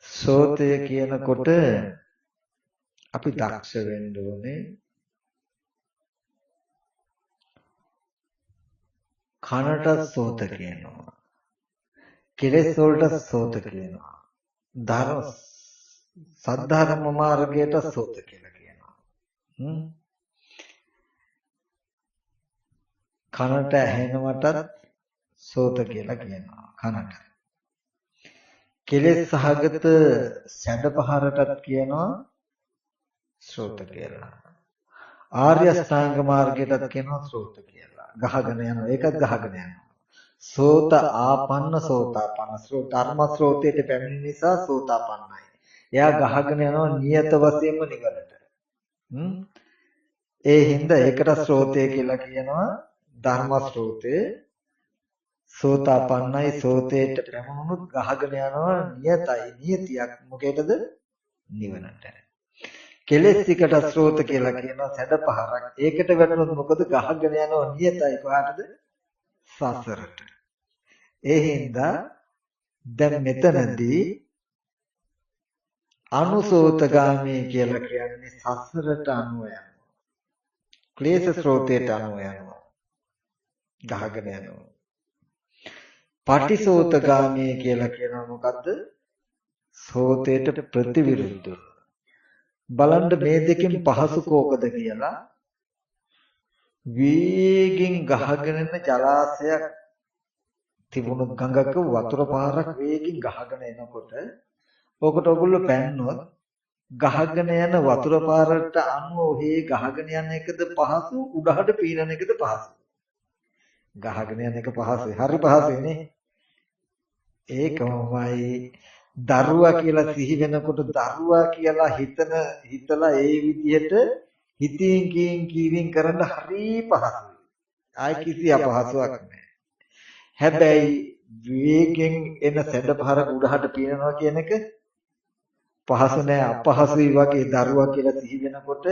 සෝතය කියනකොට අපි දක්ෂ වෙන්න ඕනේ. කනට සෝත කියනවා. කෙලෙස් වලට සෝත කියනවා. සද්ධර්ම මාර්ගයට සෝත කියලා කියනවා. කනට ඇහෙනවටත් සෝත කියලා කියනවා. කනට. කෙලෙස් සහගත සැඩපහරටත් කියනවා සෝත කියලා. ආර්ය අෂ්ටාංග මාර්ගයටත් කියනවා සෝත කියලා. ගහගෙන යනවා. ඒකත් ගහගෙන යනවා. සෝත ආපන්න සෝතාපන්න. ධර්ම ස්රෝතයට පැමිණෙන නිසා සෝතාපන්නයි. එයා ගහගෙන යනවා නියත වශයෙන්ම නිවනට. ඒ හින්දා ඒකට ස්රෝතය කියලා කියනවා. ධර්ම ස්රෝතේ සෝතාපන්නයි සෝතේට පැමුණුත් ගහගෙන යනවා නියතයි. නියතියක් මොකේදද? නිවනට. කෙලෙස් එකට ස්රෝත කියලා කියනවා සැඩපහරක්. ඒකට වැටුනොත් මොකද? ගහගෙන යනවා නියතයි. කොහාටද? සසරට. ඒ හින්දා දැන් මෙතනදී අනුසෝතගාමී කියලා කියන්නේ සසරට අනුව යනවා. ක්ලේශ ස්රෝතයට අනුව යනවා. ගහගෙන යනවා. පටිසෝතගාමී කියලා කියනවා මොකද්ද? සෝතයට ප්‍රතිවිරුද්ධව. බලන්න මේ දෙකෙන් පහසු කෝකද කියලා. වේගෙන් ගහගෙන යන ජලාශයක් තිබුණු ගඟක වතුර පාරක් වේගෙන් ගහගෙන එනකොට ඕකට ඔයගොල්ලෝ පැන්නොත් ගහගෙන යන වතුර පාරට අනුව ඔහේ ගහගෙන යන එකද පහසු උඩහට පීනන එකද පහසු? ගහගෙන යන එක පහසුයි. හරි පහසුයිනේ. ඒකමයි දරුවා කියලා සිහි වෙනකොට දරුවා කියලා හිතලා ඒ විදිහට හිතින් කීරින් කරන්න හරි පහසුයි. ආයි කිසි අපහසුයක් නැහැ. හැබැයි විවේකයෙන් එන සැඩපහර උඩහට පිනනවා කියන එක පහසු නෑ අපහසුයි වගේ දරුවා කියලා සිහි වෙනකොට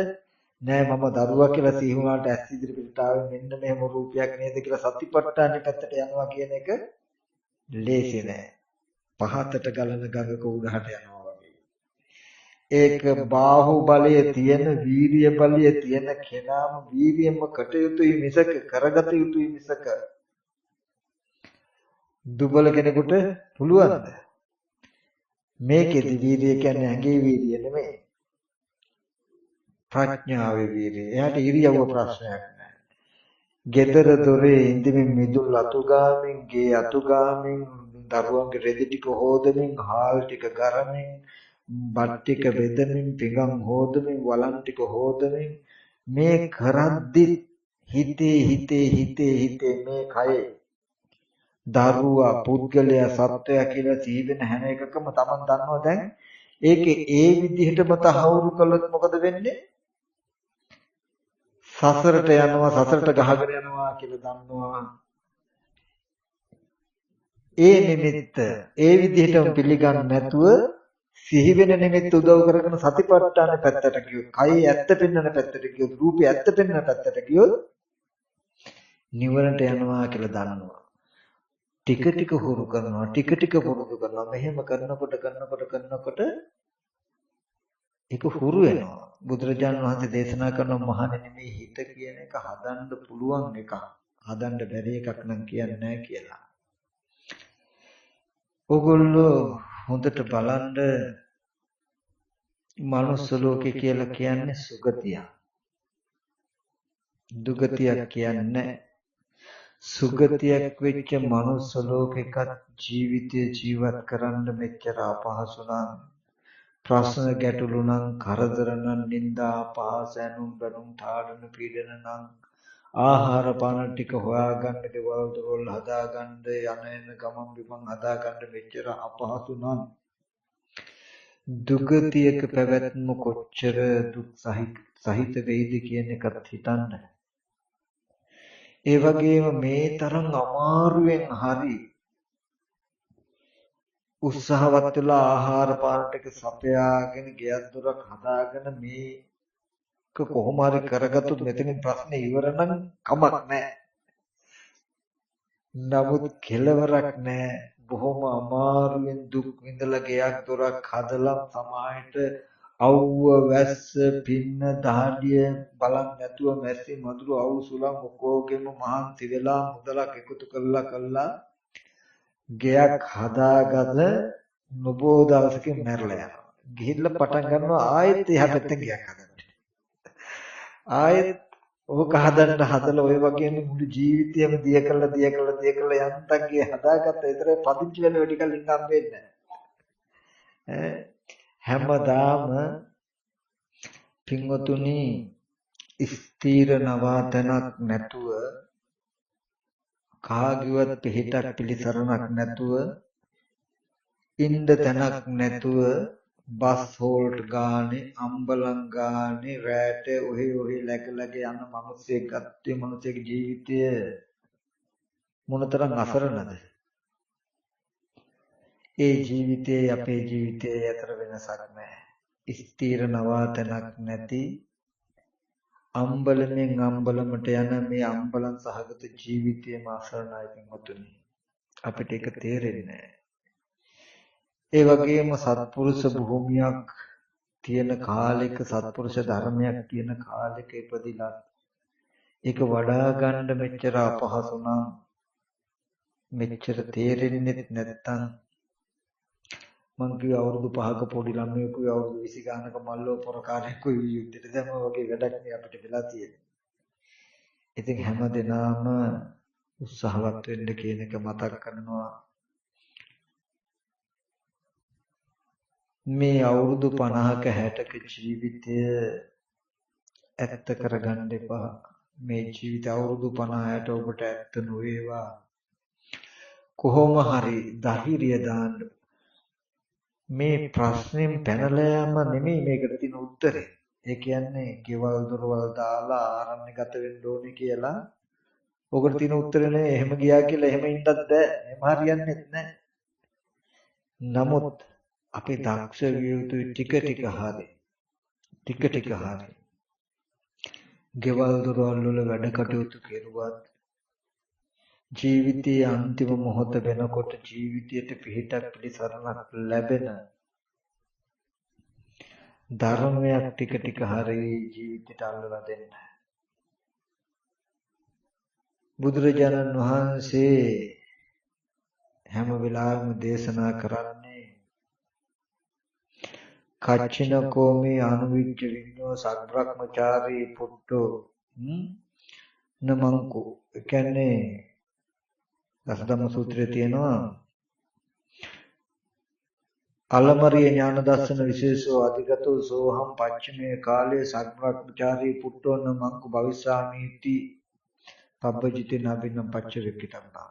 නෑ මම දරුවා කියලා සිහි වුණාට ඇස් ඉදිරියට ආවේ මෙන්න මෙහෙම රූපයක් නේද කියලා සතිපට්ඨානෙ පැත්තට යනවා කියන එක ලේසි නෑ. පහතට ගලන ගඟක උඩහට යනවා වගේ. ඒක බාහුව බලයේ තියෙන වීරිය බලයේ තියෙන කෙනාම වීරියෙන්ම කටයුතුයි මිසක කරගත යුතුයි මිසක දුබල කෙනෙකුට පුළුවන්ද? මේකෙදි වීරිය කියන්නේ ඇඟේ වීරිය නෙමෙයි. ප්‍රඥාවේ වීරිය. එයාට ඉරියව්ව ප්‍රශ්නයක් නෑ. gedara dore ඉඳිමින් මිදුල් අතුගාමින් ගේ අතුගාමින් දරුවන්ගේ රෙදි ටික හොදමින් හාල් ටික ගරමින් බත් ටික බෙදමින් පිඟන් හොදමින් වලන් ටික හොදමින් මේ කරද්දි හිතේ මේ කයේ දරුවා පුද්ගලයා සත්වයා කියලා ජීවෙන හැම එකකම Taman දන්නවා දැන් ඒකේ ඒ විදිහටම තහවුරු කළොත් මොකද වෙන්නේ? සසරට යනවා සසරට ගහගෙන යනවා කියලා දන්නවා. ඒ නිමිත්ත ඒ විදිහටම පිළිගන්නේ නැතුව සිහි වෙන නිමිත්ත උදව් කරගෙන සතිපට්ඨාන පැත්තට ගියොත්, කයි ඇත්ත පෙන්වන පැත්තට ගියොත්, රූපේ ඇත්ත පෙන්වන පැත්තට ගියොත් නිවනට යනවා කියලා දන්නවා. ටික ටික හුරු කරනවා, ටික ටික පුරුදු කරනවා. මෙහෙම කරනකොට ඒක හුරු වෙනවා. බුදුරජාණන් වහන්සේ දේශනා කරන මහණෙනි මේ හිත කියන එක හදන්න පුළුවන් එකක්. හදන්න බැරි එකක් නම් කියන්නේ නැහැ කියලා. ඕගොල්ලෝ හොඳට බලන්න මනුස්ස ලෝකේ කියලා කියන්නේ සුගතිය. දුගතියක් කියන්නේ සුගතියක් වෙච්ච මනුස්ස ලෝකයක ජීවිතය ජීවත් කරන්න මෙච්චර අපහසු නම් ප්‍රශ්න ගැටලු නම් කරදර නම් නිന്ദා අපහාස ඇනුම් බැනුම් තාඩන පීඩන නම් ආහාර පාන ටික හොයාගන්න දේවල් දරවල් හදාගන්න යන ගමන් බිමන් හදාගන්න මෙච්චර අපහසු නම් දුගතියක පැවැත්ම කොච්චර දුක් සහිත වෙයිද කියන එකත් හිතන්න. ඒ වගේම මේ තරම් අමාරුවෙන් හරි උත්සාහවත් වෙලා ආහාර පාන ටික සපයාගෙන ගෙයක් දොරක් හදාගෙන මේක කොහොම හරි කරගත්තොත් මෙතනින් ප්‍රශ්නේ ඉවර නම් කමක් නැහැ. නමුත් කෙලවරක් නැහැ. බොහොම අමාරුවෙන් දුක් විඳලා ගෙයක් දොරක් හදලා සමාහයට අවුව වැස්ස පින්න දහඩිය බලන් නැතුව මැස්සි මදුරු අවුසුලන් ඔක්කොගෙම මහන්සි වෙලා මුදලක් එකතු කළා ගෙයක් හදාගද නොබෝ දවසකින් මැරලා යනවා. ගිහිල්ලා පටන් ගන්නවා ආයෙත් එහා පැත්තෙන් ගෙයක් හදන්න. ආයෙත් ඕක හදන්න හදලා ඔය වගේම මුළු ජීවිතයම දිය කළා යන්තම් ගේ හදාගත්ත විතරේ පදිංචි වෙන වැඩි කල් ඉන්න හම්බෙන්නේ නැහැ. හැමදාම පින්වතුනි ස්ථීර නවාතනක් නැතුව කාගිවත් පිහිටක් පිළිසරණක් නැතුව ඉන්න තැනක් නැතුව බස් හෝල්ට් ගානේ අම්බලම් ගානේ රැට ඔහි läග යන මිනිස්සෙක් ගත්තේ මිනිස්සෙගේ ජීවිතය මොනතරම් අසරණද? ඒ ජීවිතේ අපේ ජීවිතයේ අතර වෙනසක් නැහැ. ස්ථීර නවාතනක් නැති අම්බලමෙන් අම්බලමට යන මේ අම්බලම් සහගත ජීවිතයේම අසරණයි පින්වතුනි. අපිට ඒක තේරෙන්නේ නැහැ. ඒ වගේම සත්පුරුෂ භූමියක් තියෙන කාලෙක සත්පුරුෂ ධර්මයක් තියෙන කාලෙක ඉපදිලා ඒක වඩා ගන්න මෙච්චර අපහසු නම් මෙච්චර තේරෙන්නේ නැත්තම් මං කිය අවුරුදු 5ක පොඩි ළමයෙකු අවුරුදු 20 ගානක මල්ලෝ පොරකාරයෙකු යුද්ධෙට දැම්ම වගේ වැඩක් නේ අපිට වෙලා තියෙන්නේ. ඉතින් හැමදෙනාම උත්සාහවත් වෙන්න කියන එක මතක් කරනවා. මේ අවුරුදු 50ක 60ක ජීවිතය ඇත්ත කරගන්න එපා. මේ ජීවිත අවුරුදු 50ට ඔබට ඇත්ත නොවේවා. කොහොම හරි ධෛර්යය දාන්න. මේ ප්‍රශ්نين පැනලා යම නෙමෙයි මේකට තියෙන උත්තරේ. ඒ කියන්නේ ගෙවල් දොරවල් දාලා ආරණ්‍යගත වෙන්න ඕනේ කියලා. ඔකට තියෙන උත්තරේ නේ එහෙම ගියා කියලා එහෙම ඉන්නත් බෑ. එහෙම හරියන්නේ නැහැ. නමුත් අපි දක්ෂ විය යුතුයි ටික ටික හරි. ටික ටික හරි. ගෙවල් දොරවල් වල වැඩ කටයුතු කෙරුවත් ජීවිතයේ අන්තිම මොහොත වෙනකොට ජීවිතයට පිහිටක් පිළිසරණක් ලැබෙන ධර්මයක් ටික ටික හරි ජීවිතයට අල්ලලා දෙන්න. බුදුරජාණන් වහන්සේ හැම වෙලාවෙම දේශනා කරන්නේ කච්චින කෝමී අනුවිච්ච විඤ්ඤෝ සග්‍රක්මචාරී පුට්ටෝ නමංකු. ඒ කියන්නේ දසධම්ම සූත්‍රයේ තියෙනවා අලමරිය ඥාන දර්ශන විශේෂෝ අධිගතෝ සෝහම් පච්චමේ කාලේ සග්‍රක්මචාරී පුට්ටෝ නමංකු භවිස්සාමීති පබ්බජිතේ නබිනම් පච්චවෙක්කිතම්බා.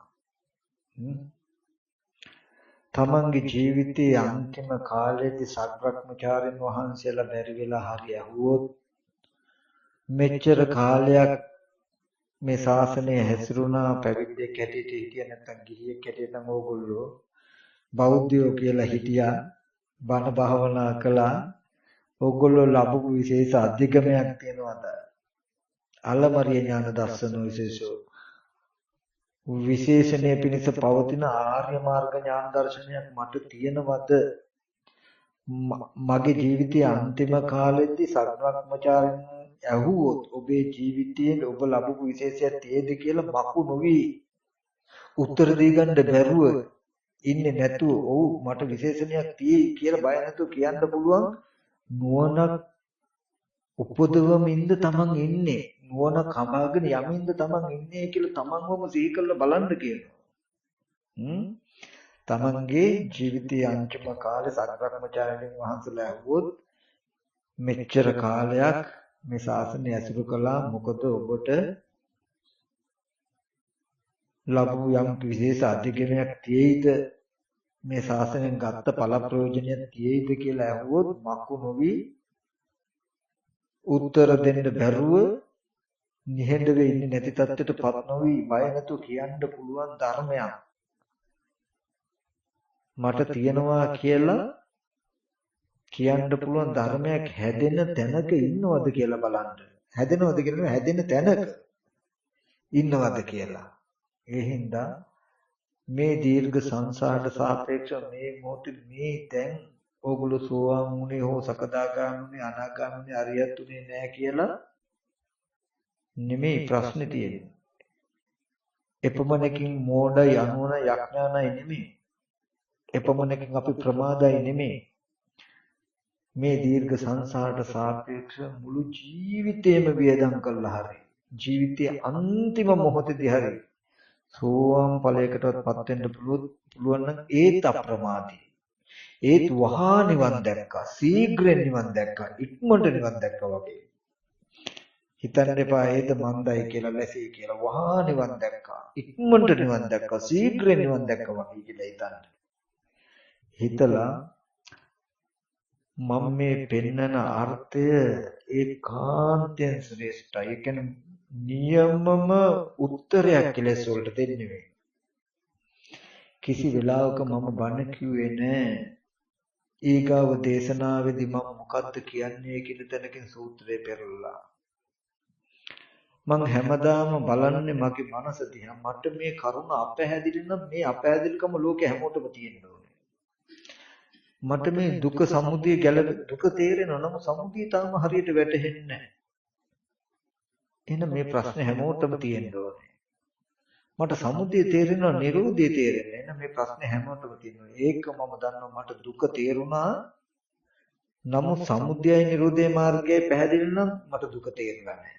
තමන්ගේ ජීවිතයේ අන්තිම කාලයේදී සග්‍රක්මචාරින් වහන්සේලා බැරි වෙලා හරි ඇහුවොත් මෙච්චර කාලයක් මේ ශාසනය හැසිරුණා පැවිද්දෙක් හැටියට හිටිය නැත්නම් ගිහියෙක් හැටියට නම් ඕගොල්ලෝ බෞද්ධයෝ කියලා හිටියා බණ භාවනා කළා ඕගොල්ලෝ ලැබපු විශේෂ අධිගමයක් තියෙනවද අලමරිය ඥාන දර්ශන විශේෂෝ විශේෂණයේ පිණිස පවතින ආර්ය මාර්ග ඥාන දර්ශනයක් මට තියෙනවද මගේ ජීවිතයේ අන්තිම කාලෙදී සග්‍රක්මචාරින් ඇහුවොත් ඔබේ ජීවිතයේ ඔබ ලැබපු විශේෂයක් තියෙද කියලා මකු නොවි උත්තර දී ගන්න බැරුව ඉන්නේ නැතුව ඔව් මට විශේෂණයක් තියෙයි කියලා බය නැතුව කියන්න පුළුවන් නුවණක් උපදවමින්ද තමන් ඉන්නේ නුවණ කමාගෙන යමින්ද තමන් ඉන්නේ කියලා තමන්වම සිහි කරලා බලන්න කියනවා. තමන්ගේ ජීවිතයේ අන්තිම කාලේ සග්‍රක්මචාරින් වහන්සේලා ඇහුවොත් මෙච්චර කාලයක් මේ ශාසනය ඇසුරු කළා මොකද ඔබට ලැබු යම් විශේෂ අධිගමනයක් තියෙයිද මේ ශාසනයෙන් ගත්ත ඵල ප්‍රයෝජනයක් තියෙයිද කියලා ඇහුවොත් මක්කු නොවි උත්තර දෙන්න බැරුව නිහඬව ඉන්නේ නැති තත්ත්වයටපත් නොවි බය නැතුව කියන්න පුළුවන් ධර්මයක් මට තියෙනවා කියලා කියන්න පුළුවන් ධර්මයක් හැදෙන තැනක ඉන්නවද කියලා බලන්න. හැදෙනවද කියලා හැදෙන තැනක ඉන්නවද කියලා. ඒ හින්දා මේ දීර්ඝ සංසාරට සාපේක්ෂව මේ මොහොතේ මේ දැන් ඕගොල්ලෝ සෝවාන් වුණේ හෝ සකදාගාමී අනාගාමී අරියත් උනේ නැහැ කියලා නෙමෙයි ප්‍රශ්නේ තියෙන්නේ. එපමණකින් මෝඩයි අනුවන යඥානයි නෙමෙයි. එපමණකින් අපි ප්‍රමාදයි නෙමෙයි. මේ දීර්ඝ සංසාරට සාපේක්ෂව මුළු ජීවිතේම වියදම් කළා හරි ජීවිතයේ අන්තිම මොහොතේදී හරි සෝවාන් ඵලයකටවත් වෙන්න පුළුවන් නම් ඒත් අප්‍රමාදී ඒත් වහා නිවන් දැක්කා ශීඝ්‍රයෙන් නිවන් දැක්කා ඉක්මනට නිවන් දැක්කා වගේ හිතන්න එපා ඒද මන්දයි කියලා ලැසී කියලා වහා නිවන් දැක්කා ඉක්මනට නිවන් දැක්කා ශීඝ්‍රයෙන් නිවන් දැක්කා වගේ කියලා හිතන්න හිතලා මම මේ පෙන්නන අර්ථය ඒකාන්තයෙන් ශ්‍රේෂ්ඨයි. ඒ කියන්නේ නියමම උත්තරයක් කෙලෙස් වලට දෙන්නේ. කිසි වෙලාවක මම බණ කිව්වේ නෑ. ඊගාව දේශනාවේදී මම මොකද්ද කියන්නේ කියන තැනකින් සූත්‍රය පෙරලලා. මම හැමදාම බලන්නේ මගේ මනස දිහා. මට මේ කරුණ අපැහැදිලි නම් මේ අපැහැදිලිකම ලෝකේ හැමෝටම තියෙනවා. මට මේ දුක සමුදය දුක තේරෙනවා නම් සමුදය තාම හරියට වැටහෙන්නේ නැහැ. එහෙනම් මේ ප්‍රශ්නේ හැමෝටම තියෙන්න ඕනේ. මට සමුදය තේරෙනවා නිරෝධය තේරෙන්නේ. එහෙනම් මේ ප්‍රශ්නේ හැමෝටම තියෙනවා. ඒක මම දන්නවා මට දුක තේරුණා. නමුත් සමුදයයි නිරෝධයේ මාර්ගයයි පැහැදිලි නම් මට දුක තේරෙන්නේ නැහැ.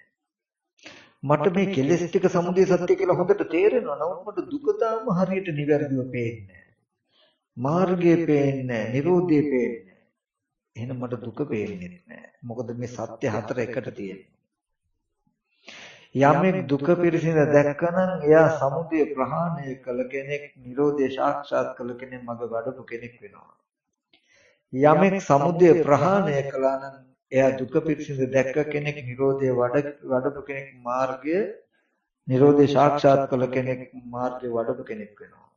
මට මේ කෙලෙස් ටික සමුදය සත්‍ය කියලා හොඳට තේරෙනවා. නමුත් මට දුක තාම හරියට නිවැරදිව පේන්නේ මාර්ගය පේන්නේ නිරෝධය පේන්නේ. එහෙනම් මට දුක පේන්නේ නැහැ. මොකද මේ සත්‍ය හතර එකට තියෙනවා. යමෙක් දුක පිරිසිඳ දැක්කනම් එයා සමුදය ප්‍රහාණය කළ කෙනෙක්, නිරෝධය සාක්ෂාත් කළ කෙනෙක්, මඟ වඩපු කෙනෙක් වෙනවා. යමෙක් සමුදය ප්‍රහාණය කළා නම් එයා දුක පිරිසිඳ දැක්ක කෙනෙක්, නිරෝධය වඩපු කෙනෙක්, මාර්ගය නිරෝධය සාක්ෂාත් කළ කෙනෙක්, මාර්ගය වඩපු කෙනෙක් වෙනවා.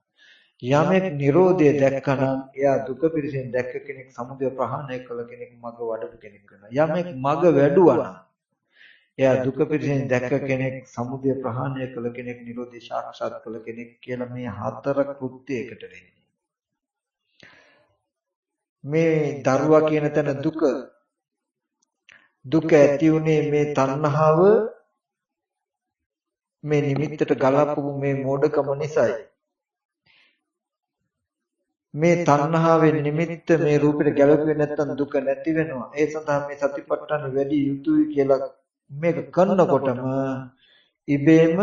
යමෙක් නිරෝධය දැක්කනම් එයා දුක පිරිසිඳ දැක්ක කෙනෙක්, සමුදය ප්‍රහාණය කළ කෙනෙක්, මඟ වඩපු කෙනෙක් වෙනවා. යමෙක් මඟ වැඩුවා නම් එයා දුක පිරිසිඳ දැක්ක කෙනෙක්, සමුදය ප්‍රහාණය කළ කෙනෙක්, නිරෝධය සාක්ෂාත් කළ කෙනෙක් කියලා මේ හතර කෘත්‍යයකට වෙන්නේ. මේ දරුවා කියන තැන දුක ඇති උනේ මේ තණ්හාව මේ නිමිත්තට ගලපපු මේ මෝඩකම නිසායි. මේ තණ්හාවෙන් නිමිත්ත මේ රූපෙට ගැලපෙන්නේ නැත්නම් දුක නැති වෙනවා. ඒ සඳහා මේ සතිපට්ඨාන වැඩි යුතුයි කියලා මේක කරනකොටම ඉබේම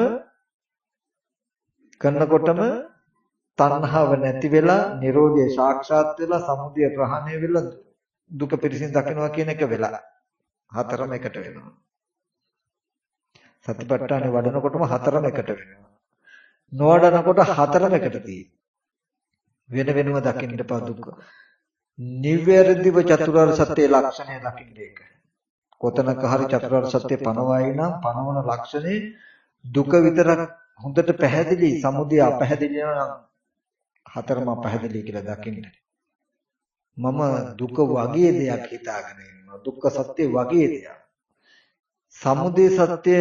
තණ්හාව නැති වෙලා, නිරෝධය සාක්ෂාත් වෙලා, සමුදය ප්‍රහාණය වෙලා, දුක පිරිසිදු දකින්නවා කියන එක වෙලා හතරම එකට වෙනවා. සතිපට්ඨාන වඩනකොටම හතරම එකට වෙනවා. නොවඩනකොට හතරම එකට තියෙනවා. වෙන වෙනම දකින්න එපා දුක. නිවැරදිව චතුරාර්ය සත්‍ය ලක්ෂණය දකින්න ඒක. කොතනක හරි චතුරාර්ය සත්‍ය පනවයි නම් පනවන ලක්ෂණේ දුක විතරක් හොඳට පැහැදිලි, සමුදය අපැහැදිලි නම් හතරම අපැහැදිලි කියලා දකින්න. මම දුක වගේ දෙයක් හිතාගෙන ඉන්නවා. දුක්ඛ සත්‍ය වගේ දෙයක්. සමුදය සත්‍ය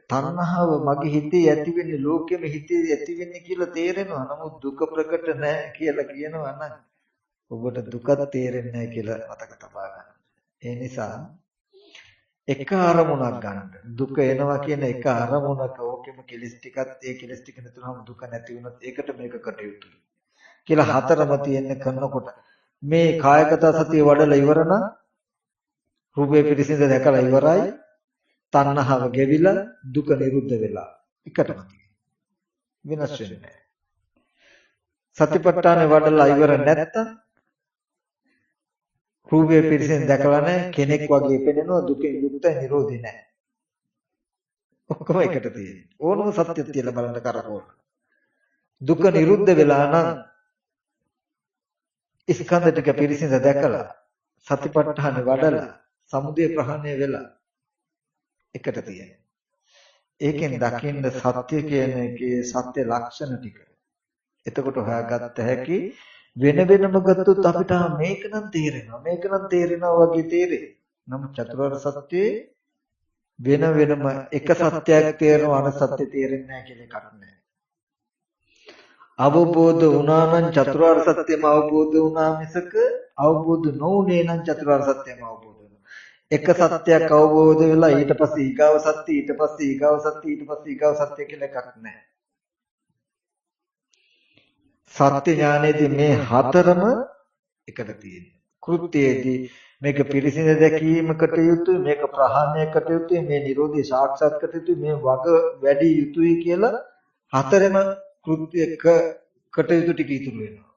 තණ්හාව මගේ හිතේ ඇති වෙන්නේ, ලෝකෙම හිතේ ඇති වෙන්නේ කියලා තේරෙනවා. නමුත් දුක ප්‍රකට නැහැ කියලා කියනවා නම් ඔබට දුක තේරෙන්නේ නැහැ කියලා මතක තබා ගන්න. ඒ නිසා එක අරමුණක් ගන්න. දුක එනවා කියන එක අරමුණක ඕකෙම කෙලස් ටිකත් ඒ කෙලස් ටික නැතුනම දුක නැති වුණොත් ඒකට මේක කටයුතුයි කියලා හතරම තියෙන කරනකොට මේ කායගත සතිය වඩලා ඉවර නම් රූපේ පිරිසිඳ දැකලා ඉවරයි. තණ්හාව ගෙවිලා දුක නිරුද්ධ වෙලා එකටම වෙනස් වෙන්නේ නැහැ. සතිපට්ඨානේ වඩලා ඉවර නැත්තම් රූපේ පිරිසිඳ දැකලා නැහැ, කෙනෙක් වගේ පෙනෙනවා, දුකෙන් යුක්තයි, නිරෝධේ නැහැ. ඔක්කොම එකට තියෙන්නේ. ඕනම සත්‍යය තියලා බලන්න කරකවන. දුක නිරුද්ධ වෙලා නම් ස්කන්ධ ටික පිරිසිඳ දැකලා සතිපට්ඨානේ වඩලා සමුදය ප්‍රහාණය වෙලා එකට තියෙනවා. ඒකෙන් දකින්න සත්‍ය කියන එකේ සත්‍ය ලක්ෂණ ටික. එතකොට හොයාගත්ත හැකි වෙන වෙනම ගත්තොත් අපිට මේක නම් තේරෙනවා. මේක නම් තේරෙනවා වගේ තේරෙයි. නමුත් චතුරාර්ය සත්‍යයේ වෙන වෙනම එක සත්‍යයක් තේරෙනවා, අනිත් සත්‍ය තේරෙන්නේ නැහැ කියලා එකක් නැහැ. අවබෝධ වුණා නම් චතුරාර්ය සත්‍යම අවබෝධ වුණා මිසක අවබෝධ නොවුනේ නම් චතුරාර්ය සත්‍යම අවබෝධ. එක සත්‍යයක් අවබෝධ වෙලා ඊට පස්සේ ඊගාව සත්‍ය, ඊට පස්සේ ඊගාව සත්‍ය, ඊට පස්සේ ඊගාව සත්‍ය කියලා එකක් නැහැ. සත්‍ය ඥානයේදී මේ හතරම එකට තියෙනවා. කෘත්‍යයේදී මේක පිරිසිඳ දැකීමකට යුතුයි, මේක ප්‍රහාණයකට යුතුයි, මේ නිරෝධය සාක්ෂාත් කර යුතුයි, මේ වග වැඩි යුතුයි කියලා හතරම කෘත්‍යයක කටයුතු ටික ඉතුරු වෙනවා.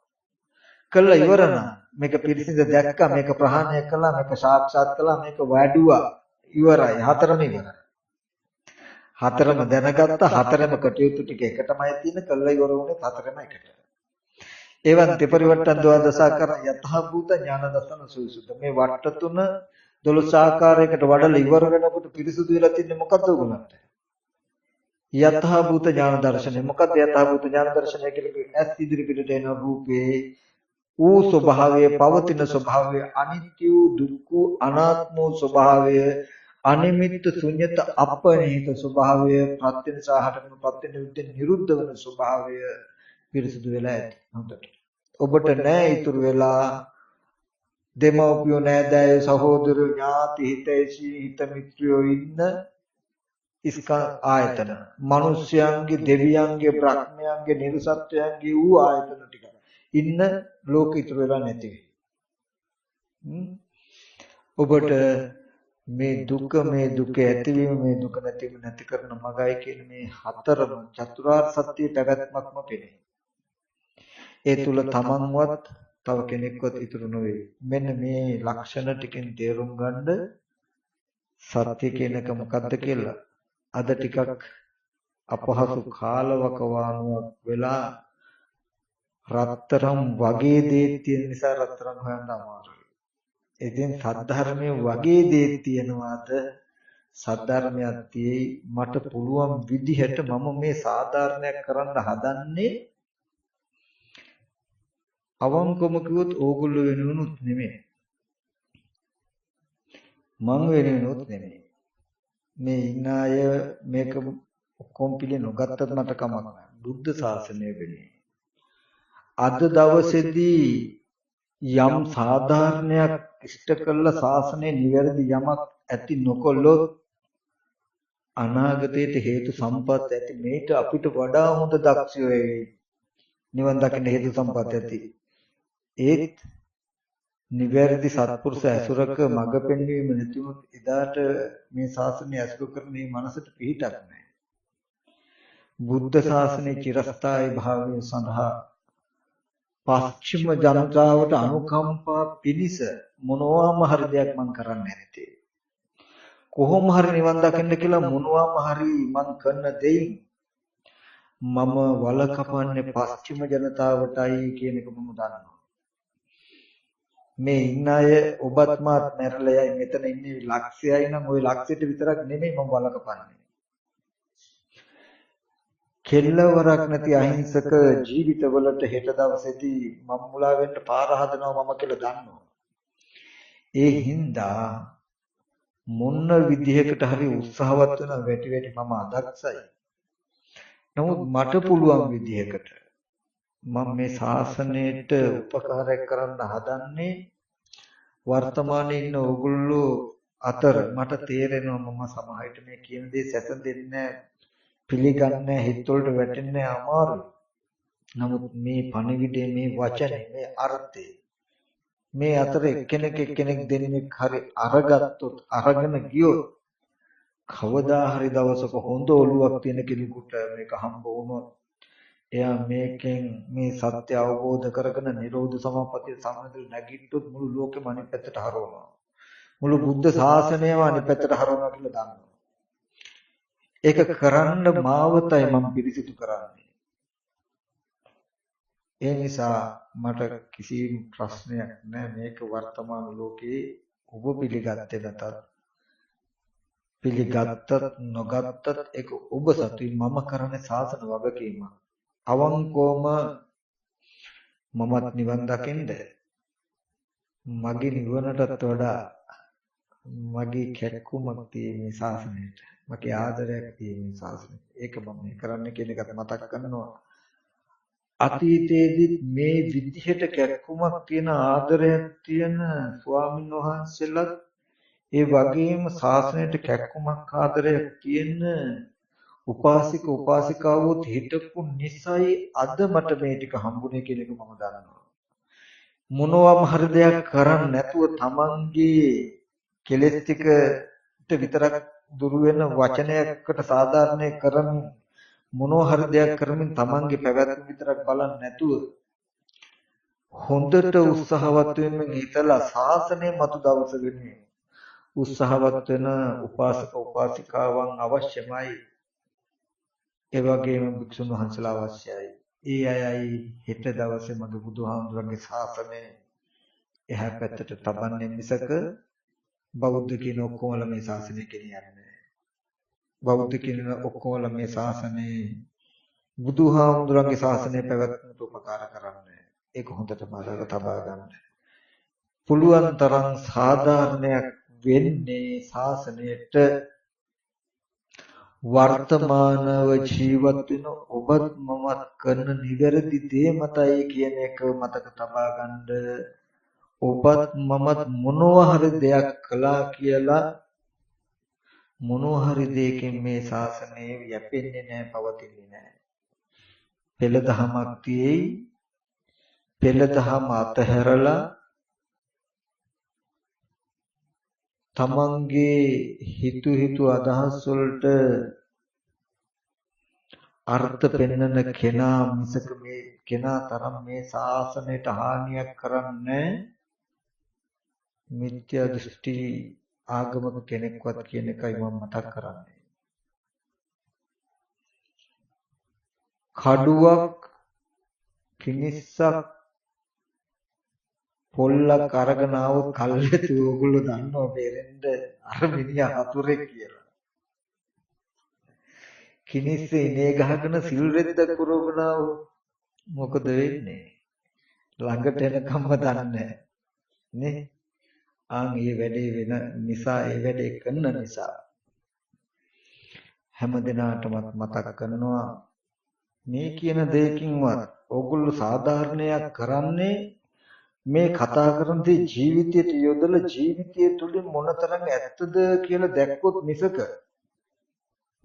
කළා ඉවර නම් මේක පිරිසිඳ දැක්කා, මේක ප්‍රහාණය කළා, මේක සාක්ෂාත් කළා, මේක වැඩුවා, ඉවරයි. හතරම ඉවරයි. හතරම දැනගත්තා. හතරම කටයුතු ටික එකටමයි තියෙන. කළා ඉවර වුණේ හතරම එකට. එවන් ත්‍රිපරිවට්ටන් ද්වාදසාකාර යතහ භූත ඥාන දර්ශන සුසුද්ධ. මේ වට්ට තුන 12 ආකාරයකට වඩලා ඉවර වෙනකොට පිරිසුදු වෙලා තින්නේ මොකද්ද උගලන්ට? යතහ භූත ඥාන දර්ශනය. මොකද්ද යතහ භූත ඥාන දර්ශනය කියන්නේ? ඇස් ඉදිරි පිටට එන රූපේ ඌ ස්වභාවය, පවතින ස්වභාවය, අනිත්‍ය දුක්ඛ අනාත්ම ස්වභාවය, අනිමිත්ත ශුන්‍යත අපනිහිත ස්වභාවය, ප්‍රත්‍යනිසහටම ප්‍රත්‍යනිරුද්ධ නිරුද්ධ වෙන ස්වභාවය පිරිසුදු වෙලා ඇති. හොඳට ඔබට නෑ ඉතුරු වෙලා දෙමව්පියෝ, නෑදෑයෝ, සහෝදරයෝ, ඥාති හිතයිසි හිත මිත්‍රයෝ ඉන්න ආයතන, මිනිස්යන්ගේ, දෙවියන්ගේ, බ්‍රහ්මයන්ගේ, නිර්සත්වයන්ගේ වූ ආයතන ටික ඉන්න ලෝක ඉතුරු වෙලා නැති වෙයි. ඔබට මේ දුක ඇතිවීම, මේ දුක නැතිවීම නැති කරන මගයි කියන මේ හතරම චතුරාර්ය සත්‍ය පැවැත්මක්ම පෙනේ. ඒ තුල තමන්වත් තව කෙනෙක්වත් ඉතුරු නොවේ. මෙන්න මේ ලක්ෂණ ටිකෙන් තේරුම් ගන්න සත්‍ය කියන එක මොකද්ද කියලා අද ටිකක් අපහසු කාලවකවානුවක් වෙලා රත්තරම් වගේ දේ තියෙන නිසා රත්තරන් හොයන්න අමාරුයි. ඉතින් සද්ධර්මයේ වගේ දේ තියෙනවාද සද්ධර්මයක් තියෙයි මට පුළුවන් විදිහට මම මේ සාධාරණයක් කරන්න හදන්නේ අවංකවම කිව්වොත් ඕගොල්ලෝ වෙනුවෙනුත් නෙමෙයි මං වෙනුවෙනුත් නෙමෙයි මේ ඉන්න අය මේක ඔක්කොම පිළි නොගත්තත් මට කමක් නැහැ බුද්ධ ශාසනය වෙනුවෙන් අද දවසේදී යම් සාධාරණයක් ඉෂ්ට කළ ශාසනයේ නිවැරදි යමක් ඇති නොකොළොත් අනාගතයට හේතු සම්පත් ඇති මේට අපිට වඩා හොඳ දක්ෂයෝ වෙයි නිවන් දකින්න හේතු සම්පත් ඇති ඒත් නිවැරදි සත්පුරුෂ ඇසුරක මඟ පෙන්වීම නැති වුණොත් එදාට මේ ශාසනය ඇසුරු කරන මේ මනසට පිහිටක් නැහැ බුද්ධ ශාසනයේ චිරස්ථායී භාවය සඳහා පශ්චිම ජනතාවට අනුකම්පා පිණිස මොනවාම හරි දෙයක් මම කරන්නේ නැත්තේ කොහොම හරි නිවන් දකින්න කියලා මොනවාම හරි මම කරන දෙයින් මම වල කපන්නේ පශ්චිම ජනතාවටයි කියන එක මම දන්නවා මේ ඉන්න අය ඔබත් මාත් මැරලා යයි මෙතන ඉන්නේ ලක්ෂයයි නම් ওই ලක්ෂයට විතරක් නෙමෙයි මම වල කපන්නේ කෙල්ලවරක් නැති අහිංසක ජීවිතවලට හෙට දවසේදී මම මුලා වෙන්න පාර හදනවා මම කියලා දන්නවා. ඒ හින්දා මොන විදිහකට හරි උත්සාහවත් වෙන වැටි වැටි මම අදක්සයි. නමුත් මට පුළුවන් විදිහකට මම මේ ශාසනයට උපකාරයක් කරන්න හදන්නේ වර්තමානයේ ඉන්න ඕගොල්ලෝ අතර මට තේරෙනවා මම සමහරට මේ කියන දේ සැසඳෙන්නේ පිළිගන්නේ හිත වලට වැටෙන්නේ අමාරුයි. නමුත් මේ පණිවිඩයේ මේ වචනේ මේ අර්ථය මේ අතර එක්කෙනෙක් දෙන්නෙක් හරි අරගත්තොත් අරගෙන ගියොත් කවදා හරි දවසක හොඳ ඔළුවක් තියෙන කෙනෙකුට මේක හම්බ වුණොත් එයා මේකෙන් මේ සත්‍ය අවබෝධ කරගෙන නිරෝධ සමාපත්තිය සම්බන්ධව නැගිට්ටොත් මුළු ලෝකෙම අනිත් පැත්තට හරවනවා. මුළු බුද්ධ ශාසනයම අනිත් පැත්තට හරවනවා කියලා දන්නවා. ඒක කරන්න මාවතයි මම පිළිසිතු කරන්නේ. ඒ නිසා මට කිසිම ප්‍රශ්නයක් නැහැ මේක වර්තමාන ලෝකේ ඔබ පිළිගත්තේ නැතත් පිළිගත්තත් නොගත්තත් ඒක ඔබ සතුයි මම කරන්නේ ශාසන වගකීම. අවංකවම මමත් නිවන් දකින්ද මගේ නිවනටත් වඩා මගේ කැක්කුමක් තියෙන මේ ශාසනයට මගේ ආදරයක් තියෙන මේ ශාසනයට ඒක මම කරන්න කියන එකත් මතක් කරනවා අතීතයේදී මේ විදිහට කැක්කුමක් තියෙන ආදරයක් තියෙන ස්වාමීන් වහන්සේලාත් ඒ වගේම ශාසනයට කැක්කුමක් ආදරයක් තියෙන උපාසික උපාසිකාවෝත් හිටපු නිසායි අද මට මේ ටික හම්බුනේ කියන එක මම දන්නවා මොනවාම හරි දෙයක් කරන්නේ නැතුව තමන්ගේ කෙලෙස් ටිකට විතරක් දුරු වෙන වචනයකට සාධාරණේ කරමින් මොනවා හරි දෙයක් කරමින් තමන්ගේ පැවැත්ම විතරක් බලන්නේ නැතුව හොඳට උත්සාහවත් වෙමින් හිතලා ශාසනය මතු දවස වෙන්නේ උත්සාහවත් වෙන උපාසක උපාසිකාවන් අවශ්‍යමයි ඒ වගේම භික්ෂුන් වහන්සේලා අවශ්‍යයි ඒ අයයි හෙට දවසේ මගේ බුදුහාමුදුරන්ගේ ශාසනය එහා පැත්තට තබන්නේ මිසක බෞද්ධ කියන ඔක්කොම මේ ශාසනය ගෙනියන්නේ බෞද්ධ කියන ඔක්කොම මේ ශාසනයේ බුදුහාමුදුරන්ගේ ශාසනය පැවැත්මට උපකාර කරන්නේ ඒක හොඳට මතක තබා ගන්න. පුළුවන් තරම් සාධාරණයක් වෙන්නේ ශාසනයට වර්තමානව ජීවත් වෙන ඔබත් මමත් කරන නිවැරදි දේ මතයි කියන එක මතක තබා ගන්න. ඔබත් මමත් මොනවා හරි දෙයක් කළා කියලා මොනවා හරි දෙයකින් මේ ශාසනය යැපෙන්නේ නැහැ පවතින්නේ නැහැ. පෙළ දහමක් තියෙයි. පෙළ දහම අතහැරලා තමන්ගේ හිතු අදහස් වලට අර්ථ පෙන්වන කෙනා මිසක මේ කෙනා තරම් මේ ශාසනයට හානියක් කරන්නේ මිත්‍යා දෘෂ්ටි ආගමක කෙනෙක්වත් කියන එකයි මම මතක් කරන්නේ. කඩුවක් කිනිස්සක් පොල්ලක් අරගෙන ආවොත් කල්ැතු ඕගොල්ලෝ දන්නවා බේරෙන්න අර මිනිහා හතුරෙක් කියලා. කිනිස්සේ ඉනේ ගහගෙන සිල් රෙද්දක් කරවගෙන ආවොත් මොකද වෙන්නේ? ළඟට එනකම්ම දන්නේ නේ. මේ වැඩේ වෙන නිසා ඒ වැඩේ කරන නිසා හැම දිනාටමත් මතක් කරනවා මේ කියන දෙයකින්වත් ඕගොල්ලෝ සාධාරණයක් කරන්නේ මේ කතා කරන දේ ජීවිතයට යොදලා ජීවිතය තුළින් මොනතරම් ඇත්තද කියලා දැක්කොත් මිසක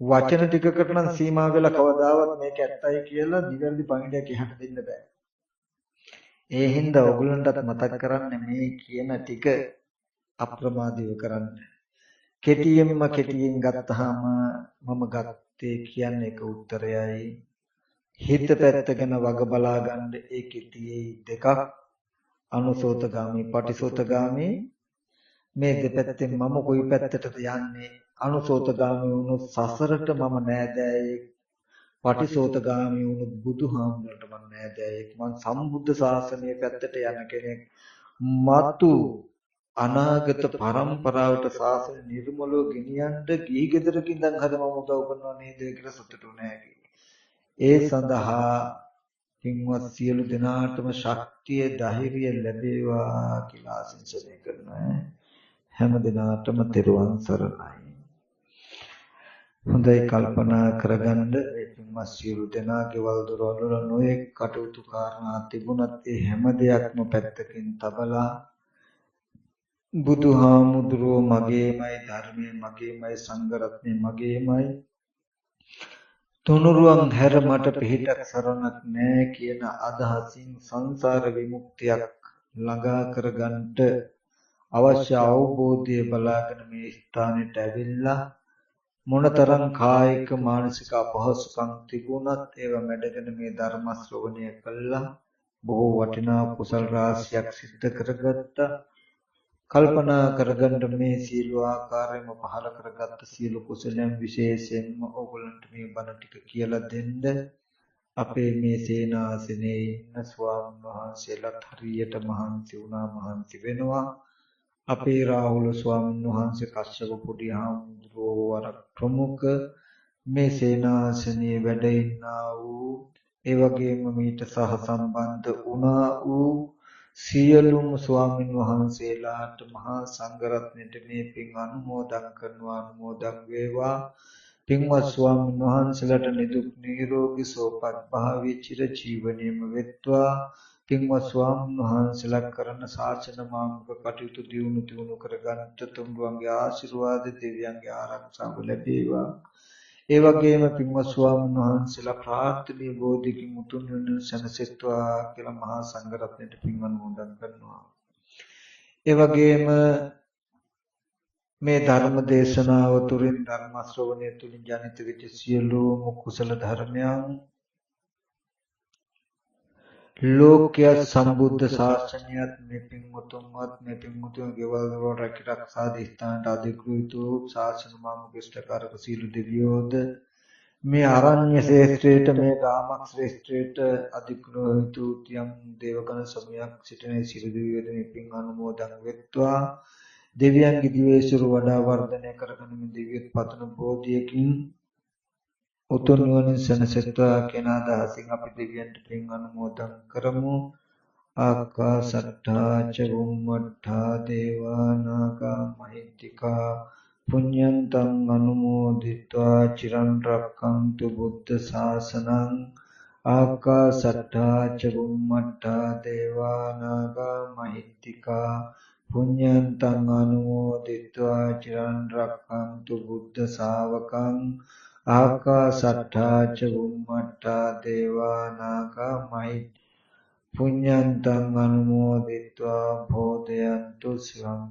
වචන ටිකකට නම් සීමා වෙලා කවදාවත් මේක ඇත්තයි කියලා නිවැරදි පණිඩයක් එහාට දෙන්න බෑ. ඒ හින්දා ඔයගොල්ලන්ටත් මතක් කරන්න මේ කියන ටික අප්‍රමාදීව කරන්න. කෙටියෙන් ගත්තාම මම ගත්තේ කියන්නේ එක උත්තරයයි. හිත පැත්ත ගැන වග බලා ගන්න ඒ කෙටියේ දෙකක්. අනුසෝතගාමී පටිසෝතගාමී මේ දෙපැත්තෙන් මම කොයි පැත්තටද යන්නේ? අනුසෝතගාමී වුණොත් සසරට මම නෑදෑයෙක්, පටිසෝතගාමී වුණොත් බුදුහාමුදුරට මම නෑදෑයෙක්. මං සම්බුද්ධ ශාසනය පැත්තට යන කෙනෙක්. මතු අනාගත පරම්පරාවට ශාසන නිර්මලව ගෙනියන්න ගිහි ගෙදරක ඉඳන් හරි මම උදව් කරනවා නේද කියලා සතුටු නැහැ. ඒ සඳහා පින්වත් සියලු දෙනාටම ශක්තිය ධෛර්යය ලැබේවා කියලා ආශිර්වාද කරනවා. හැම දිනාටම තෙරුවන් සරණයි. හොඳයි කල්පනා කරගන්න මේ පින්වත් සියලු දෙනා ගෙවල් දොරවල් වල නොයෙක් කටයුතු කාරණා තිබුණත් ඒ හැම දෙයක්ම පැත්තකින් තබලා බුදුහාමුදුරුවෝ මගේමයි, ධර්මයේ මගේමයි, සංඝ රත්නය මගේමයි, තුනුරුවන් හැර මට පිහිටක් සරණක් නැහැ කියන අදහසින් සංසාර විමුක්තියක් ළඟා කරගන්නට අවශ්‍ය අවබෝධය බලාගෙන මේ ස්ථානෙට ඇවිල්ලා මොනතරම් කායික මානසික අපහසුකම් තිබුණත් ඒවා මැඩගෙන මේ ධර්ම ශ්‍රවණය කළා බොහෝ වටිනා කුසල රාශියක් සිද්ධ කරගත්තා. කල්පනා කරගන්න මේ සීල ආකාරයෙන්ම පහල කරගත්ත සීල කුසලයන් විශේෂයෙන්ම ඕගොල්ලන්ට මේ බණ ටික කියලා දෙන්න අපේ මේ සේනාසනේ ඉන්න ස්වාමීන් වහන්සේලාත් හරියට මහන්සි වුණා, මහන්සි වෙනවා. අපේ රාහුල ස්වාමීන් වහන්සේ කස්සප පොඩි හාමුදුරුවෝ වර ප්‍රමුඛ මේ සේනාසනේ වැඩ ඉන්නා වූ ඒ වගේම මීට සහ සම්බන්ධ වුණා වූ සියලුම ස්වාමින් වහන්සේලාට මහා සංඝරත්නයට මේ පින් අනුමෝදන් කරනවා. අනුමෝදන් වේවා. පින්වත් ස්වාමින් වහන්සේලාට නිදුක් නිරෝගී සුවපත් භාවී චිර ජීවනයේම වෙත්වා. පින්වත් ස්වාමින් වහන්සේලා කරන ශාසන මාර්ග කටයුතු දියුණු කරගන්නට තුන්වන්ගේ ආශිර්වාද දෙවියන්ගේ ආරක්ෂාව ලැබේවා. ඒ වගේම පින්වත් ස්වාමීන් වහන්සේලා ප්‍රාර්ථනීය බෝධිකින් උතුම් වෙන සැනසෙත්වා කියලා මහා සංඝරත්නයට පින් අනුමෝදන් කරනවා. ඒ වගේම මේ ධර්ම දේශනාව තුළින් ධර්ම ශ්‍රවණය තුළින් ජනිත වෙච්ච සියලුම කුසල ධර්මයන් ලෝකයේ සම්බුද්ධ ශාසනයත් මේ පින්වතුන්වත් මේ පින්වතුන් ගෙවල් වල රැකිරක්ෂා දිස්ත්‍රාන්ට අධිකෘත ශාසන මාමුගිෂ්ඨකාරක සීල දෙවියෝද මේ ආරණ්‍ය ශ්‍රේෂ්ඨයට මේ ගාමක් ශ්‍රේෂ්ඨයට අධිකෘත උත්‍යම් දේවගණ සමයක් සිටින සීල දෙවියෝද මේ පින් අනුමෝදන් වෙත්වා. දෙවියන්ගේ දිවේශුර වඩා වර්ධනය කරගෙන මේ දිව්‍යත් පතන බෝධියකින් උතුම් නිවනින් සැනසෙත්වා කියන අදහසින් අපි දෙවියන්ට පින් අනුමෝදන් කරමු. ආකාසට්ඨා ච බුම්මට්ඨා දේවා නාග මහිත්‍තිකා පුඤ්ඤන්තං අනුමෝදිत्वा චිරන් රක්ඛන්තු බුද්ධ ශාසනං. ආකාසට්ඨා ච බුම්මට්ඨා දේවා නාග මහිත්‍තිකා පුඤ්ඤන්තං අනුමෝදිत्वा චිරන් රක්ඛන්තු බුද්ධ ශාවකං. ආකාසට්ඨා ච බුම්මට්ඨා දේවා නාග මහිත්‍තිකා පුඤ්ඤන්තං අනුමෝදිत्वा භෝදයන්තු සිවං